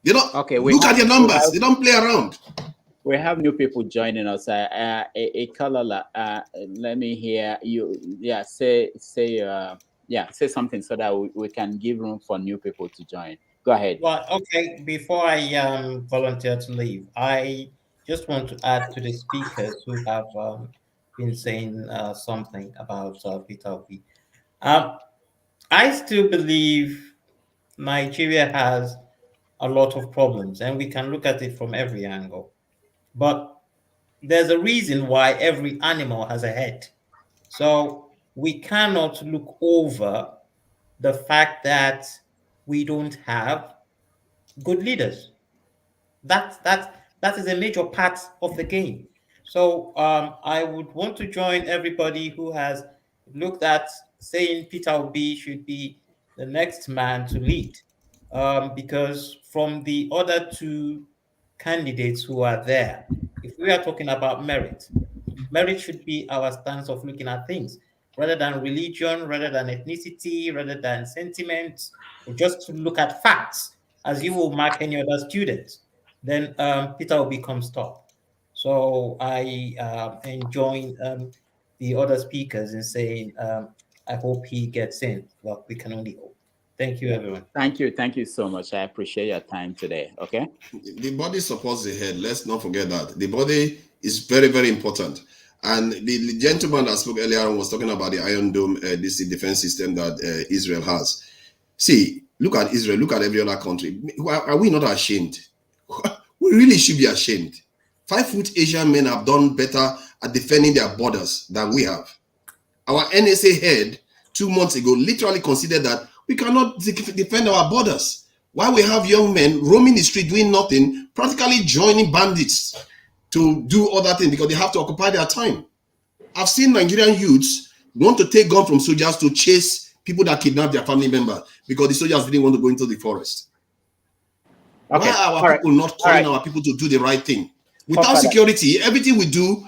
They don't... look at their numbers. They don't play around. We have new people joining us. Kalala, let me hear you. Yeah, say something so that we can give room for new people to join. Go ahead. Well, okay. Before I volunteer to leave, I just want to add to the speakers who have been saying something about Peter Obi. I still believe Nigeria has a lot of problems, and we can look at it from every angle. But there's a reason why every animal has a head. So we cannot look over the fact that we don't have good leaders. That is a major part of the game. So I would want to join everybody who has looked at saying Peter Obi should be the next man to lead, because from the other two candidates who are there, if we are talking about merit should be our stance of looking at things, rather than religion, rather than ethnicity, rather than sentiments, or just to look at facts, as you will mark any other student. Then Peter will become top. So I enjoin the other speakers in saying I hope he gets in. Well, we can only hope. Thank you, everyone. Thank you so much. I appreciate your time today. Okay. The body supports the head. Let's not forget that the body is very, very important. And the gentleman that spoke earlier was talking about the Iron Dome, this defense system that Israel has. See, look at Israel. Look at every other country. Are we not ashamed? We really should be ashamed. 5-foot Asian men have done better at defending their borders than we have. Our NSA head 2 months ago literally considered that we cannot defend our borders. While we have young men roaming the street doing nothing, practically joining bandits to do other things because they have to occupy their time. I've seen Nigerian youths want to take gun from soldiers to chase people that kidnap their family members because the soldiers didn't want to go into the forest. Okay. Why are our people not calling our people to do the right thing? Without security, everything we do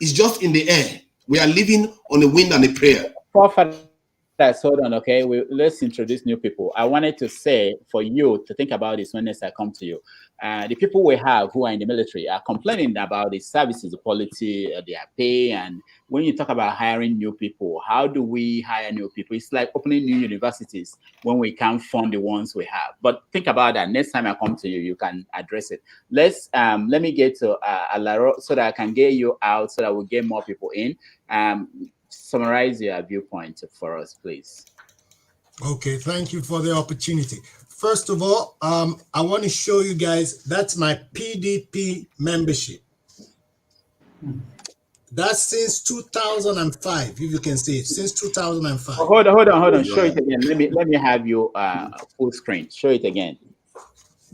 is just in the air. We are living on the wind and the prayer. Hold on, okay? Let's introduce new people. I wanted to say for you to think about this when next I come to you. The people we have who are in the military are complaining about the services, the quality, their pay. And when you talk about hiring new people, how do we hire new people? It's like opening new universities when we can't fund the ones we have. But think about that. Next time I come to you, you can address it. Let me get to Alaro so that I can get you out so that we'll get more people in. Summarize your viewpoint for us, please. Okay, thank you for the opportunity. First of all, I want to show you guys, that's my PDP membership. That's since 2005, if you can see it, since 2005. Oh, hold on. Show it again. Let me have you full screen. Show it again.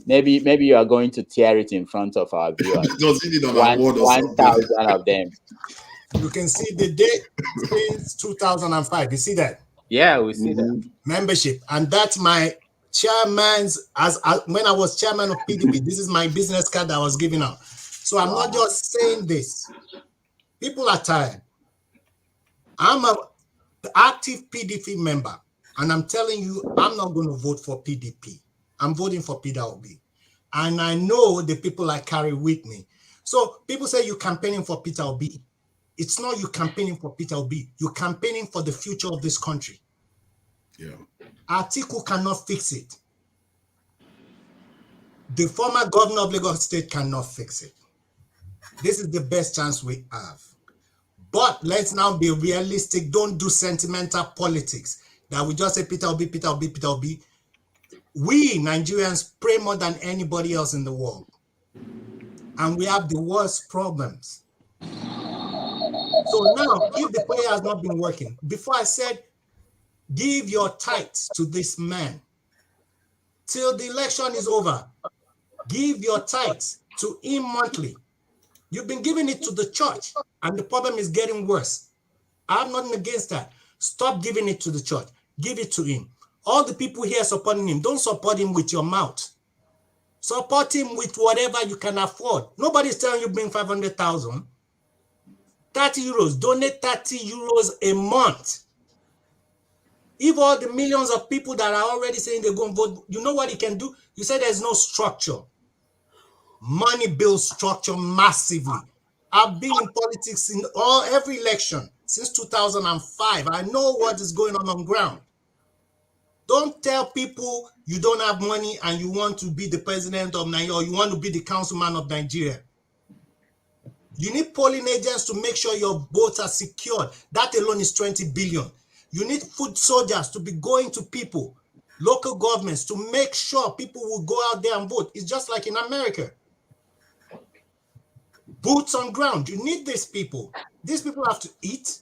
Maybe you are going to tear it in front of our viewers. 1,000 of them. You can see the date since 2005. You see that? Yeah, we see that. Membership. And that's my chairman's, when I was chairman of PDP, this is my business card that I was giving out. So I'm not just saying this. People are tired. I'm a the active PDP member, and I'm telling you, I'm not going to vote for PDP. I'm voting for Peter Obi. And I know the people I carry with me. So people say you're campaigning for Peter Obi. It's not you campaigning for Peter Obi. You're campaigning for the future of this country. Yeah. Atiku cannot fix it. The former governor of Lagos State cannot fix it. This is the best chance we have. But let's now be realistic. Don't do sentimental politics that we just say Peter Obi, Peter Obi, Peter Obi. We Nigerians pray more than anybody else in the world. And we have the worst problems. So now, if the prayer has not been working, before I said, give your tithes to this man till the election is over. Give your tithes to him monthly. You've been giving it to the church, and the problem is getting worse. I'm not against that. Stop giving it to the church. Give it to him. All the people here supporting him, don't support him with your mouth. Support him with whatever you can afford. Nobody's telling you bring 500,000. 30 euros. Donate 30 euros a month. If all the millions of people that are already saying they're going to vote, you know what he can do? You say there's no structure. Money builds structure massively. I've been in politics in every election since 2005. I know what is going on ground. Don't tell people you don't have money and you want to be the president of Nigeria or you want to be the councilman of Nigeria. You need polling agents to make sure your votes are secured. That alone is 20 billion. You need foot soldiers to be going to people, local governments, to make sure people will go out there and vote. It's just like in America. Boots on ground. You need these people. These people have to eat.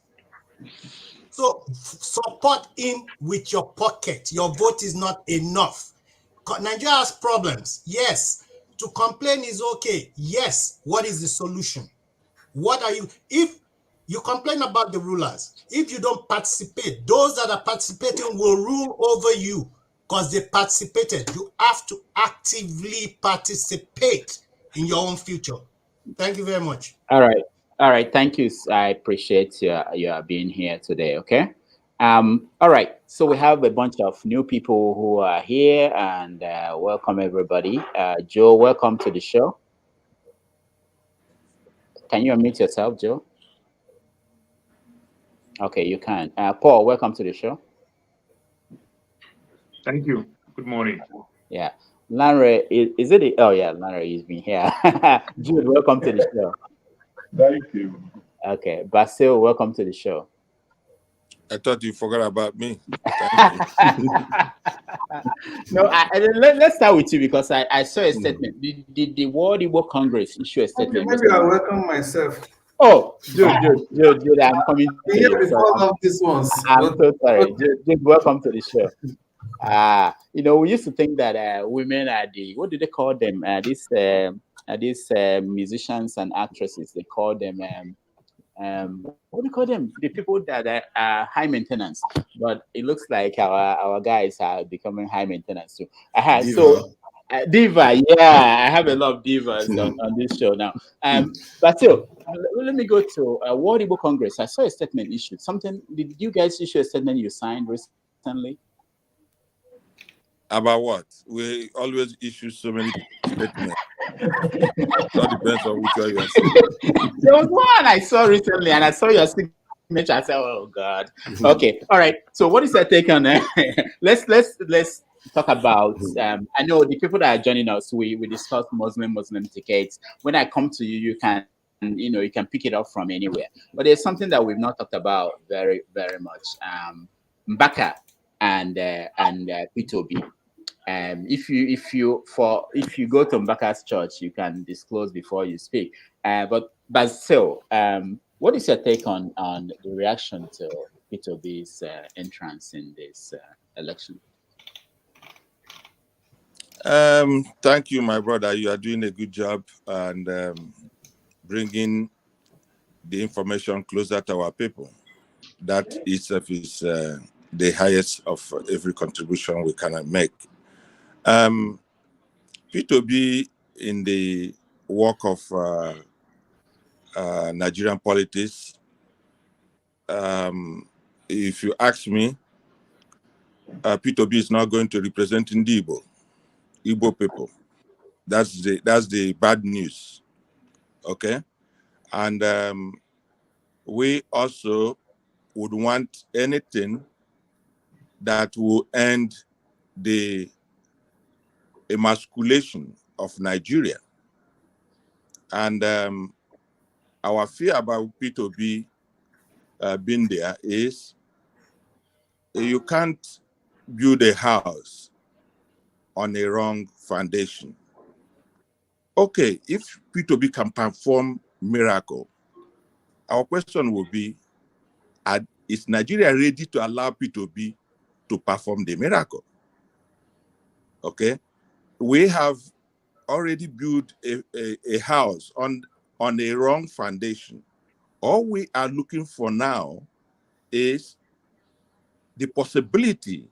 So support him with your pocket. Your vote is not enough. Nigeria has problems. Yes. To complain is okay. Yes. What is the solution? What are you? If you complain about the rulers, if you don't participate, those that are participating will rule over you because they participated. You have to actively participate in your own future. Thank you very much. All right. All right. Thank you. I appreciate your being here today. Okay. All right. So we have a bunch of new people who are here, and welcome everybody. Joe, welcome to the show. Can you unmute yourself, Joe? Okay, you can. Paul, welcome to the show. Thank you. Good morning. Yeah. Larry, is it? Oh, yeah, Larry, he's been here. Jude, welcome to the show. Thank you. Okay. Basil, welcome to the show. I thought you forgot about me. No, let's start with you because I saw a statement. Did the World Igbo Congress issue a statement? Okay, maybe I'll welcome myself. Oh, Jude, I'm coming to you. Before all these ones. I'm so sorry. Jude, welcome to the show. You know, we used to think that women are what do they call them? These musicians and actresses, they call them what do you call them? The people that are high maintenance. But it looks like our guys are becoming high maintenance too. Diva. So diva, yeah, I have a lot of divas on this show now. But still, let me go to World Igbo Congress. I saw a statement issued. Did you guys issue a statement you signed recently? About what? We always issue so many statements. That depends on which one you are saying. There was one I saw recently, and I saw your signature. I said, "Oh God." Okay, all right. So, what is your take on that? Let's talk about. I know the people that are joining us. We discussed Muslim tickets. When I come to you, you can pick it up from anywhere. But there's something that we've not talked about very much. Mbaka and P2B. If you go to Mbaka's church, you can disclose before you speak. But still, what is your take on the reaction to P2B's entrance in this election? Thank you, my brother. You are doing a good job and bringing the information closer to our people. That itself is the highest of every contribution we can make. P2B in the work of Nigerian politics if you ask me, P2B is not going to represent Igbo people. That's the bad news. Okay, and we also would want anything that will end the emasculation of Nigeria. And our fear about P2B being there is you can't build a house on a wrong foundation. Okay, if P2B can perform miracle, our question will be, is Nigeria ready to allow P2B to perform the miracle? Okay, we have already built a house on a wrong foundation. All we are looking for now is the possibility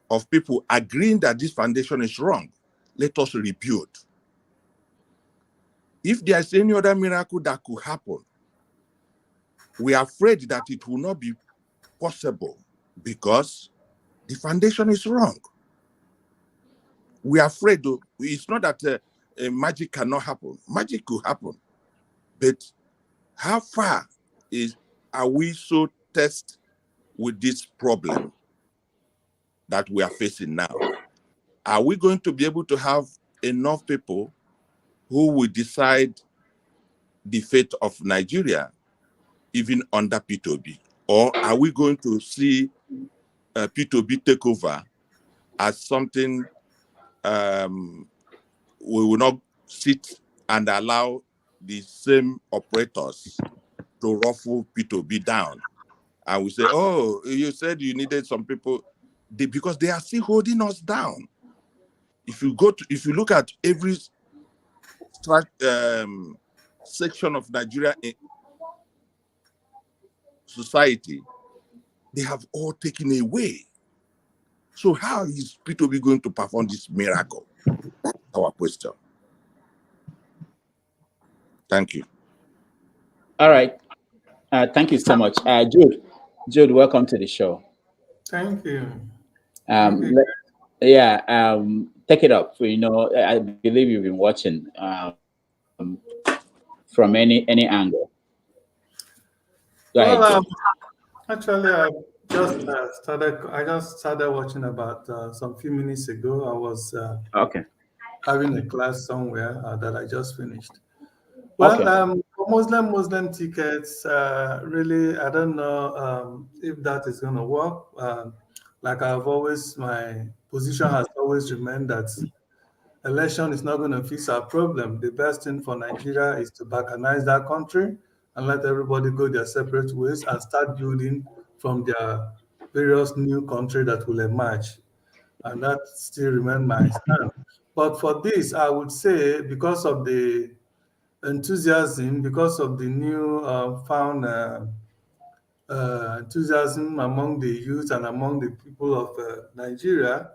of people agreeing that this foundation is wrong. Let us rebuild. If there's any other miracle that could happen, we are afraid that it will not be possible because the foundation is wrong. We are afraid, though, it's not that magic cannot happen. Magic could happen. But how far are we so tested with this problem that we are facing now? Are we going to be able to have enough people who will decide the fate of Nigeria, even under P2B? Or are we going to see P2B take over as something we will not sit and allow the same operators to ruffle P2B down? And we say, oh, you said you needed some people, because they are still holding us down. If you look at every section of Nigeria society, they have all taken away. So how is P2B going to perform this miracle? That's our question. Thank you. All right. Thank you so much. Jude, welcome to the show. Thank you. Take it up. You know, I believe you've been watching from any angle. Go ahead. Actually, I just started watching about some few minutes ago. I was having a class somewhere that I just finished. Well, for Muslim tickets, really, I don't know if that is going to work. Like my position has always remained that election is not going to fix our problem. The best thing for Nigeria is to balkanize that country and let everybody go their separate ways and start building from their various new country that will emerge. And that still remains my stand. But for this, I would say because of the enthusiasm, because of the new found enthusiasm among the youth and among the people of Nigeria,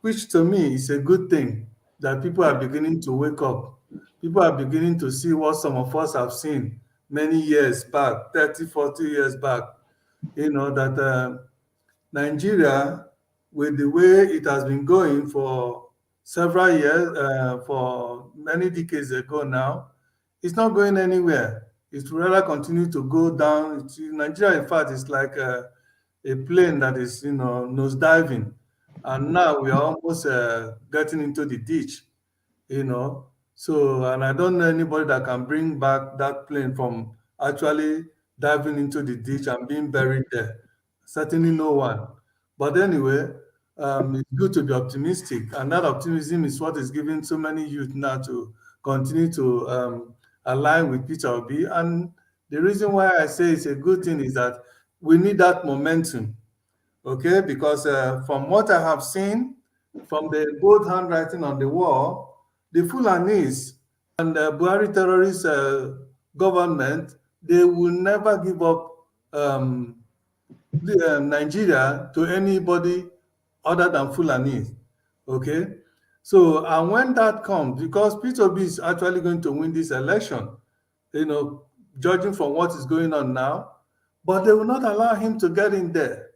which to me is a good thing, that people are beginning to wake up. People are beginning to see what some of us have seen many years back, 30, 40 years back, that Nigeria, with the way it has been going for several years, for many decades ago now, it's not going anywhere. It will rather continue to go down. Nigeria, in fact, is like a plane that is, nose diving. And now we are almost getting into the ditch, So, and I don't know anybody that can bring back that plane from actually diving into the ditch and being buried there. Certainly no one. But anyway, it's good to be optimistic. And that optimism is what is giving so many youth now to continue to align with Peter Obi. And the reason why I say it's a good thing is that we need that momentum, okay? Because from what I have seen, from the bold handwriting on the wall, the Fulanis and the Buhari terrorist government, they will never give up Nigeria to anybody other than Fulani, okay? So, and when that comes, because P2B is actually going to win this election, judging from what is going on now, but they will not allow him to get in there.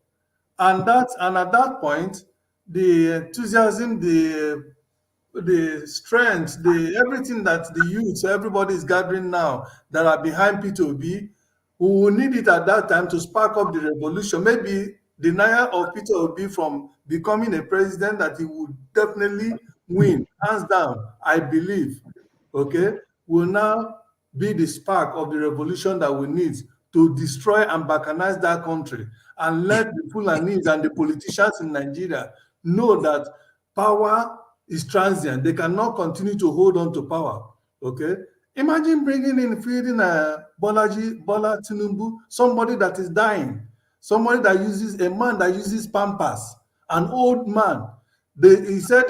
And at that point, the enthusiasm, the strength, the everything that the youth, everybody is gathering now that are behind P2B, we will need it at that time to spark up the revolution. Maybe denial of Peter Obi from becoming a president that he would definitely win, hands down, I believe, okay, will now be the spark of the revolution that we need to destroy and balkanize that country and let the Fulanis and the politicians in Nigeria know that power is transient. They cannot continue to hold on to power, okay? Imagine feeding Bola Tinubu, somebody that is dying, somebody that uses, a man that uses Pampers, an old man. He said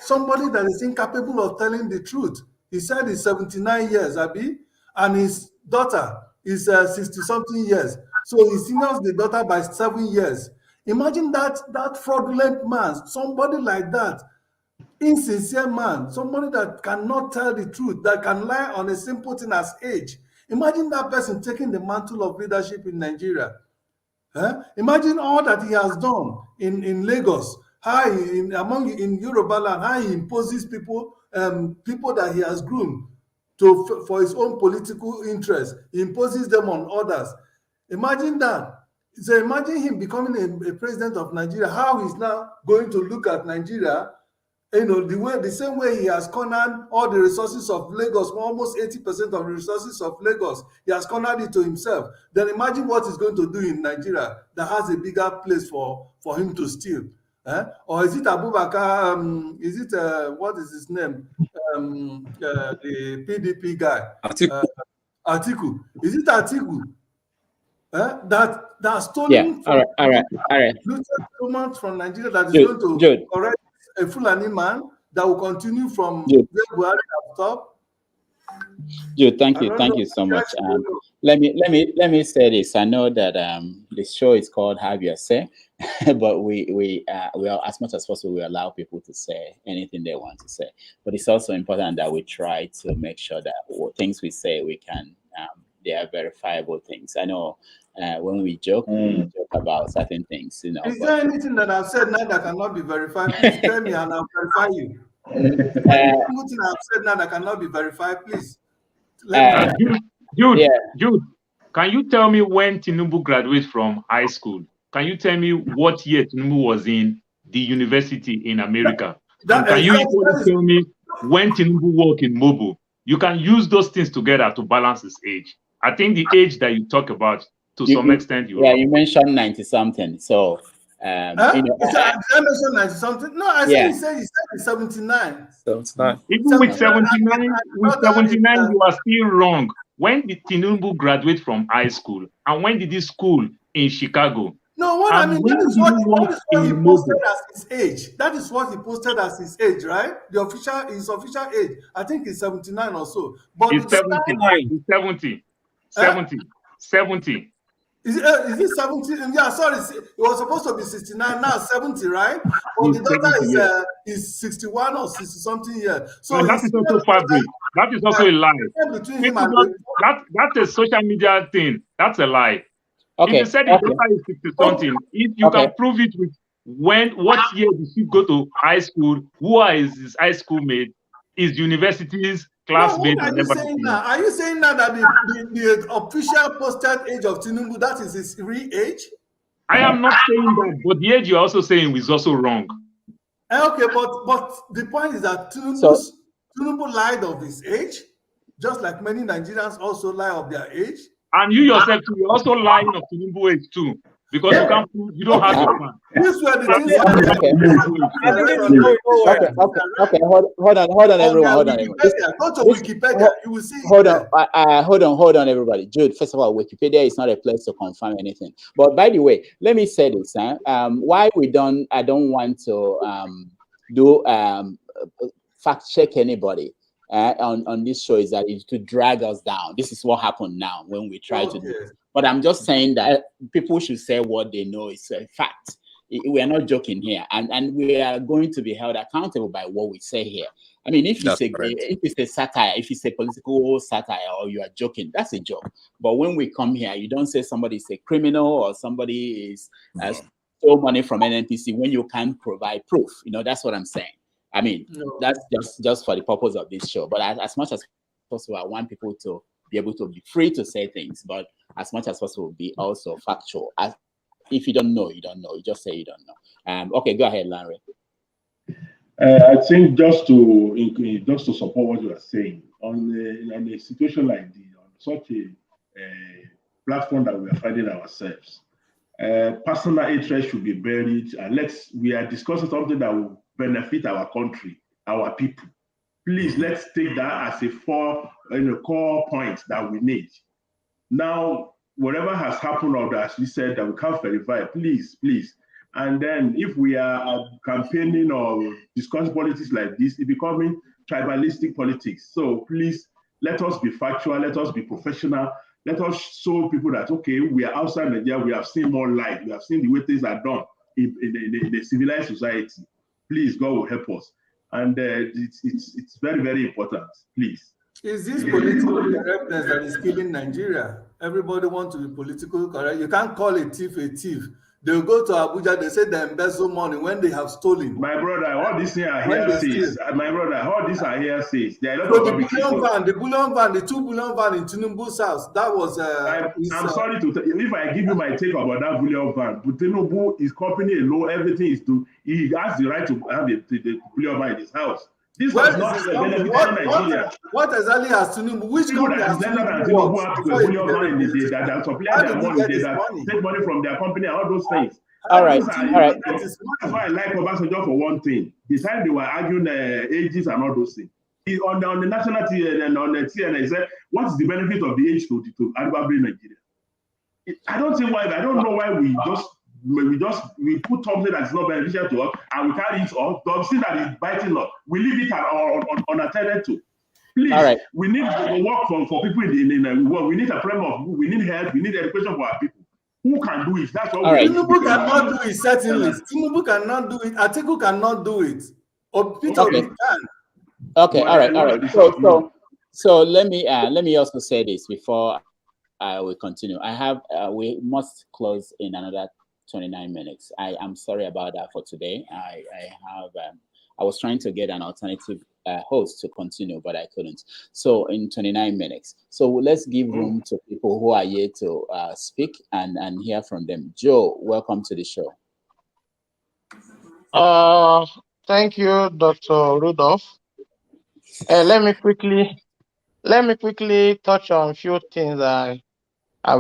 somebody that is incapable of telling the truth. He said he's 79 years, Abi, and his daughter is 60-something years. So he seniors the daughter by 7 years. Imagine that fraudulent man, somebody like that, insincere man, somebody that cannot tell the truth, that can lie on a simple thing as age. Imagine that person taking the mantle of leadership in Nigeria. Imagine all that he has done in Lagos, how in Yoruba land, how he imposes people that he has groomed for his own political interest. He imposes them on others. Imagine that. So imagine him becoming a president of Nigeria, how he's now going to look at Nigeria, the same way he has cornered all the resources of Lagos, almost 80% of the resources of Lagos, he has cornered it to himself. Then imagine what he's going to do in Nigeria that has a bigger place for him to steal. Or is it Abubakar? What is his name? The PDP guy. Atiku. Is it Atiku? That stolen all right. so much from Nigeria that is going to correct a Fulani man that will continue from where Buhari has stopped. Jude, thank you so much. Let me say this. I know that the show is called Have Your Say, but we are, as much as possible, we allow people to say anything they want to say. But it's also important that we try to make sure that things we say they are verifiable things. I know when we joke about certain things, Is there anything that I've said now that cannot be verified? Please tell me and I'll verify you. Anything I've said now that cannot be verified, please. Jude, can you tell me when Tinubu graduated from high school? Can you tell me what year Tinubu was in the university in America? Can you tell me when Tinubu worked in mobile? You can use those things together to balance his age. I think the age that you talk about, to some extent, you mentioned 90-something. So, did I mention 90-something? No, I said he said he's 79. 79. Even with 79, you are still wrong. When did Tinubu graduate from high school? And when did he school in Chicago? No, what I mean, that is what he posted as his age. That is what he posted as his age, right? His official age. I think it's 79 or so. But it's 70. 70. Is it 70? Yeah, sorry. It was supposed to be 69, now 70, right? But the daughter is 61 or 60-something years. So that is also fabric. That is also a lie. That's a social media thing. That's a lie. Okay. If you said the daughter is 60-something, if you can prove it with what year did she go to high school, who are his high school mate, his universities, classmates, and everything. Are you saying now that the official posted age of Tinubu, that is his real age? I am not saying that, but the age you're also saying is also wrong. Okay, but the point is that Tinubu lied of his age, just like many Nigerians also lie of their age. And you yourself too, you're also lying of Tinubu age too, because you can't prove, you don't have your plan. These were the things. Okay. Hold on, everyone. Hold on. Go to Wikipedia. You will see. Hold on, everybody. Jude, first of all, Wikipedia is not a place to confirm anything. But by the way, let me say this. Why I don't want to do fact check anybody. On this show is that it's to drag us down. This is what happened now when we try to do it. But I'm just saying that people should say what they know is a fact. We are not joking here, and we are going to be held accountable by what we say here. I mean, if it's a satire, if it's a political satire, or you are joking, that's a joke. But when we come here, you don't say somebody is a criminal or somebody is stole money from NNPC when you can't provide proof. That's what I'm saying. I mean, that's just for the purpose of this show. But as much as possible, I want people to be able to be free to say things, but as much as possible, be also factual. If you don't know, you don't know. You just say you don't know. Okay, go ahead, Larry. I think just to support what you are saying on a situation like this, on such a platform that we are finding ourselves, personal interest should be buried. We are discussing something that will benefit our country, our people. Please, let's take that as a core point that we need. Now, whatever has happened, or as we said, that we can't verify, please. And then if we are campaigning or discussing politics like this, it's becoming tribalistic politics. So please, let us be factual, let us be professional, let us show people that, okay, we are outside Nigeria, we have seen more light, we have seen the way things are done in the civilized society. Please, God will help us. And it's very, very important, please. Is this political correctness that is killing Nigeria? Everybody wants to be political correct. You can't call a thief a thief. They'll go to Abuja, they say they embezzle money when they have stolen. My brother, all these are hearsays. My brother, all these are hearsays. There are a lot so of the bullion van, the 2 billion van in Tinubu's house, that was... I'm sorry if I give you my take about that bullion van, but Tinubu, his company alone, everything is due. He has the right to have the bullion van in his house. This was not benefiting Nigeria. What exactly has Tinubu? Which company has Tinubu have to bullion van in the day that supply their money, that take money from their company and all those things. All right. That's why I like Obasanjo for one thing. The time they were arguing ages and all those things. On the national TV and on the TNA, he said, what is the benefit of the age to Alibaba in Nigeria? I don't know why we put something that's not beneficial to us and we carry it off. The see that is biting us. We leave it unattended to. Please, we need to work for people in the world. We need a framework. We need health. We need education for our people. Who can do it? That's what we need. Tinubu cannot do it, certainly. Tinubu cannot do it. Atiku cannot do it. Or Peter can. Okay, all right. So let me also say this before I will continue. We must close in another 29 minutes. I am sorry about that for today. I was trying to get an alternative host to continue, but I couldn't. So in 29 minutes. So let's give room to people who are here to speak and hear from them. Joe, welcome to the show. Thank you, Dr. Rudolph. Let me quickly touch on a few things I've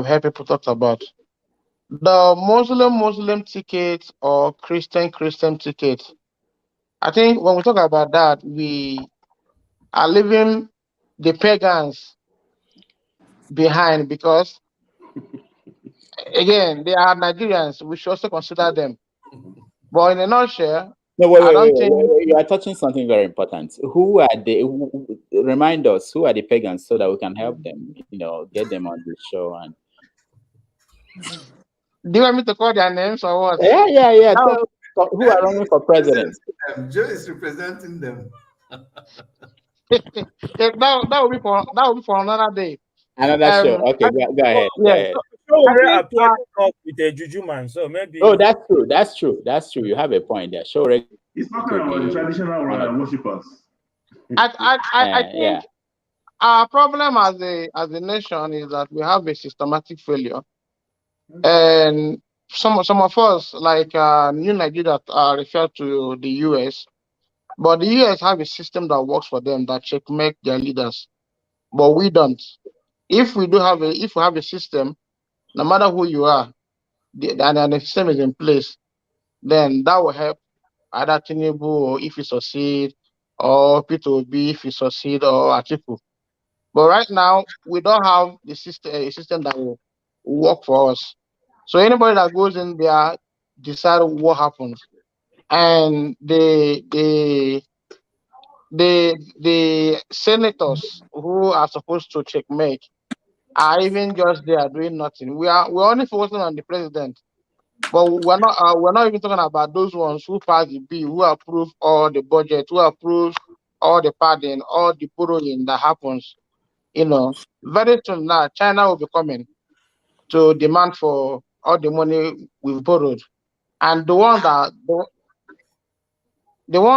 heard people talk about. The Muslim ticket or Christian ticket. I think when we talk about that, we are leaving the pagans behind because, again, they are Nigerians. We should also consider them. But in a nutshell, wait. You are touching something very important. Who are they? Remind us, who are the pagans so that we can help them, get them on the show. And do you want me to call their names or what? Yeah. Who are running for president? Joe is representing them. that will be for another day. Another show. Okay, go ahead. With a juju man, so maybe. Oh, that's true. You have a point there. Show it's talking about the traditional worshippers. I think our problem as a nation is that we have a systematic failure. And some of us, like New Nigeria, are referred to the US, but the US have a system that works for them that checkmate their leaders, but we don't. If we have a system, no matter who you are, and the system is in place, then that will help either Tinubu or if he succeed, or Peter Obi if he succeed, or Atiku. But right now, we don't have a system that will work for us. So anybody that goes in there decide what happens, and the senators who are supposed to checkmate are even just there doing nothing. We're only focusing on the president, but we're not even talking about those ones who pass the bill, who approve all the budget, who approve all the padding, all the borrowing that happens. Very soon now, China will be coming to demand for all the money we've borrowed. and the ones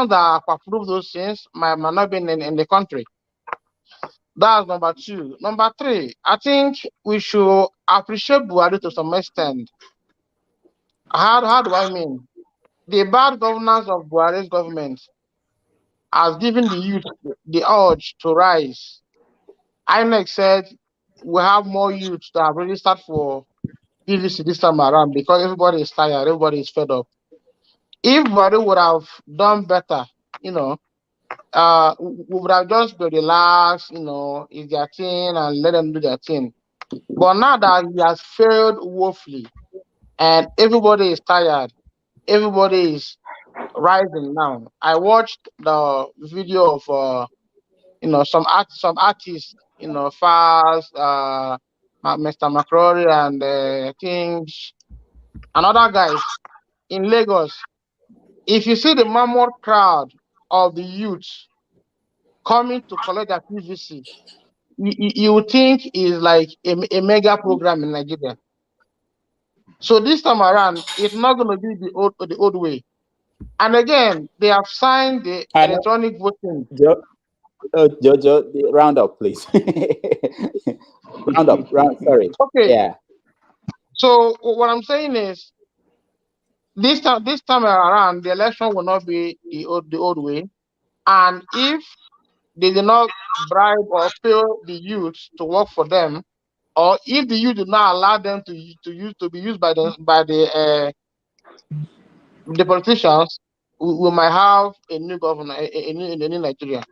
that approve those things might not be in the country. That's number two. Number three, I think we should appreciate Buhari to some extent. How do I mean? The bad governance of Buhari's government has given the youth the urge to rise. INEC said we have more youth that have registered for PVC this time around because everybody is tired, everybody is fed up. If Buhari would have done better, we would have just been relaxed, it's their thing and let them do their thing. But now that he has failed woefully and everybody is tired, everybody is rising now. I watched the video of some artists, Fast, Mr. McCrory and Kings and other guys in Lagos. If you see the mammoth crowd of the youth coming to collect their PVC, you would think is like a mega program in Nigeria. So this time around, it's not going to be the old way. And again, they have signed the electronic voting. Jojo, round up, please. Sorry. Okay. Yeah. So what I'm saying is, this time around, the election will not be the old way. And if they do not bribe or pay the youth to work for them, or if the youth do not allow them to be used by the politicians, we might have a new governor, a new Nigeria.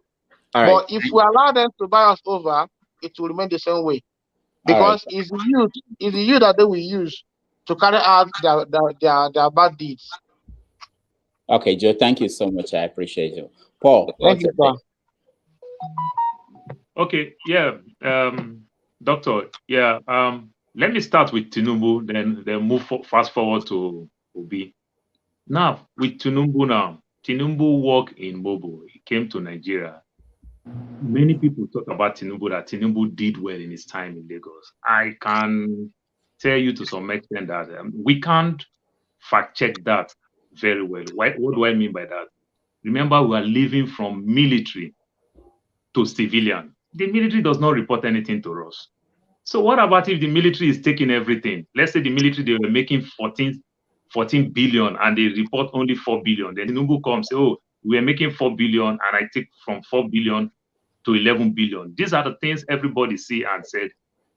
But if we allow them to buy us over, it will remain the same way. Because it's the youth that they will use to carry out their bad deeds. Okay, Joe, thank you so much. I appreciate you. Paul, thank you, sir. Okay, yeah, Doctor, yeah, let me start with Tinubu, then move fast forward to Obi. Now, with Tinubu worked in Mobo. He came to Nigeria. Many people talk about Tinubu, that Tinubu did well in his time in Lagos. I can tell you to some extent that we can't fact check that very well. What do I mean by that? Remember, we are living from military to civilian. The military does not report anything to us. So what about if the military is taking everything? Let's say the military, they were making 14 billion and they report only 4 billion. Then Tinubu comes, say, oh, we are making 4 billion and I take from 4 billion to 11 billion. These are the things everybody see and said,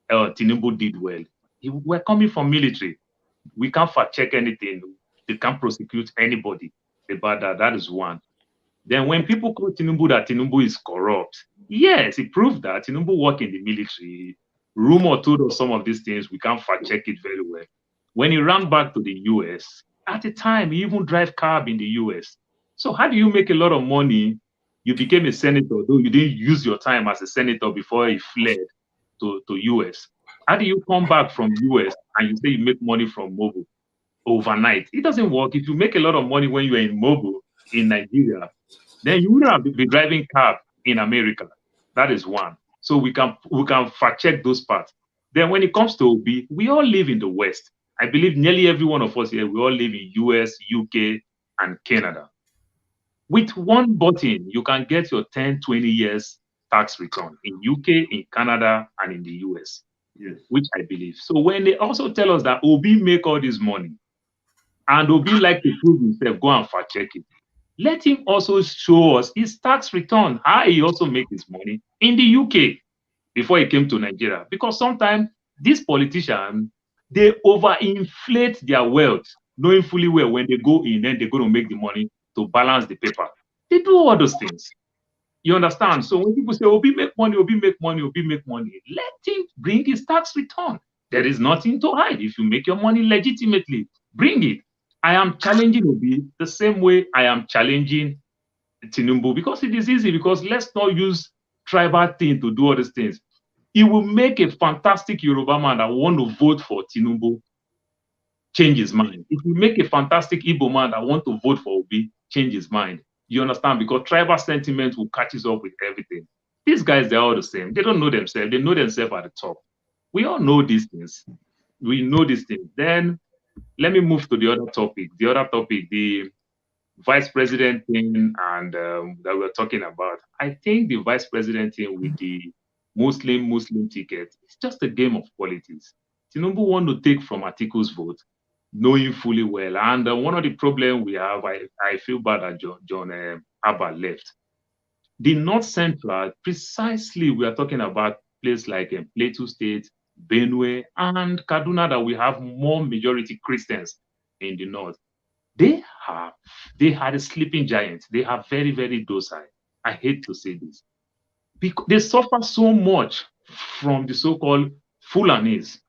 Tinubu did well. We're coming from military. We can't fact check anything. They can't prosecute anybody about that. That is one. Then when people call Tinubu that Tinubu is corrupt, yes, he proved that Tinubu worked in the military. Rumor told us some of these things. We can't fact check it very well. When he ran back to the US, at the time, he even drive cab in the US. So how do you make a lot of money? You became a senator, though you didn't use your time as a senator before he fled to US. How do you come back from US and you say you make money from mobile overnight? It doesn't work. If you make a lot of money when you're in mobile in Nigeria, then you wouldn't have been driving cab in America. That is one. So we can fact check those parts. Then when it comes to Obi, we all live in the West. I believe nearly every one of us here, we all live in US, UK, and Canada. With one button, you can get your 10, 20 years tax return in UK, in Canada, and in the US, yes, which I believe. So when they also tell us that Obi make all this money, and Obi like to prove himself, go and fact check it. Let him also show us his tax return, how he also make his money in the UK before he came to Nigeria. Because sometimes these politicians, they overinflate their wealth, knowing fully well when they go in, then they're going to make the money to balance the paper. They do all those things. You understand? So when people say, Obi make money, Obi make money, Obi make money, let him bring his tax return. There is nothing to hide. If you make your money legitimately, bring it. I am challenging Obi the same way I am challenging Tinubu, because it is easy, because let's not use tribal thing to do all these things. It will make a fantastic Yoruba man that want to vote for Tinubu change his mind. It will make a fantastic Igbo man that want to vote for Obi change his mind. You understand? Because tribal sentiment will catch us up with everything. These guys, they're all the same. They don't know themselves. They know themselves at the top. We all know these things. We know these things. Then let me move to the other topic. The other topic, the vice president thing, and that we're talking about. I think the vice president thing with the Muslim ticket, it's just a game of politics. Tinubu want to take from Atiku's vote, knowing fully well. And one of the problems we have, I feel bad that John Abba left. The North Central, precisely, we are talking about places like Plateau State, Benue, and Kaduna, that we have more majority Christians in the North. They had a sleeping giant. They are very, very docile. I hate to say this. Because they suffer so much from the so-called Fulanis.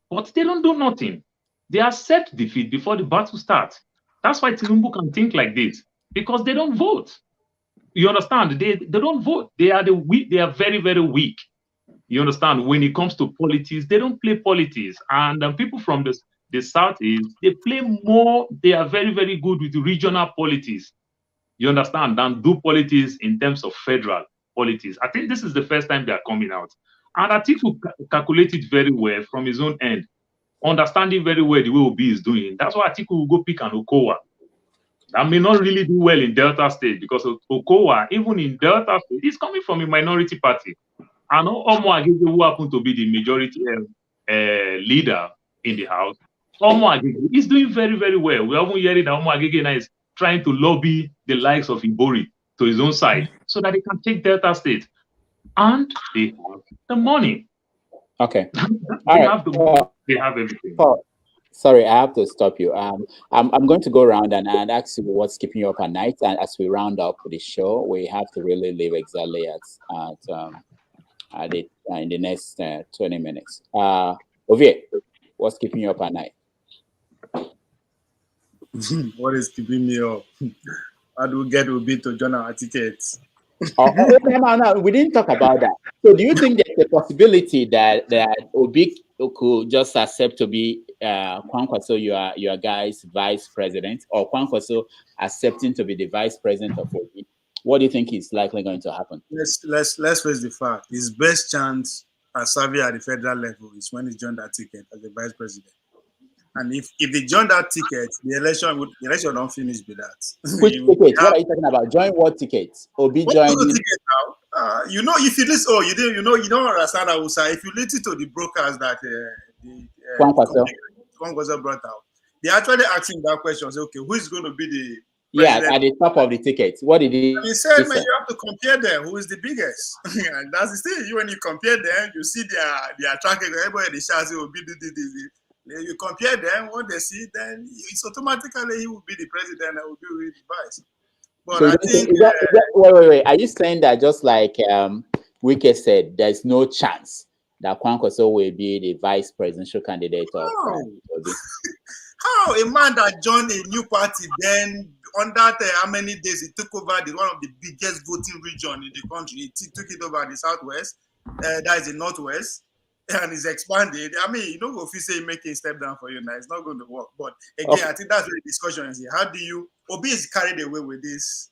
But they don't do nothing. They accept defeat before the battle starts. That's why Tinubu can think like this. Because they don't vote. You understand? They don't vote. They are weak. They are very, very weak. You understand? When it comes to politics, they don't play politics. And people from the Southeast, they play more. They are very, very good with regional politics. You understand? Than do politics in terms of federal politics. I think this is the first time they are coming out. And I think we calculate it very well from his own end, understanding very well the way Obi is doing. That's why Atiku will go pick an Okowa. That may not really do well in Delta State, because Okowa, even in Delta State, is coming from a minority party. And Omo Agege, who happened to be the majority leader in the house, Omo Agege is doing very, very well. We haven't heard that Omo Agege now is trying to lobby the likes of Ibori to his own side so that he can take Delta State. And they have the money. Okay. They have the money. They have everything. Sorry, I have to stop you. I'm going to go around and ask you what's keeping you up at night. And as we round up the show, we have to really leave exactly in the next 20 minutes. Ovie, what's keeping you up at night? What is keeping me up? How do we get Obi to join our tickets? No, we didn't talk about that. So do you think there's a possibility that Obi could just accept to be Kwankwaso, your guy's vice president, or Kwankwaso accepting to be the vice president of Obi? What do you think is likely going to happen? Let's face the fact. His best chance at serving at the federal level is when he joined that ticket as the vice president. And if they join that ticket, the election don't finish with that. Which ticket? What are you talking about? Join what ticket? Obi joining? Ticket now? If you listen, you don't understand Hausa. If you listen to the brokers that Kwankwaso brought out, they actually asking that question. Say, okay, who is going to be the president? At the top of the ticket? What did he? He said, man, you have to compare them. Who is the biggest? And that's the thing. When you compare them, you see their track record. Everybody they shout, will be this. You compare them, what they see, then it's automatically he will be the president and will be the vice. But so I think wait. Are you saying that just like Wike said, there's no chance that Kwankwaso will be the vice presidential candidate of Obi? How a man that joined a new party, then on that how many days he took over one of the biggest voting region in the country, he took it over the southwest, that is the northwest, and it's expanded. I mean, you know, if you say making a step down for you now, it's not going to work. But again, I think that's where the discussion is here. How do you Obi is carried away with this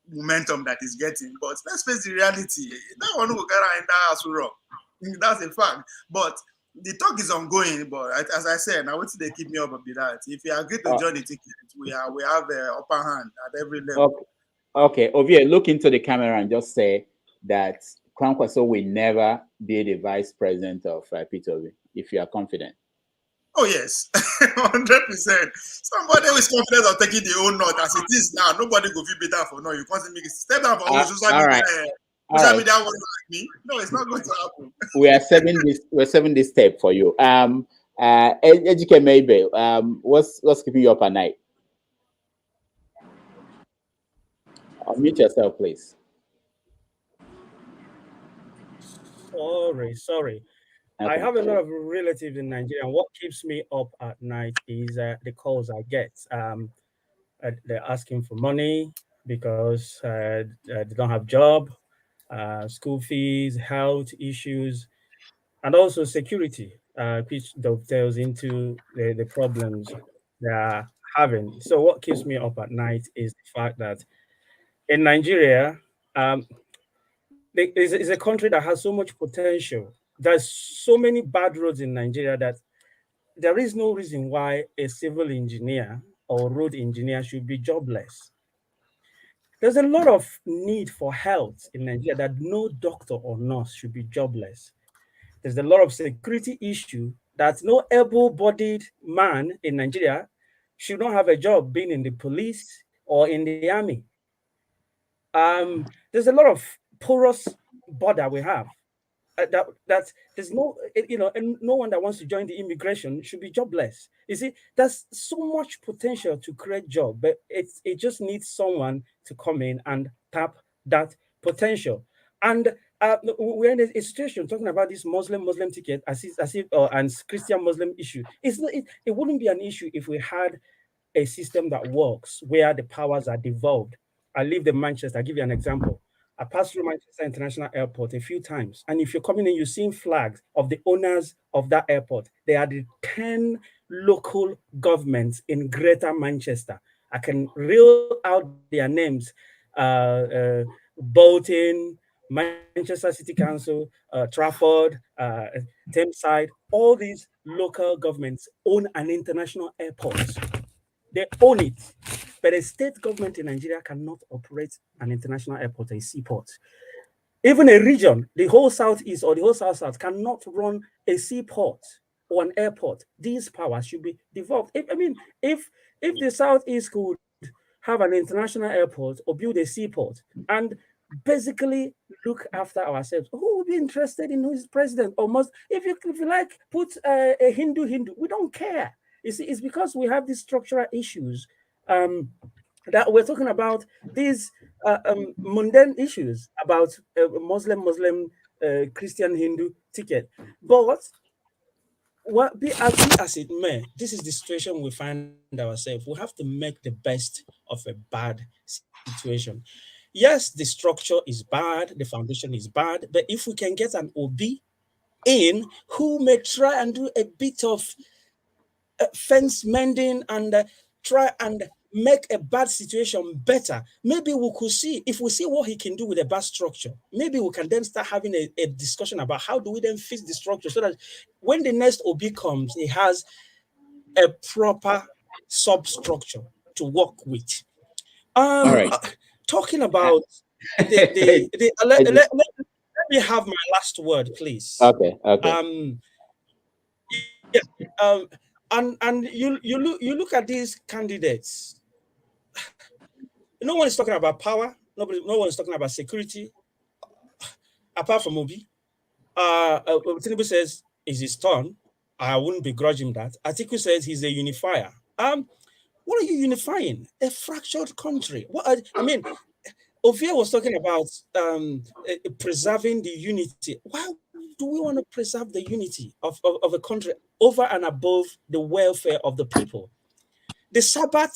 momentum that he's getting? But let's face the reality. That one will get in that house wrong. That's a fact. But the talk is ongoing. But as I said, now what they keep me up a bit that if you agree to join the ticket, we have the upper hand at every level. Okay. Ovie, look into the camera and just say that Kwankwaso will never be the vice president of Peter Obi, if you are confident. Oh, yes, 100%. Somebody who is confident of taking the whole north as it is now, nobody will feel better for no. You can't make it step down for social media like me. No, it's not going to happen. We are saving this tape for you. Ejike Mabel, what's keeping you up at night? Unmute yourself, please. Sorry. Okay. I have a lot of relatives in Nigeria, and what keeps me up at night is the calls I get. They're asking for money because they don't have job, school fees, health issues, and also security, which dovetails into the problems they are having. So what keeps me up at night is the fact that in Nigeria, it's a country that has so much potential. There's so many bad roads in Nigeria that there is no reason why a civil engineer or road engineer should be jobless. There's a lot of need for health in Nigeria that no doctor or nurse should be jobless. There's a lot of security issue that no able-bodied man in Nigeria should not have a job being in the police or in the army. There's a lot of porous border we have. That there's no, and no one that wants to join the immigration should be jobless. You see, there's so much potential to create job, but it just needs someone to come in and tap that potential. And we're in a situation talking about this Muslim ticket as if and Christian Muslim issue. It wouldn't be an issue if we had a system that works where the powers are devolved. I lived in Manchester. I'll give you an example. I passed through Manchester International Airport a few times. And if you're coming in, you're seeing flags of the owners of that airport. They are the 10 local governments in Greater Manchester. I can reel out their names. Bolton, Manchester City Council, Trafford, Thameside, all these local governments own an international airport. They own it. But a state government in Nigeria cannot operate an international airport, a seaport. Even a region, the whole Southeast or the whole South cannot run a seaport or an airport. These powers should be devolved. If the Southeast could have an international airport or build a seaport and basically look after ourselves, who would be interested in who is president? Or must, if you like, put a Hindu, we don't care. You see, it's because we have these structural issues that we're talking about, these mundane issues about Muslim, Christian, Hindu ticket. But be as it may, this is the situation we find ourselves. We have to make the best of a bad situation. Yes, the structure is bad, the foundation is bad, but if we can get an OB in who may try and do a bit of fence mending and try and make a bad situation better, maybe we could see, if we see what he can do with a bad structure, maybe we can then start having a discussion about how do we then fix the structure so that when the next OB comes, he has a proper substructure to work with. All right. Talking about let me have my last word, please. Okay. And you look at these candidates. No one is talking about power. No one is talking about security, apart from Obi. Tinubu says it's his turn. I wouldn't begrudge him that. Atiku says he's a unifier. What are you unifying? A fractured country. Ovia was talking about preserving the unity. Why do we want to preserve the unity of a country over and above the welfare of the people? The Sabbath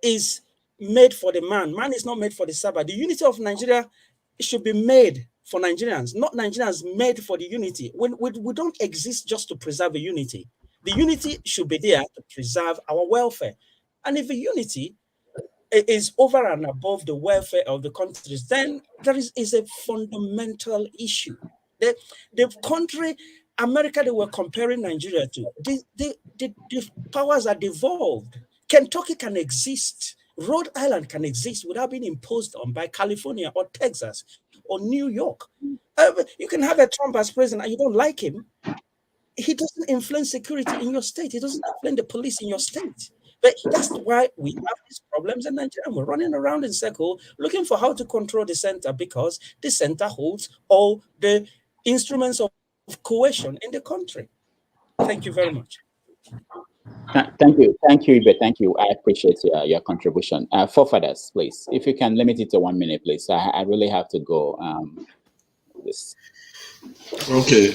is made for the man. Man is not made for the Sabbath. The unity of Nigeria should be made for Nigerians, not Nigerians made for the unity. We don't exist just to preserve a unity. The unity should be there to preserve our welfare. And if the unity is over and above the welfare of the countries, then there is a fundamental issue. The country, America, they were comparing Nigeria to, the powers are devolved. Kentucky can exist. Rhode Island can exist without being imposed on by California or Texas or New York. You can have a Trump as president and you don't like him. He doesn't influence security in your state. He doesn't influence the police in your state. But that's why we have these problems in Nigeria. We're running around in circles looking for how to control the center because the center holds all the instruments of coercion in the country. Thank you very much. Thank you, Ibe. Thank you. I appreciate your contribution. Forefathers, please, if you can limit it to 1 minute, please. I really have to go. Okay.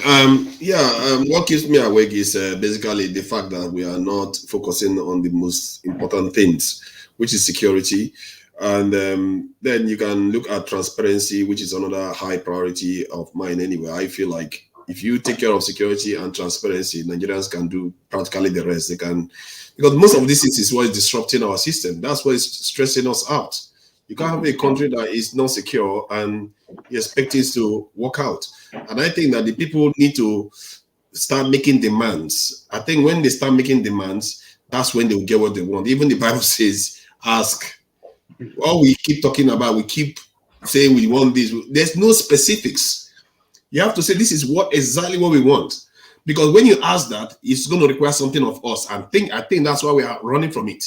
What keeps me awake is basically the fact that we are not focusing on the most important things, which is security. And then you can look at transparency, which is another high priority of mine anyway. I feel like if you take care of security and transparency, Nigerians can do practically the rest. They can, because most of this is what is disrupting our system. That's what is stressing us out. You can't have a country that is not secure and you expect it to work out. And I think that the people need to start making demands. I think when they start making demands, that's when they will get what they want. Even the Bible says, ask. All we keep talking about, we keep saying we want this. There's no specifics. You have to say this is exactly what we want. Because when you ask that, it's going to require something of us. And I think that's why we are running from it.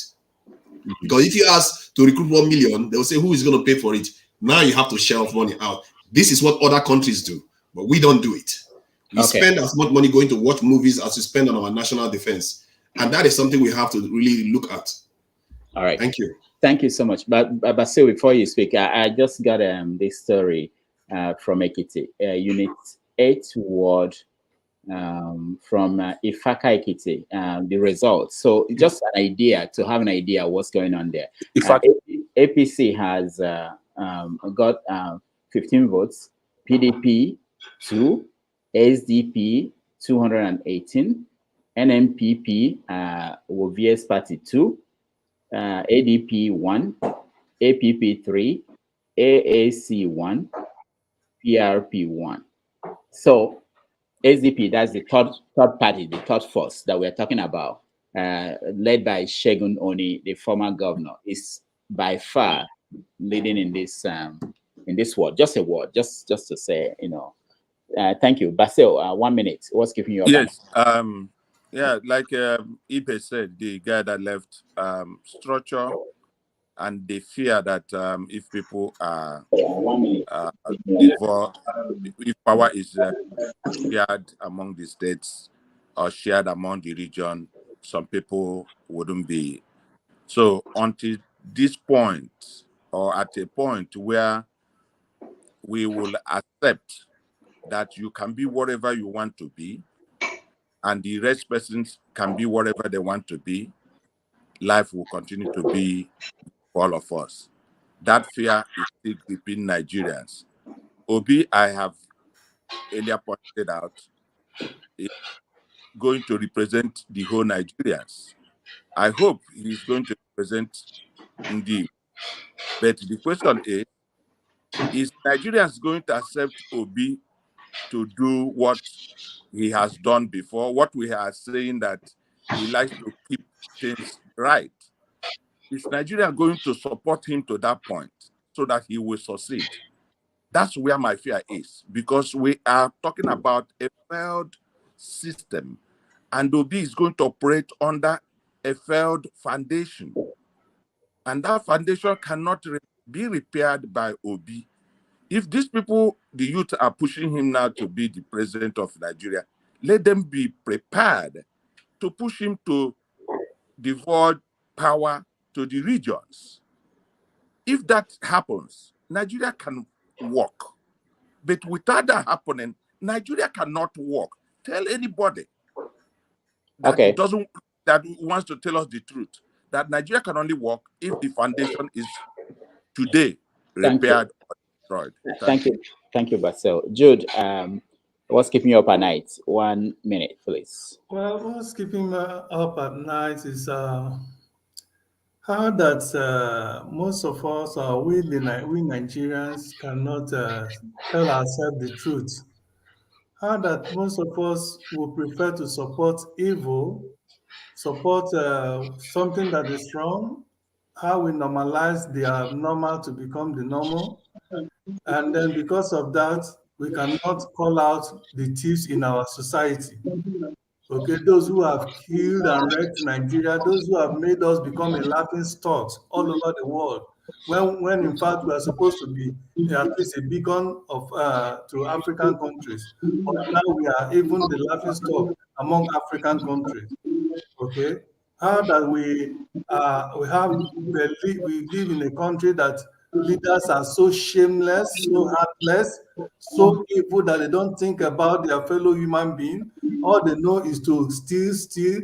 Because if you ask to recruit 1 million, they'll say, who is going to pay for it? Now you have to shell off money out. This is what other countries do, but we don't do it. We spend as much money going to watch movies as we spend on our national defense. And that is something we have to really look at. All right. Thank you. Thank you so much. But still, before you speak, I just got this story from Ekiti, Unit 8 ward from Ifaka Ekiti, the results. So just an idea, to have an idea what's going on there. APC has got 15 votes, PDP 2, SDP 218, NMPP, VS Party 2, ADP 1, APP 3, AAC 1, PRP 1. So SDP, that's the third party, the third force that we're talking about, led by Segun Oni, the former governor, is by far leading in this ward. Just a word, just to say, thank you. Basil, 1 minute. What's giving you up? Yes. Yeah, like Ipe said, the guy that left, structure and the fear that if people are involved, if power is shared among the states or shared among the region, some people wouldn't be. So until this point, or at a point where we will accept that you can be whatever you want to be, and the rest persons can be whatever they want to be, life will continue to be for all of us. That fear is still gripping Nigerians. Obi, I have earlier pointed out, is going to represent the whole Nigerians. I hope he's going to represent Ndi. But the question is Nigerians going to accept Obi to do what he has done before? What we are saying that he likes to keep things right. Is Nigeria going to support him to that point so that he will succeed? That's where my fear is, because we are talking about a failed system, and Obi is going to operate under a failed foundation. And that foundation cannot be repaired by Obi. If these people, the youth, are pushing him now to be the president of Nigeria, let them be prepared to push him to devolve power to the regions. If that happens, Nigeria can work. But without that happening, Nigeria cannot work. Tell anybody that that wants to tell us the truth, that Nigeria can only work if the foundation is today repaired or destroyed. Thank you. Thank you, Basil. Jude, what's keeping you up at night? 1 minute, please. Well, what's keeping me up at night is how that most of us, we Nigerians, cannot tell ourselves the truth. How that most of us will prefer to support evil, support something that is wrong, how we normalize the abnormal to become the normal. And then because of that, we cannot call out the thieves in our society. Okay, those who have killed and wrecked Nigeria, those who have made us become a laughing stock all over the world, when in fact we are supposed to be at least a beacon of to African countries, but now we are even the laughing stock among African countries. Okay, how that we live in a country that leaders are so shameless, so heartless, so evil that they don't think about their fellow human being. All they know is to steal,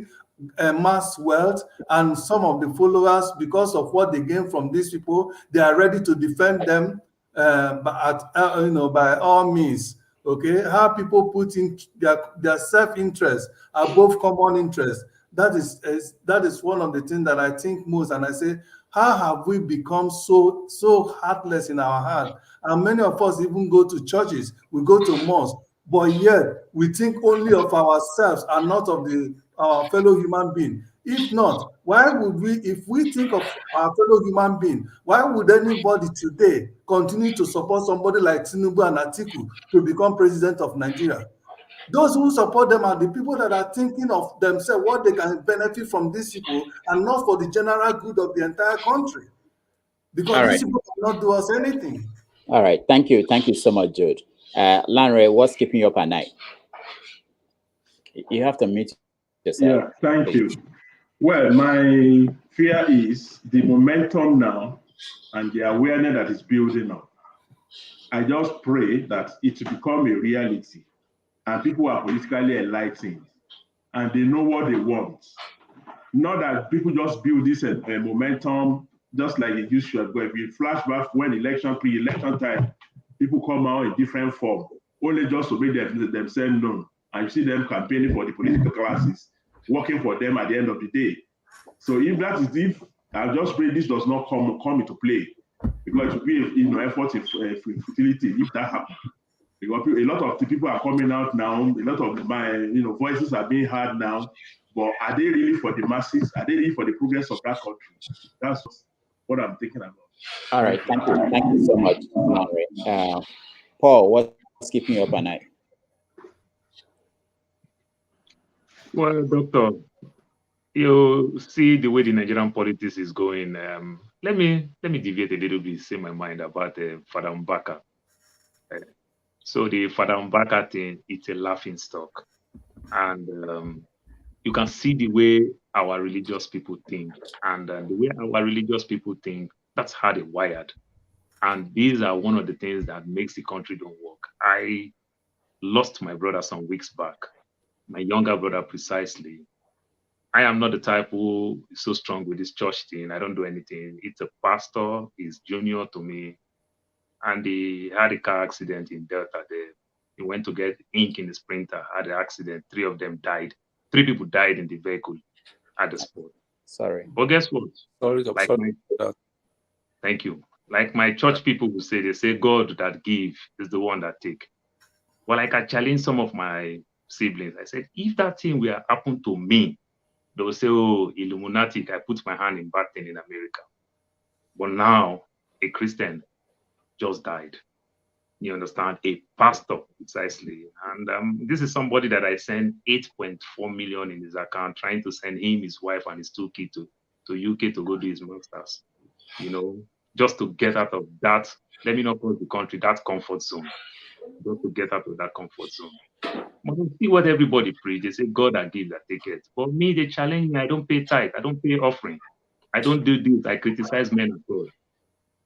amass wealth, and some of the followers, because of what they gain from these people, they are ready to defend them by all means. Okay, how people put in their self-interest above common interest. That is one of the things that I think most, and I say, how have we become so heartless in our heart? And many of us even go to churches, we go to mosques, but yet we think only of ourselves and not of our fellow human being. If not, why would we, if we think of our fellow human being, why would anybody today continue to support somebody like Tinubu and Atiku to become president of Nigeria? Those who support them are the people that are thinking of themselves, what they can benefit from these people, and not for the general good of the entire country. Because these people cannot do us anything. All right. Thank you. Thank you so much, Jude. Lanre, what's keeping you up at night? You have to mute yourself. Yeah, thank you. Well, my fear is the momentum now and the awareness that is building up. I just pray that it will become a reality and people are politically enlightened and they know what they want. Not that people just build this momentum just like it used to. But if you flash back when pre-election time, people come out in different form, only just to make themselves known. And you see them campaigning for the political classes, working for them at the end of the day. So if I just pray this does not come into play, because it will be effort in futility if that happens. Because a lot of the people are coming out now, a lot of my voices are being heard now, but are they really for the masses? Are they really for the progress of that country? That's what I'm thinking about. All right, thank you so much, Lanre. Paul, what's keeping you up at night? Well, Doctor, you see the way the Nigerian politics is going. Let me deviate a little bit, say my mind about Father Mbaka. So the Father Mbaka thing, it's a laughing stock. And you can see the way our religious people think. And the way our religious people think, that's how they're wired. And these are one of the things that makes the country don't work. I lost my brother some weeks back, my younger brother precisely. I am not the type who is so strong with this church thing. I don't do anything. It's a pastor, he's junior to me. And he had a car accident in Delta there. He went to get ink in the printer, had an accident. 3 of them died. 3 people died in the vehicle at the spot. Sorry. But guess what? Sorry. Thank you. Like my church people will say, they say God that give is the one that take. Well, like I challenge some of my siblings. I said, if that thing will happen to me, they will say, oh, Illuminati, I put my hand in bad thing in America. But now a Christian just died. You understand? A pastor, precisely. And this is somebody that I sent 8.4 million in his account, trying to send him, his wife, and his 2 kids to UK to go do his masters. Just to get out of that, let me not call the country, that comfort zone. Just to get out of that comfort zone. But you see what everybody preach. They say, God that gives, that take it. But me, they challenge me. I don't pay tithe. I don't pay offering. I don't do this. I criticize men of God.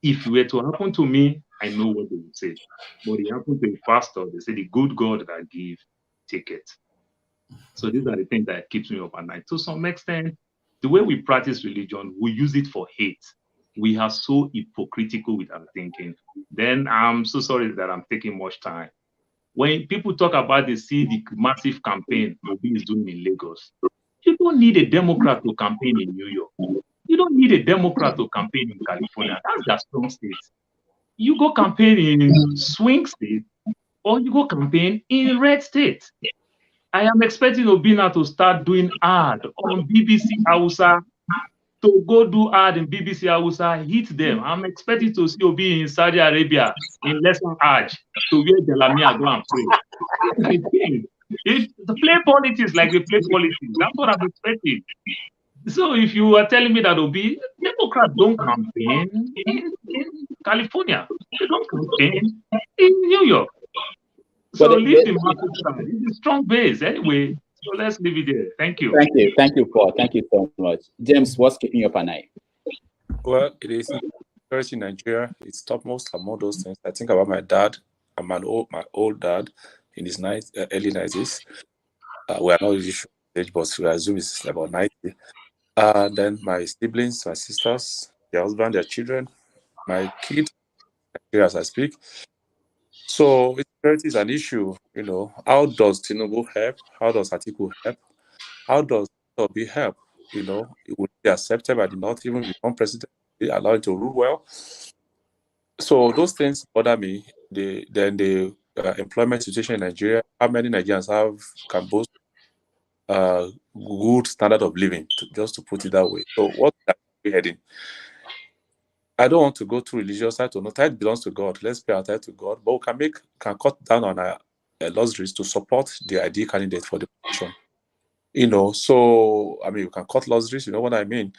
If it were to happen to me, I know what they would say. But it happened to a pastor, they say, the good God that gives, take it. So these are the things that keeps me up at night. To some extent, the way we practice religion, we use it for hate. We are so hypocritical with our thinking. Then I'm so sorry that I'm taking much time. When people talk about the massive campaign Obi is doing in Lagos, you don't need a Democrat to campaign in New York. You don't need a Democrat to campaign in California. That's their strong state. You go campaign in swing state or you go campaign in red state. I am expecting Obi now to start doing ad on BBC Hausa, to go do ad in BBC Hausa, hit them. I'm expecting to see Obi in Saudi Arabia in lesson Hajj to wear Delamia go and pray. If the play politics like they play politics, that's what I'm expecting. So if you are telling me that Obi, Democrats don't campaign in California, they don't campaign in New York. So leave the market side. It's a strong base anyway. So let's leave it there. Thank you. Thank you, Paul. Thank you so much. James, what's keeping you up at night? Well, it is security in Nigeria. It's topmost among those things. I think about my dad and my old dad in his early 90s. We are not really sure age, but we assume it's about 90. Then my siblings, my sisters, their husband, their children, my kids, as I speak. So security is an issue. How does Tinubu help? How does Atiku help? How does Obi help? It would be accepted by the North, even become president, allow it to rule well. So those things bother me. Then the employment situation in Nigeria, how many Nigerians can boast good standard of living, just to put it that way. So what are we heading? I don't want to go to religious side or no. Tithe belongs to God. Let's pay our tithe to God, but we can cut down on our luxuries to support the ideal candidate for the position. So I mean, we can cut luxuries. You know what I mean?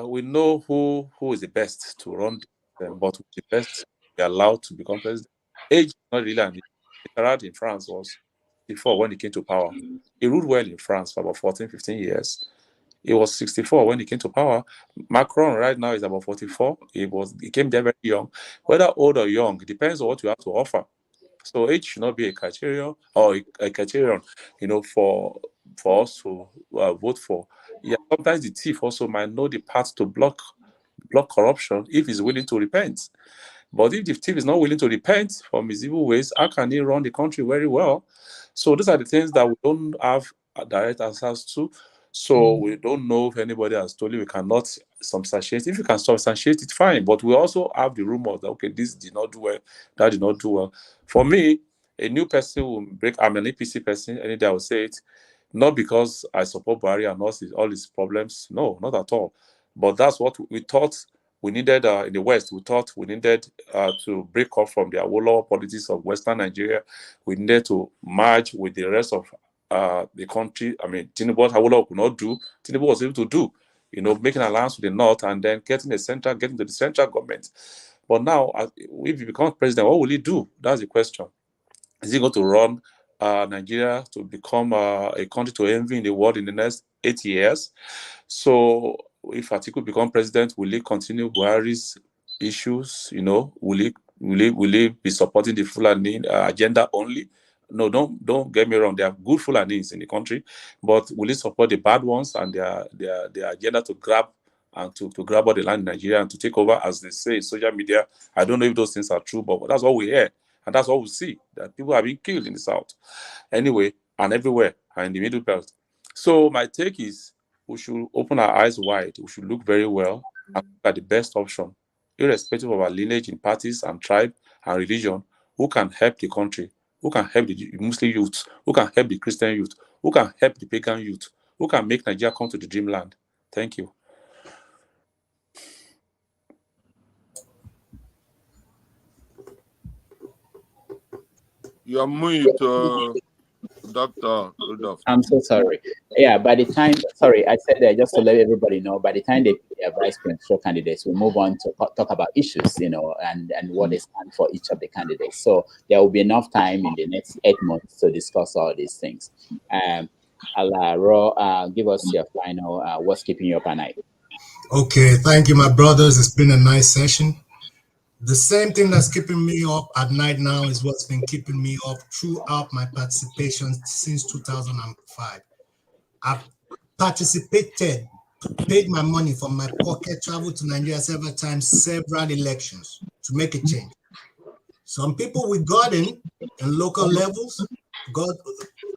We know who is the best to run them, but the best be allowed to become president. Age is not really an issue. Mitterrand in France was before when he came to power. He ruled well in France for about 14, 15 years. He was 64 when he came to power. Macron right now is about 44. He came there very young. Whether old or young, it depends on what you have to offer. So age should not be a criterion or a criterion, for us to vote for. Yeah, sometimes the thief also might know the path to block corruption if he's willing to repent. But if the thief is not willing to repent from his evil ways, how can he run the country very well? So those are the things that we don't have direct answers to. So we don't know if anybody has told you. We cannot substantiate. If you can substantiate it, fine. But we also have the rumors that, okay, this did not do well, that did not do well. For me, a new person will break. I'm an APC person. Any day I will say it. Not because I support Buhari and all his problems. No, not at all. But that's what we thought we needed in the West. We thought we needed to break off from the Awolowo politics of Western Nigeria. We needed to merge with the rest of the country. I mean, Tinubu, Awolowo could not do. Tinubu was able to do, making an alliance with the North and then getting to the central government. But now, if he becomes president, what will he do? That's the question. Is he going to run Nigeria to become a country to envy in the world in the next 8 years? So if Atiku become president, will he continue Buhari's issues? Will he be supporting the Fulani agenda only? No, don't get me wrong. There are good Fulanis in the country, but will he support the bad ones and their agenda to grab and to grab all the land in Nigeria and to take over, as they say in social media? I don't know if those things are true, but that's what we hear. And that's what we see, that people are being killed in the South. Anyway, and everywhere, and in the Middle Belt. So my take is we should open our eyes wide. We should look very well and look at the best option, irrespective of our lineage in parties and tribe and religion, who can help the country, who can help the Muslim youth, who can help the Christian youth, who can help the pagan youth, who can make Nigeria come to the dreamland. Thank you. You're mute, Dr. Rudolph. I'm so sorry. Yeah, by the time, sorry, I said that just to let everybody know, by the time they vice presidential candidates, we move on to talk about issues, and what they stand for each of the candidates. So there will be enough time in the next 8 months to discuss all these things. Ro, give us your final, what's keeping you up at night? Okay, thank you, my brothers. It's been a nice session. The same thing that's keeping me up at night now is what's been keeping me up throughout my participation since 2005. I've participated, paid my money from my pocket, traveled to Nigeria several times, several elections to make a change. Some people we got in local levels, God,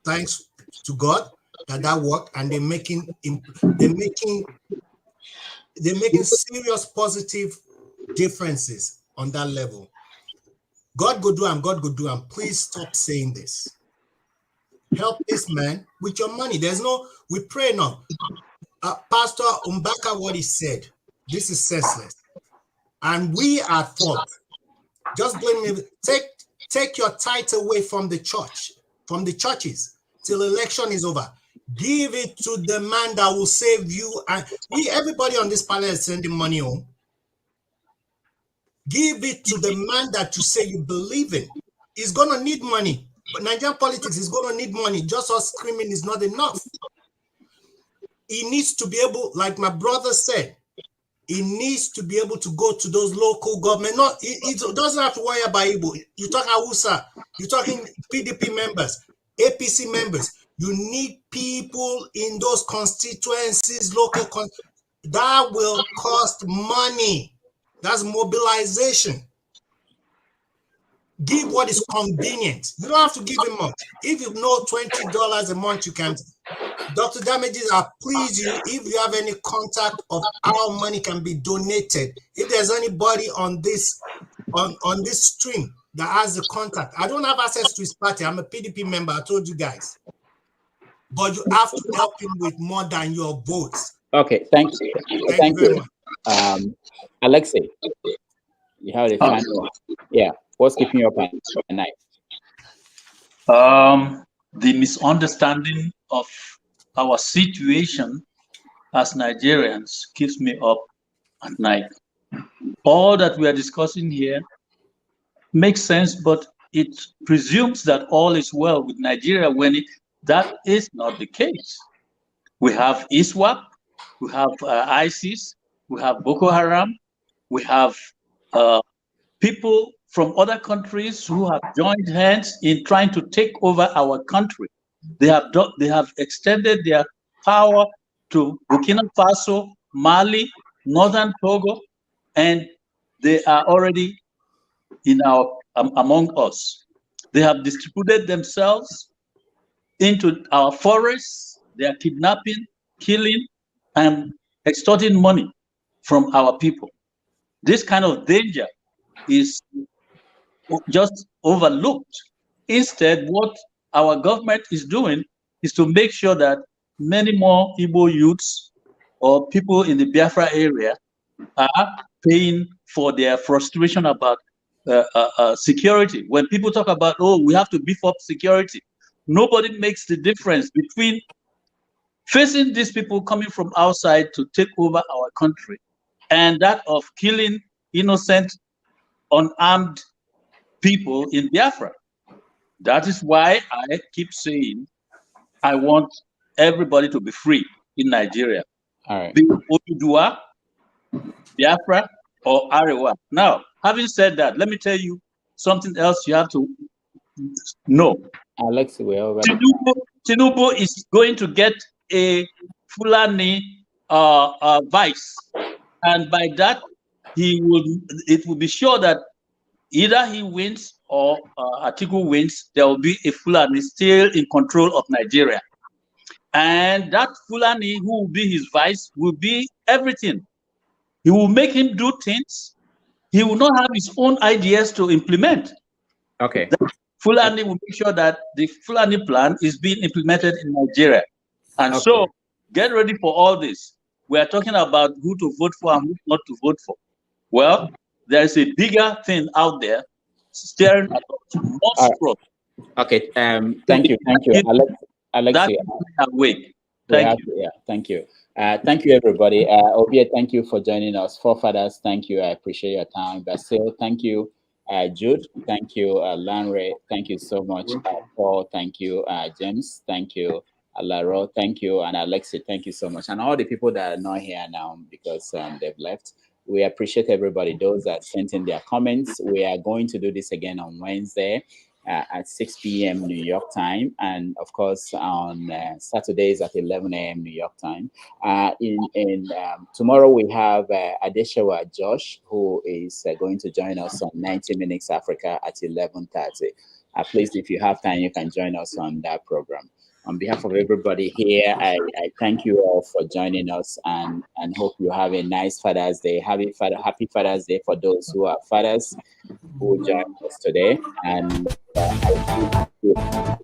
thanks to God that worked, and they're making serious positive differences on that level. God go do, please stop saying this. Help this man with your money. We pray now. Pastor Umbaka, what he said, this is senseless. And we are at fault. Just blame me. Take your tithe away from the church, from the churches, till election is over. Give it to the man that will save you. And everybody on this panel is sending money home. Give it to the man that you say you believe in. He's going to need money. But Nigerian politics is going to need money. Just us screaming is not enough. He needs to be able, like my brother said, he needs to be able to go to those local government. He doesn't have to worry about Igbo. You're talking Hausa, you're talking PDP members, APC members. You need people in those constituencies, that will cost money. That's mobilization. Give what is convenient. You don't have to give him much. If you know $20 a month, you can. Dr. Damages, I'll please you if you have any contact of how money can be donated. If there's anybody on this stream that has the contact. I don't have access to his party. I'm a PDP member. I told you guys. But you have to help him with more than your votes. Okay, thank you. Thank you very much. Alexei, you have a final. Yeah, what's keeping you up at night? The misunderstanding of our situation as Nigerians keeps me up at night. All that we are discussing here makes sense, but it presumes that all is well with Nigeria when that is not the case. We have ISWAP, we have ISIS, we have Boko Haram, we have people from other countries who have joined hands in trying to take over our country. They have extended their power to Burkina Faso, Mali, Northern Togo, and they are already among us. They have distributed themselves into our forests. They are kidnapping, killing, and extorting money from our people. This kind of danger is just overlooked. Instead, what our government is doing is to make sure that many more Igbo youths or people in the Biafra area are paying for their frustration about security. When people talk about, oh, we have to beef up security, nobody makes the difference between facing these people coming from outside to take over our country and that of killing innocent, unarmed people in Biafra. That is why I keep saying I want everybody to be free in Nigeria. All right. Be Odudua, Biafra, or Arewa. Now, having said that, let me tell you something else you have to know. Alex, Tinubu is going to get a Fulani vice, and by that it will be sure that either he wins or Atiku wins, there will be a Fulani still in control of Nigeria. And that Fulani who will be his vice will be everything. He will make him do things. He will not have his own ideas to implement. Okay. That Fulani will make sure that the Fulani plan is being implemented in Nigeria. And so get ready for all this. We are talking about who to vote for and who not to vote for. Well, there is a bigger thing out there staring at us. Okay. Thank you, Alexia. Awake. Thank you. Yeah, thank you. Thank you, everybody. Obia, thank you for joining us. Forefathers, thank you. I appreciate your time. Basil, thank you. Jude, thank you. Lanre, thank you so much. Paul, thank you. James, thank you. Laro, thank you. And Alexi, thank you so much. And all the people that are not here now because they've left. We appreciate everybody, those that sent in their comments. We are going to do this again on Wednesday at 6 p.m. New York time. And of course, on Saturdays at 11 a.m. New York time. Tomorrow we have Adeshawa Josh, who is going to join us on 90 Minutes Africa at 11:30. Please, if you have time, you can join us on that program. On behalf of everybody here, I thank you all for joining us and hope you have a nice Father's Day. Happy Father's Day for those who are fathers who joined us today. And I